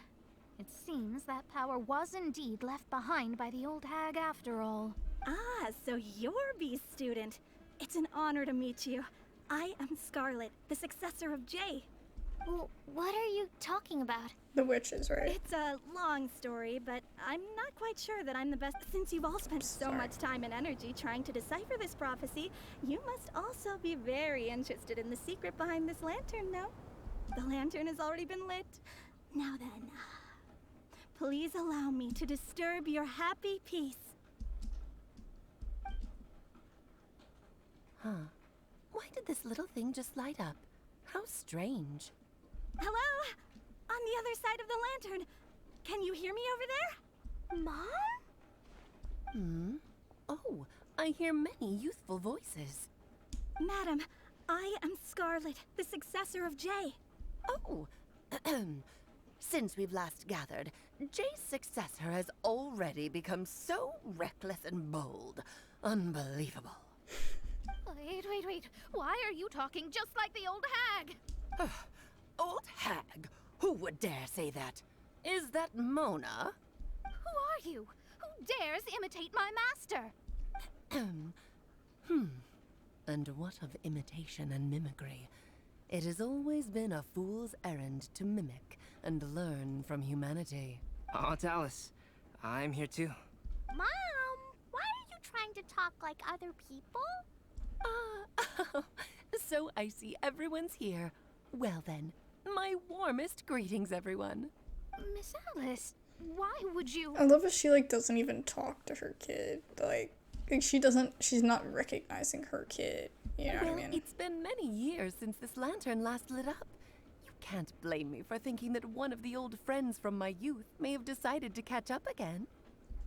It seems that power was indeed left behind by the old hag after all. Ah, so you're B's student. It's an honor to meet you. I am Scarlet, the successor of Jay. Well, what are you talking about? The witches, right? It's a long story, but I'm not quite sure that I'm the best. Since you've all spent so much time and energy trying to decipher this prophecy, you must also be very interested in the secret behind this lantern, no? The lantern has already been lit. Now then, please allow me to disturb your happy peace. Huh. Why did this little thing just light up? How strange. Hello? On the other side of the lantern. Can you hear me over there? Mom? Oh, I hear many youthful voices. Madam, I am Scarlet, the successor of Jay. Oh, since we've last gathered, Jay's successor has already become so reckless and bold. Unbelievable. Wait. Why are you talking just like the old hag? Old hag? Who would dare say that? Is that Mona? Who are you? Who dares imitate my master? And what of imitation and mimicry? It has always been a fool's errand to mimic and learn from humanity. Oh, Dallas, I'm here too. Mom, why are you trying to talk like other people? So I see everyone's here. Well then, my warmest greetings, everyone. Miss Alice, why would you? I love how she doesn't even talk to her kid. She's not recognizing her kid. You know what I mean? It's been many years since this lantern last lit up. You can't blame me for thinking that one of the old friends from my youth may have decided to catch up again.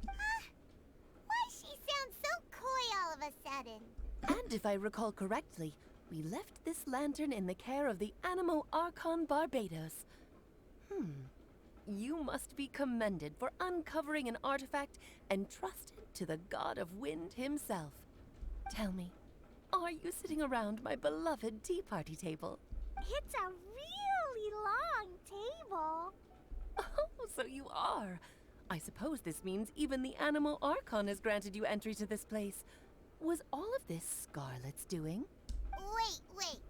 Why she sounds so coy all of a sudden? And if I recall correctly, we left this lantern in the care of the Animo Archon Barbados. You must be commended for uncovering an artifact entrusted to the god of wind himself. Tell me, are you sitting around my beloved tea party table? It's a really long table. Oh, so you are. I suppose this means even the Animo Archon has granted you entry to this place. Was all of this Scarlet's doing? Wait.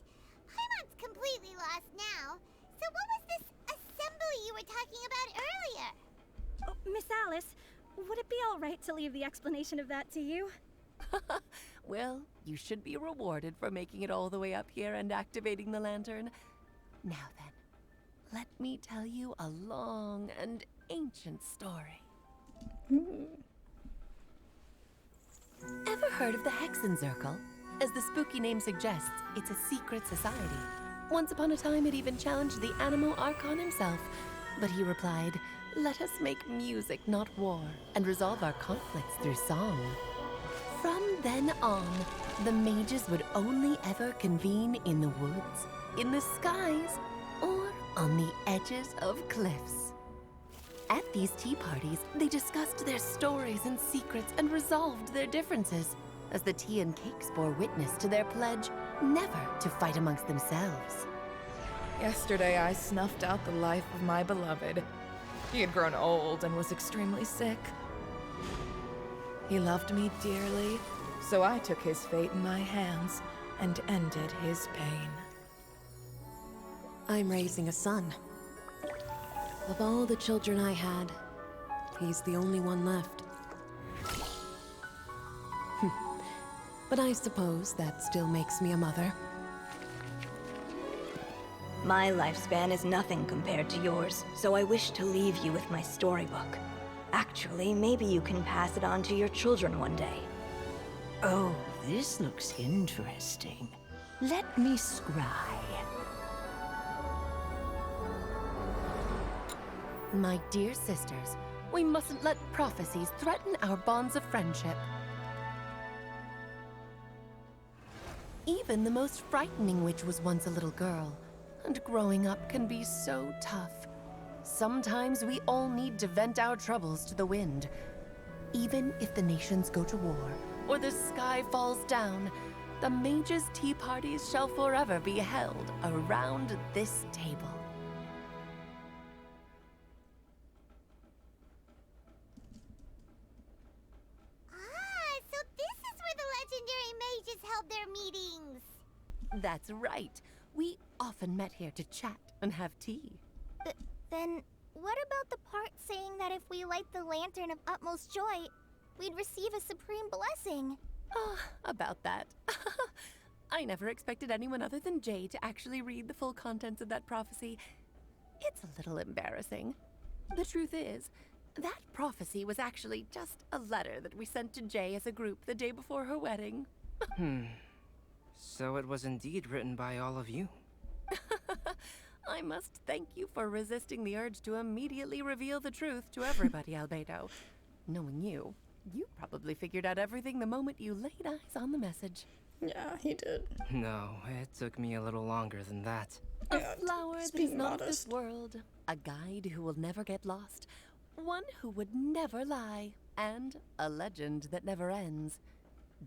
Paimon's completely lost now. So what was this assembly you were talking about earlier? Oh, Miss Alice, would it be all right to leave the explanation of that to you? Well, you should be rewarded for making it all the way up here and activating the lantern. Now then, let me tell you a long and ancient story. Ever heard of the Hexenzirkel? As the spooky name suggests, it's a secret society. Once upon a time, it even challenged the Animo Archon himself. But he replied, "Let us make music, not war, and resolve our conflicts through song." From then on, the mages would only ever convene in the woods, in the skies, or on the edges of cliffs. At these tea parties, they discussed their stories and secrets and resolved their differences, as the tea and cakes bore witness to their pledge never to fight amongst themselves. Yesterday, I snuffed out the life of my beloved. He had grown old and was extremely sick. He loved me dearly, so I took his fate in my hands and ended his pain. I'm raising a son. Of all the children I had, he's the only one left. But I suppose that still makes me a mother. My lifespan is nothing compared to yours, so I wish to leave you with my storybook. Actually, maybe you can pass it on to your children one day. Oh, this looks interesting. Let me scry. My dear sisters, we mustn't let prophecies threaten our bonds of friendship. Even the most frightening witch was once a little girl, and growing up can be so tough. Sometimes we all need to vent our troubles to the wind. Even if the nations go to war, or the sky falls down, the mages' tea parties shall forever be held around this table. Ah, so this is where the legendary mages held their meetings. That's right. We often met here to chat and have tea. Then, what about the part saying that if we light the lantern of utmost joy, we'd receive a supreme blessing? About that. I never expected anyone other than Jay to actually read the full contents of that prophecy. It's a little embarrassing. The truth is, that prophecy was actually just a letter that we sent to Jay as a group the day before her wedding. So it was indeed written by all of you. I must thank you for resisting the urge to immediately reveal the truth to everybody, Albedo. Knowing you, you probably figured out everything the moment you laid eyes on the message. Yeah, he did. No, it took me a little longer than that. A flower that is not of this modest. world, a guide who will never get lost, one who would never lie, and a legend that never ends.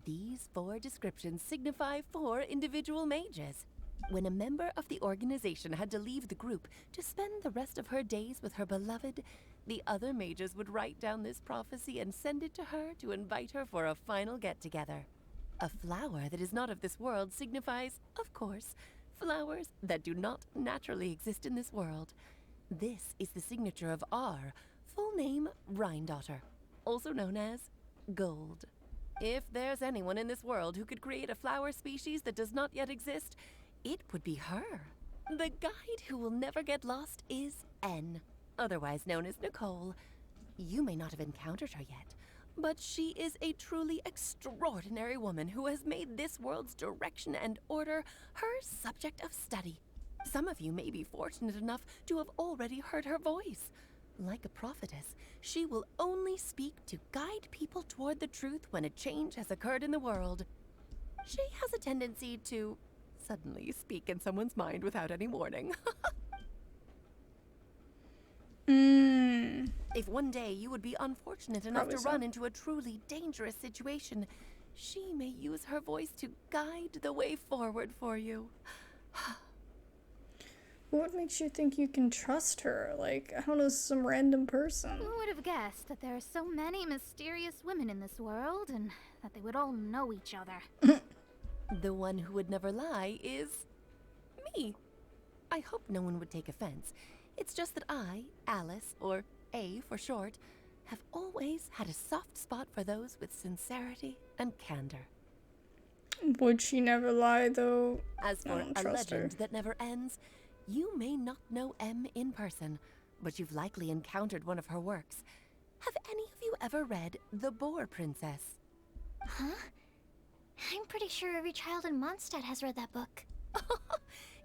These 4 descriptions signify 4 individual mages. When a member of the organization had to leave the group to spend the rest of her days with her beloved, the other mages would write down this prophecy and send it to her to invite her for a final get-together. A flower that is not of this world signifies, of course, flowers that do not naturally exist in this world. This is the signature of our full name, Rhindaughter, also known as Gold. If there's anyone in this world who could create a flower species that does not yet exist, it would be her. The guide who will never get lost is N, otherwise known as Nicole. You may not have encountered her yet, but she is a truly extraordinary woman who has made this world's direction and order her subject of study. Some of you may be fortunate enough to have already heard her voice. Like a prophetess, she will only speak to guide people toward the truth when a change has occurred in the world. She has a tendency to suddenly speak in someone's mind without any warning. If one day you would be unfortunate enough Probably to so. run into a truly dangerous situation, she may use her voice to guide the way forward for you. What makes you think you can trust her? Like, I don't know, some random person. Who would have guessed that there are so many mysterious women in this world and that they would all know each other? The one who would never lie is me. I hope no one would take offense. It's just that I, Alice, or A for short, have always had a soft spot for those with sincerity and candor. Would she never lie, though? As I for don't a trust her. legend that never ends, you may not know M in person, but you've likely encountered one of her works. Have any of you ever read The Boar Princess? Huh? I'm pretty sure every child in Mondstadt has read that book.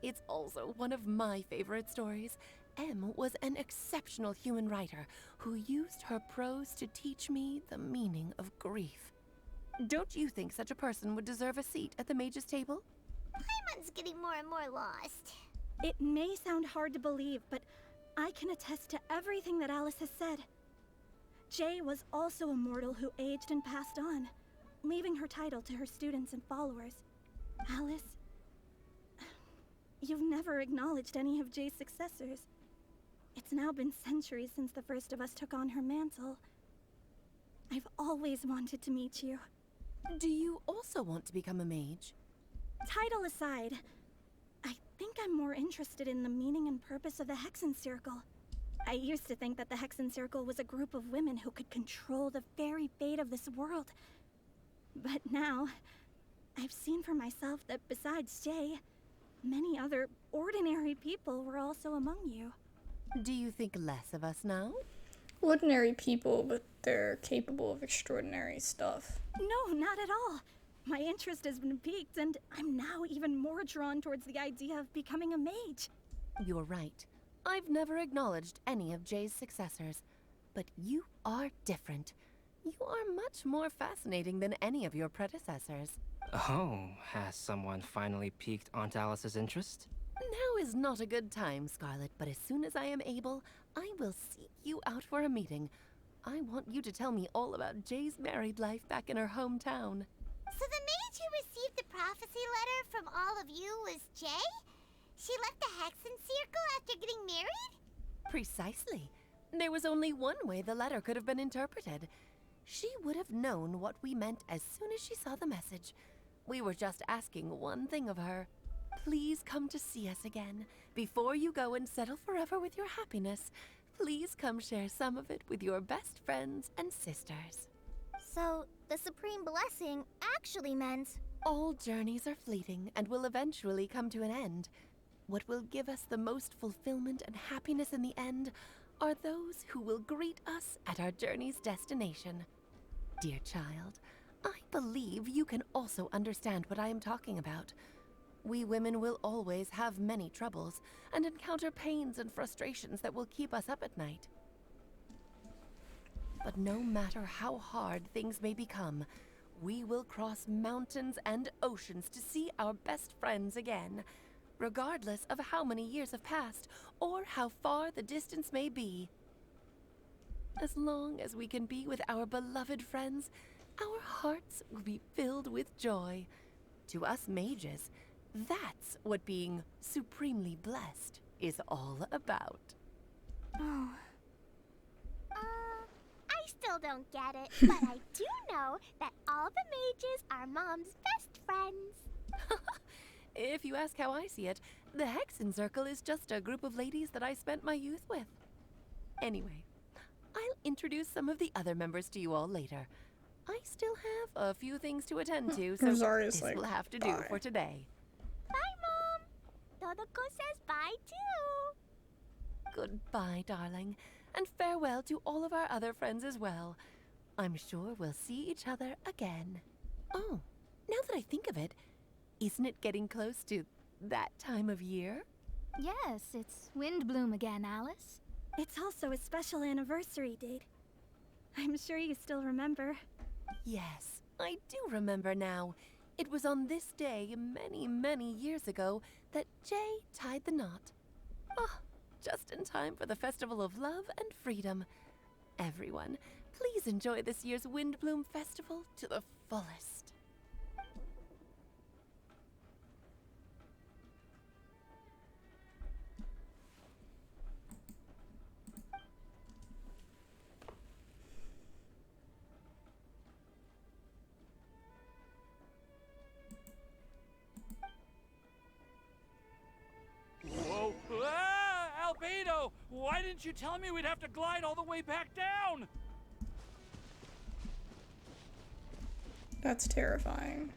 It's also one of my favorite stories. M was an exceptional human writer who used her prose to teach me the meaning of grief. Don't you think such a person would deserve a seat at the mage's table? Paimon's getting more and more lost. It may sound hard to believe, but I can attest to everything that Alice has said. Jay was also a mortal who aged and passed on, leaving her title to her students and followers. Alice, you've never acknowledged any of Jay's successors. It's now been centuries since the first of us took on her mantle. I've always wanted to meet you. Do you also want to become a mage? Title aside, I think I'm more interested in the meaning and purpose of the Hexen Circle. I used to think that the Hexen Circle was a group of women who could control the very fate of this world. But now, I've seen for myself that besides Jay, many other ordinary people were also among you. Do you think less of us now? Ordinary people, but they're capable of extraordinary stuff. No, not at all. My interest has been piqued, and I'm now even more drawn towards the idea of becoming a mage. You're right. I've never acknowledged any of Jay's successors, but you are different. You are much more fascinating than any of your predecessors. Oh, has someone finally piqued Aunt Alice's interest? Now is not a good time, Scarlet, but as soon as I am able, I will seek you out for a meeting. I want you to tell me all about Jay's married life back in her hometown. So the mage who received the prophecy letter from all of you was Jay? She left the Hexen Circle after getting married? Precisely. There was only one way the letter could have been interpreted. She would have known what we meant as soon as she saw the message. We were just asking one thing of her. Please come to see us again. Before you go and settle forever with your happiness, please come share some of it with your best friends and sisters. So, the Supreme Blessing actually meant... All journeys are fleeting and will eventually come to an end. What will give us the most fulfillment and happiness in the end are those who will greet us at our journey's destination. Dear child, I believe you can also understand what I am talking about. We women will always have many troubles and encounter pains and frustrations that will keep us up at night. But no matter how hard things may become, we will cross mountains and oceans to see our best friends again, regardless of how many years have passed or how far the distance may be. As long as we can be with our beloved friends, our hearts will be filled with joy. To us mages, that's what being supremely blessed is all about. Oh. I still don't get it, but I do know that all the mages are Mom's best friends. If you ask how I see it, the Hexen Circle is just a group of ladies that I spent my youth with. Anyway, I'll introduce some of the other members to you all later. I still have a few things to attend to, so Rosaria's this like, will have to do bye. for today. Bye, Mom. Todoko says bye, too. Goodbye, darling, and farewell to all of our other friends as well. I'm sure we'll see each other again. Oh, now that I think of it, isn't it getting close to that time of year? Yes, it's Windblume again, Alice. It's also a special anniversary date. I'm sure you still remember. Yes, I do remember now. It was on this day many, many years ago that Jay tied the knot. Ah, just in time for the Festival of Love and Freedom. Everyone, please enjoy this year's Windblume Festival to the fullest. Whoa! Ah, Albedo! Why didn't you tell me we'd have to glide all the way back down? That's terrifying.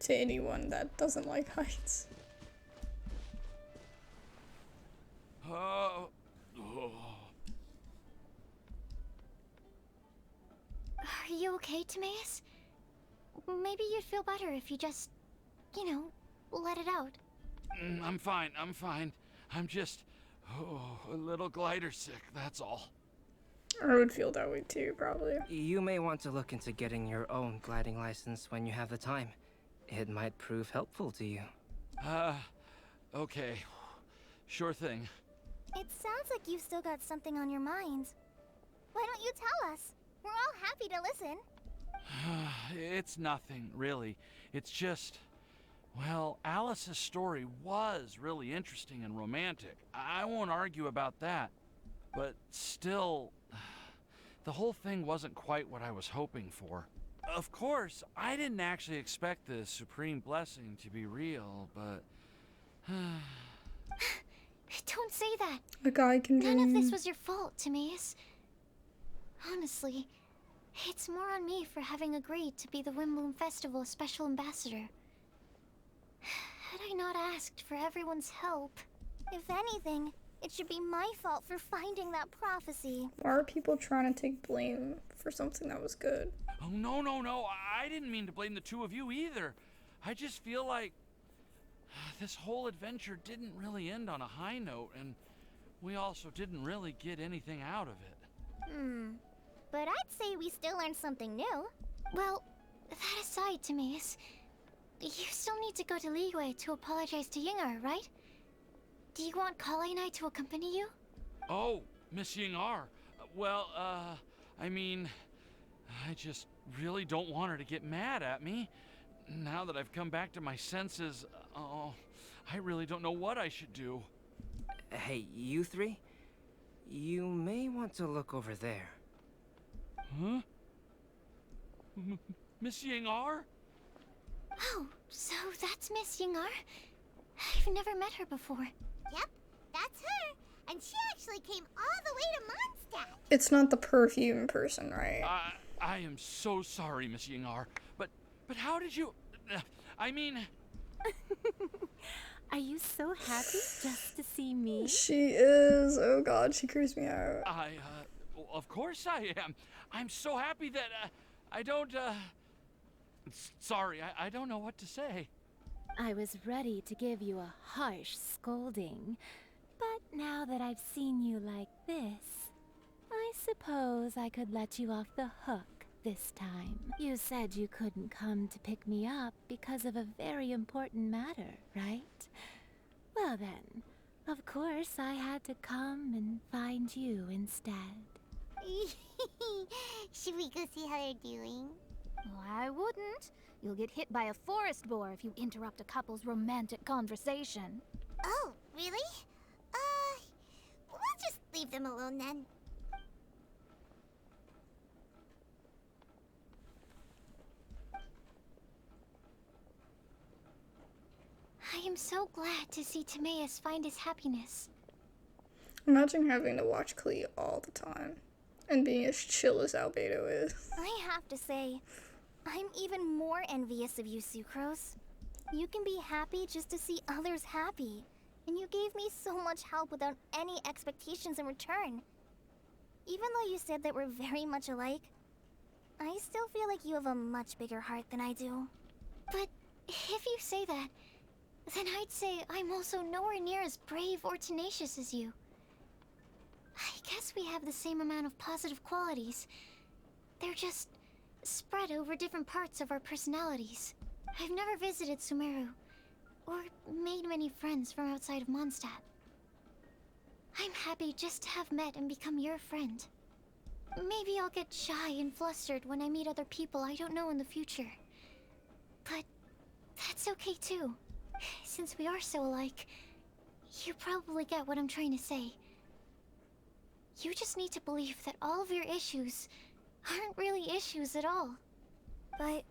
To anyone that doesn't like heights. Oh. Are you okay, Timaeus? Maybe you'd feel better if you just, let it out. I'm fine, I'm fine. I'm just, a little glider sick, that's all. I would feel that way too, probably. You may want to look into getting your own gliding license when you have the time. It might prove helpful to you. Okay. Sure thing. It sounds like you've still got something on your mind. Why don't you tell us? We're all happy to listen. It's nothing, really. It's just, well, Alice's story was really interesting and romantic. I won't argue about that. But still, the whole thing wasn't quite what I was hoping for. Of course, I didn't actually expect the Supreme Blessing to be real, but... Don't say that. A guy can dream. None of this was your fault, Timaeus. Honestly, it's more on me for having agreed to be the Windblume Festival Special Ambassador. Had I not asked for everyone's help... If anything, it should be my fault for finding that prophecy. Why are people trying to take blame for something that was good? Oh, no. I didn't mean to blame the two of you either. I just feel like this whole adventure didn't really end on a high note, and we also didn't really get anything out of it. But I'd say we still learned something new. Well, that aside, Timaeus, you still need to go to Liyue to apologize to Yingar, right? Do you want Kale and I to accompany you? Oh, Miss Yingar. I mean, I just really don't want her to get mad at me. Now that I've come back to my senses, I really don't know what I should do. Hey, you three? You may want to look over there. Huh? Miss Yingar? Oh, so that's Miss Yingar? I've never met her before. Yep, that's her. And she actually came all the way to Mondstadt. It's not the perfume person, right? I am so sorry, Miss Yingar. But how did you... I mean... Are you so happy just to see me? She is. Oh god, she creeps me out. Of course I am. I'm so happy that, I don't, sorry, I don't know what to say. I was ready to give you a harsh scolding, but now that I've seen you like this, I suppose I could let you off the hook this time. You said you couldn't come to pick me up because of a very important matter, right? Well then, of course I had to come and find you instead. Should we go see how they're doing? Oh, I wouldn't. You'll get hit by a forest boar if you interrupt a couple's romantic conversation. Oh, really? We'll just leave them alone then. I am so glad to see Timaeus find his happiness. Imagine having to watch Klee all the time and being as chill as Albedo is. I have to say, I'm even more envious of you, Sucrose. You can be happy just to see others happy, and you gave me so much help without any expectations in return. Even though you said that we're very much alike, I still feel like you have a much bigger heart than I do. But if you say that, then I'd say I'm also nowhere near as brave or tenacious as you. I guess we have the same amount of positive qualities. They're just spread over different parts of our personalities. I've never visited Sumeru, or made many friends from outside of Mondstadt. I'm happy just to have met and become your friend. Maybe I'll get shy and flustered when I meet other people I don't know in the future. But that's okay too. Since we are so alike, you probably get what I'm trying to say. You just need to believe that all of your issues aren't really issues at all. But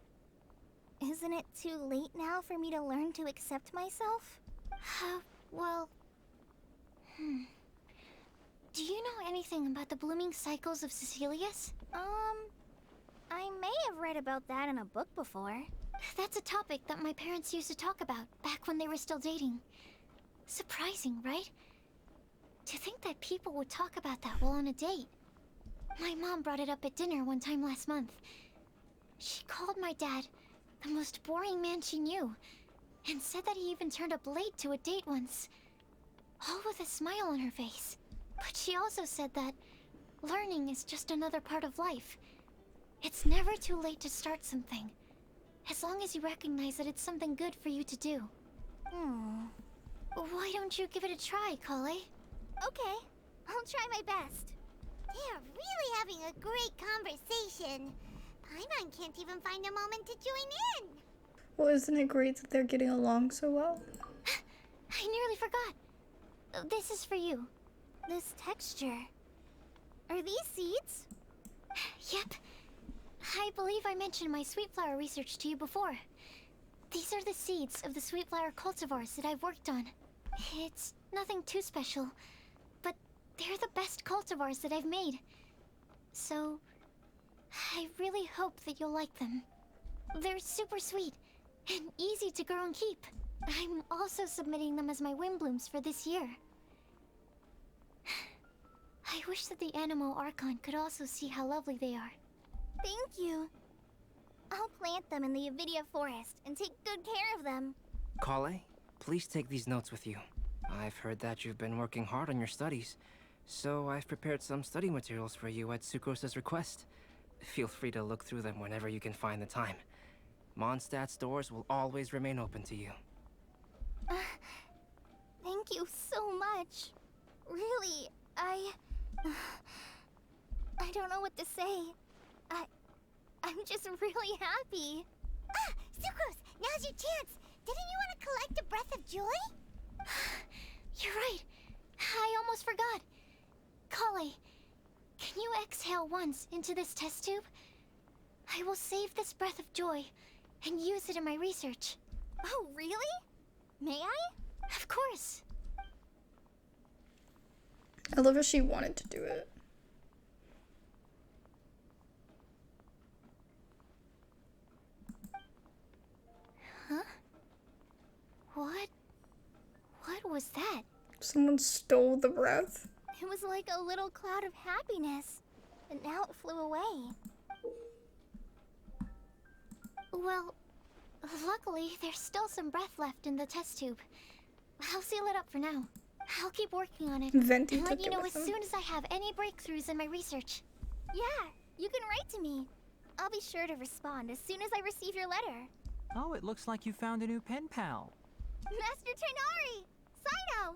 isn't it too late now for me to learn to accept myself? Well... Do you know anything about the blooming cycles of Cecilius? I may have read about that in a book before. That's a topic that my parents used to talk about back when they were still dating. Surprising, right? To think that people would talk about that while on a date. My mom brought it up at dinner one time last month. She called my dad the most boring man she knew, and said that he even turned up late to a date once, all with a smile on her face. But she also said that learning is just another part of life. It's never too late to start something, as long as you recognize that it's something good for you to do. Why don't you give it a try, Kale? Okay, I'll try my best. They're really having a great conversation. Paimon can't even find a moment to join in. Well, isn't it great that they're getting along so well? I nearly forgot. This is for you. This texture. Are these seeds? Yep. I believe I mentioned my sweet flower research to you before. These are the seeds of the sweet flower cultivars that I've worked on. It's nothing too special, but they're the best cultivars that I've made. So, I really hope that you'll like them. They're super sweet and easy to grow and keep. I'm also submitting them as my Windblooms for this year. I wish that the Animo Archon could also see how lovely they are. Thank you. I'll plant them in the Avidia forest and take good care of them. Kale, please take these notes with you. I've heard that you've been working hard on your studies, so I've prepared some study materials for you at Sucrose's request. Feel free to look through them whenever you can find the time. Mondstadt's doors will always remain open to you. Thank you so much. Really, I don't know what to say. I'm just really happy. Ah, Sucrose, now's your chance. Didn't you want to collect a breath of joy? You're right. I almost forgot. Kale, can you exhale once into this test tube? I will save this breath of joy and use it in my research. Oh, really? May I? Of course. I love how she wanted to do it. Huh? What was that? Someone stole the breath. It was like a little cloud of happiness, but now it flew away. Well, luckily, there's still some breath left in the test tube. I'll seal it up for now. I'll keep working on it Venti and let took you it know with as him. soon as I have any breakthroughs in my research. Yeah, you can write to me. I'll be sure to respond as soon as I receive your letter. Oh, it looks like you found a new pen pal. Master Tainari! Cyno!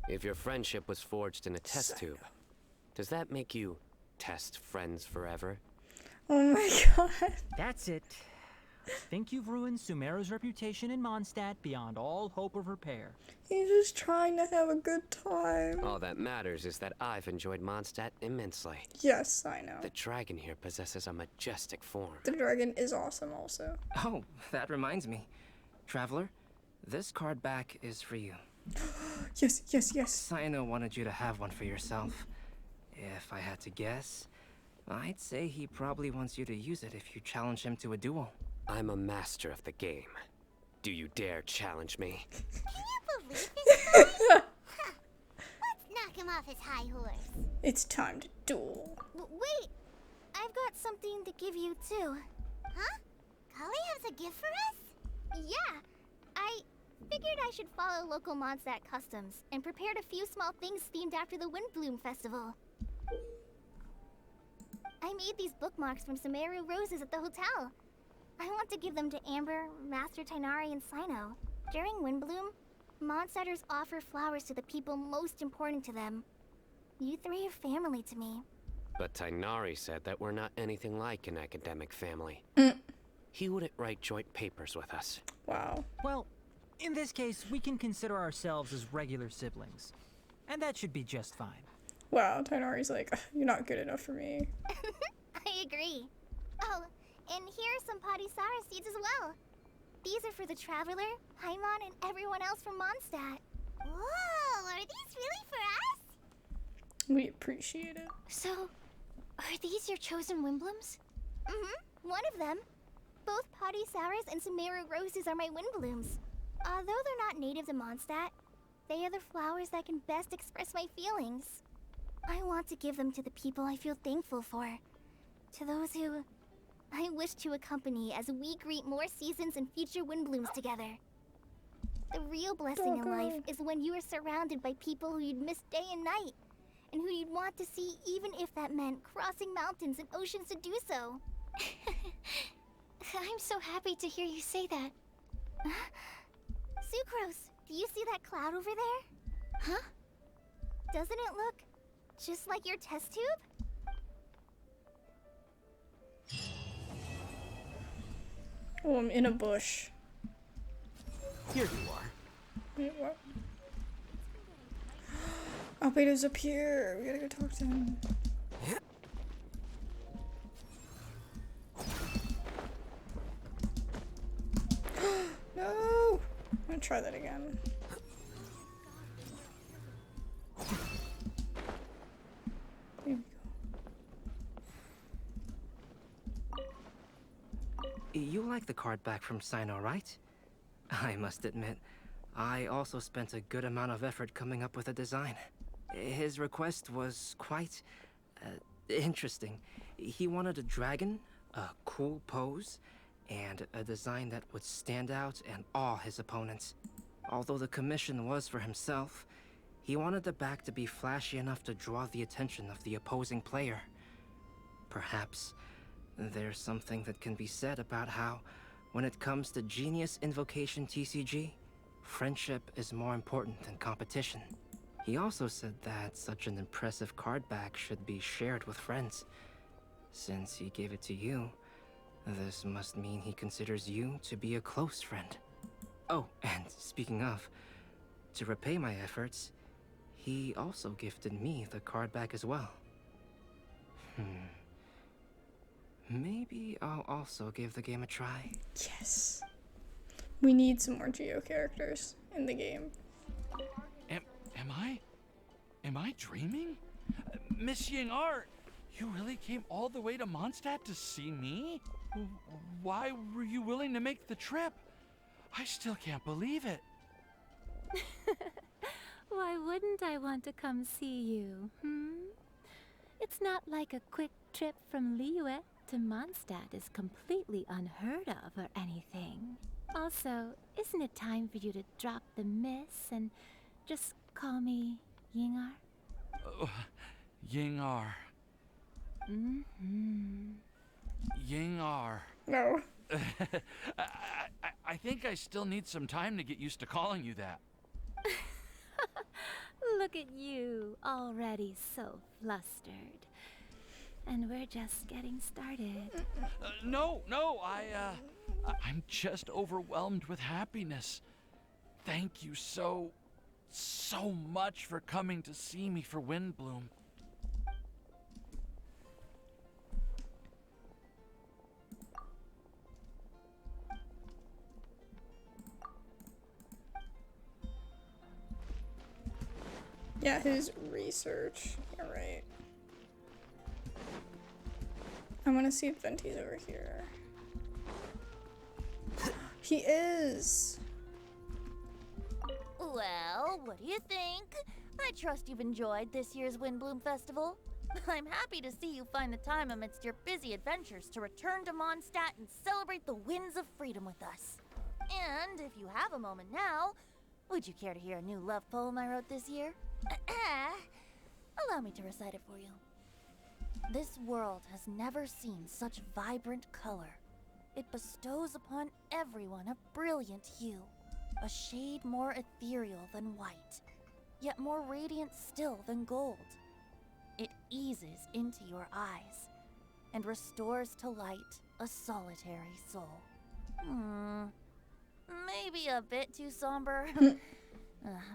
If your friendship was forged in a test tube, does that make you test friends forever? Oh my god. That's it. I think you've ruined Sumeru's reputation in Mondstadt beyond all hope of repair. He's just trying to have a good time. All that matters is that I've enjoyed Mondstadt immensely. Yes, I know. The dragon here possesses a majestic form. The dragon is awesome also. Oh, that reminds me. Traveler, this card back is for you. Yes, yes, yes. Cyno wanted you to have one for yourself. If I had to guess, I'd say he probably wants you to use it if you challenge him to a duel. I'm a master of the game. Do you dare challenge me? Can you believe this guy? Huh. Let's knock him off his high horse. It's time to duel. Wait! I've got something to give you too. Huh? Kale has a gift for us? Yeah! I figured I should follow local Mondstadt customs and prepared a few small things themed after the Windblume festival. I made these bookmarks from Sumeru roses at the hotel. I want to give them to Amber, Master Tainari, and Cyno. During Windblume, Mondstadters offer flowers to the people most important to them. You three are family to me. But Tainari said that we're not anything like an academic family. He wouldn't write joint papers with us. Wow. Well, in this case, we can consider ourselves as regular siblings. And that should be just fine. Wow, Tainari's like, you're not good enough for me. I agree. Oh, and here are some Padisara seeds as well. These are for the Traveler, Paimon, and everyone else from Mondstadt. Whoa, are these really for us? We appreciate it. So, are these your chosen Windblooms? One of them. Both Padisaras and Sumeru roses are my Windblooms. Although they're not native to Mondstadt, they are the flowers that can best express my feelings. I want to give them to the people I feel thankful for. To those who I wish to accompany as we greet more seasons and future Windblooms together. The real blessing in life is when you are surrounded by people who you'd miss day and night, and who you'd want to see even if that meant crossing mountains and oceans to do so. I'm so happy to hear you say that. Sucrose, do you see that cloud over there? Huh? Doesn't it look just like your test tube? Oh, I'm in a bush. Here you are. Wait, what? Albedo's up here. We gotta go talk to him. No! I'm gonna try that again. Here we go. You like the card back from Cyno, right? I must admit, I also spent a good amount of effort coming up with a design. His request was quite interesting. He wanted a dragon, a cool pose, and a design that would stand out and awe his opponents. Although the commission was for himself, he wanted the back to be flashy enough to draw the attention of the opposing player. Perhaps there's something that can be said about how, when it comes to Genius Invocation TCG, friendship is more important than competition. He also said that such an impressive card back should be shared with friends. Since he gave it to you, this must mean he considers you to be a close friend. Oh, and speaking of, to repay my efforts, he also gifted me the card back as well. Maybe I'll also give the game a try. Yes. We need some more Geo characters in the game. Am I dreaming? Miss Ying-ar, you really came all the way to Mondstadt to see me? Why were you willing to make the trip? I still can't believe it. Why wouldn't I want to come see you, It's not like a quick trip from Liyue to Mondstadt is completely unheard of or anything. Also, isn't it time for you to drop the miss and just call me Ying-ar? Oh, Ying-ar. Ying-ar. No. I think I still need some time to get used to calling you that. Look at you, already so flustered. And we're just getting started. No, I'm just overwhelmed with happiness. Thank you so much for coming to see me for Windblume. Yeah, his research. You're right. I want to see if Venti's over here. He is! Well, what do you think? I trust you've enjoyed this year's Windblume Festival. I'm happy to see you find the time amidst your busy adventures to return to Mondstadt and celebrate the winds of freedom with us. And if you have a moment now, would you care to hear a new love poem I wrote this year? Allow me to recite it for you. This world has never seen such vibrant color. It bestows upon everyone a brilliant hue, a shade more ethereal than white, yet more radiant still than gold. It eases into your eyes and restores to light a solitary soul. Maybe a bit too somber.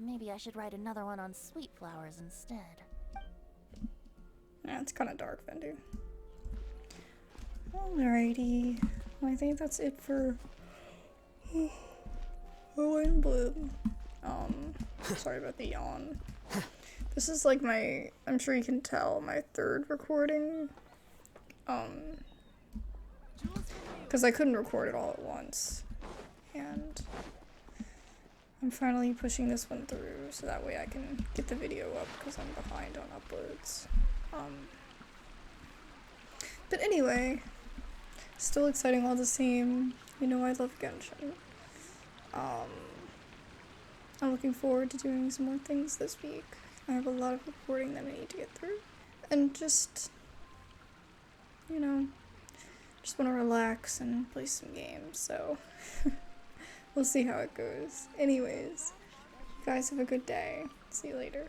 Maybe I should write another one on sweet flowers instead. Yeah, it's kind of dark, Vendi. Alrighty. Well, I think that's it for Windblume. Sorry about the yawn. This is like my, I'm sure you can tell, my third recording. Because I couldn't record it all at once. And I'm finally pushing this one through so that way I can get the video up because I'm behind on uploads. But anyway, still exciting all the same. You know I love Genshin. I'm looking forward to doing some more things this week. I have a lot of recording that I need to get through. And just, you know, just want to relax and play some games, so we'll see how it goes. Anyways, you guys have a good day. See you later.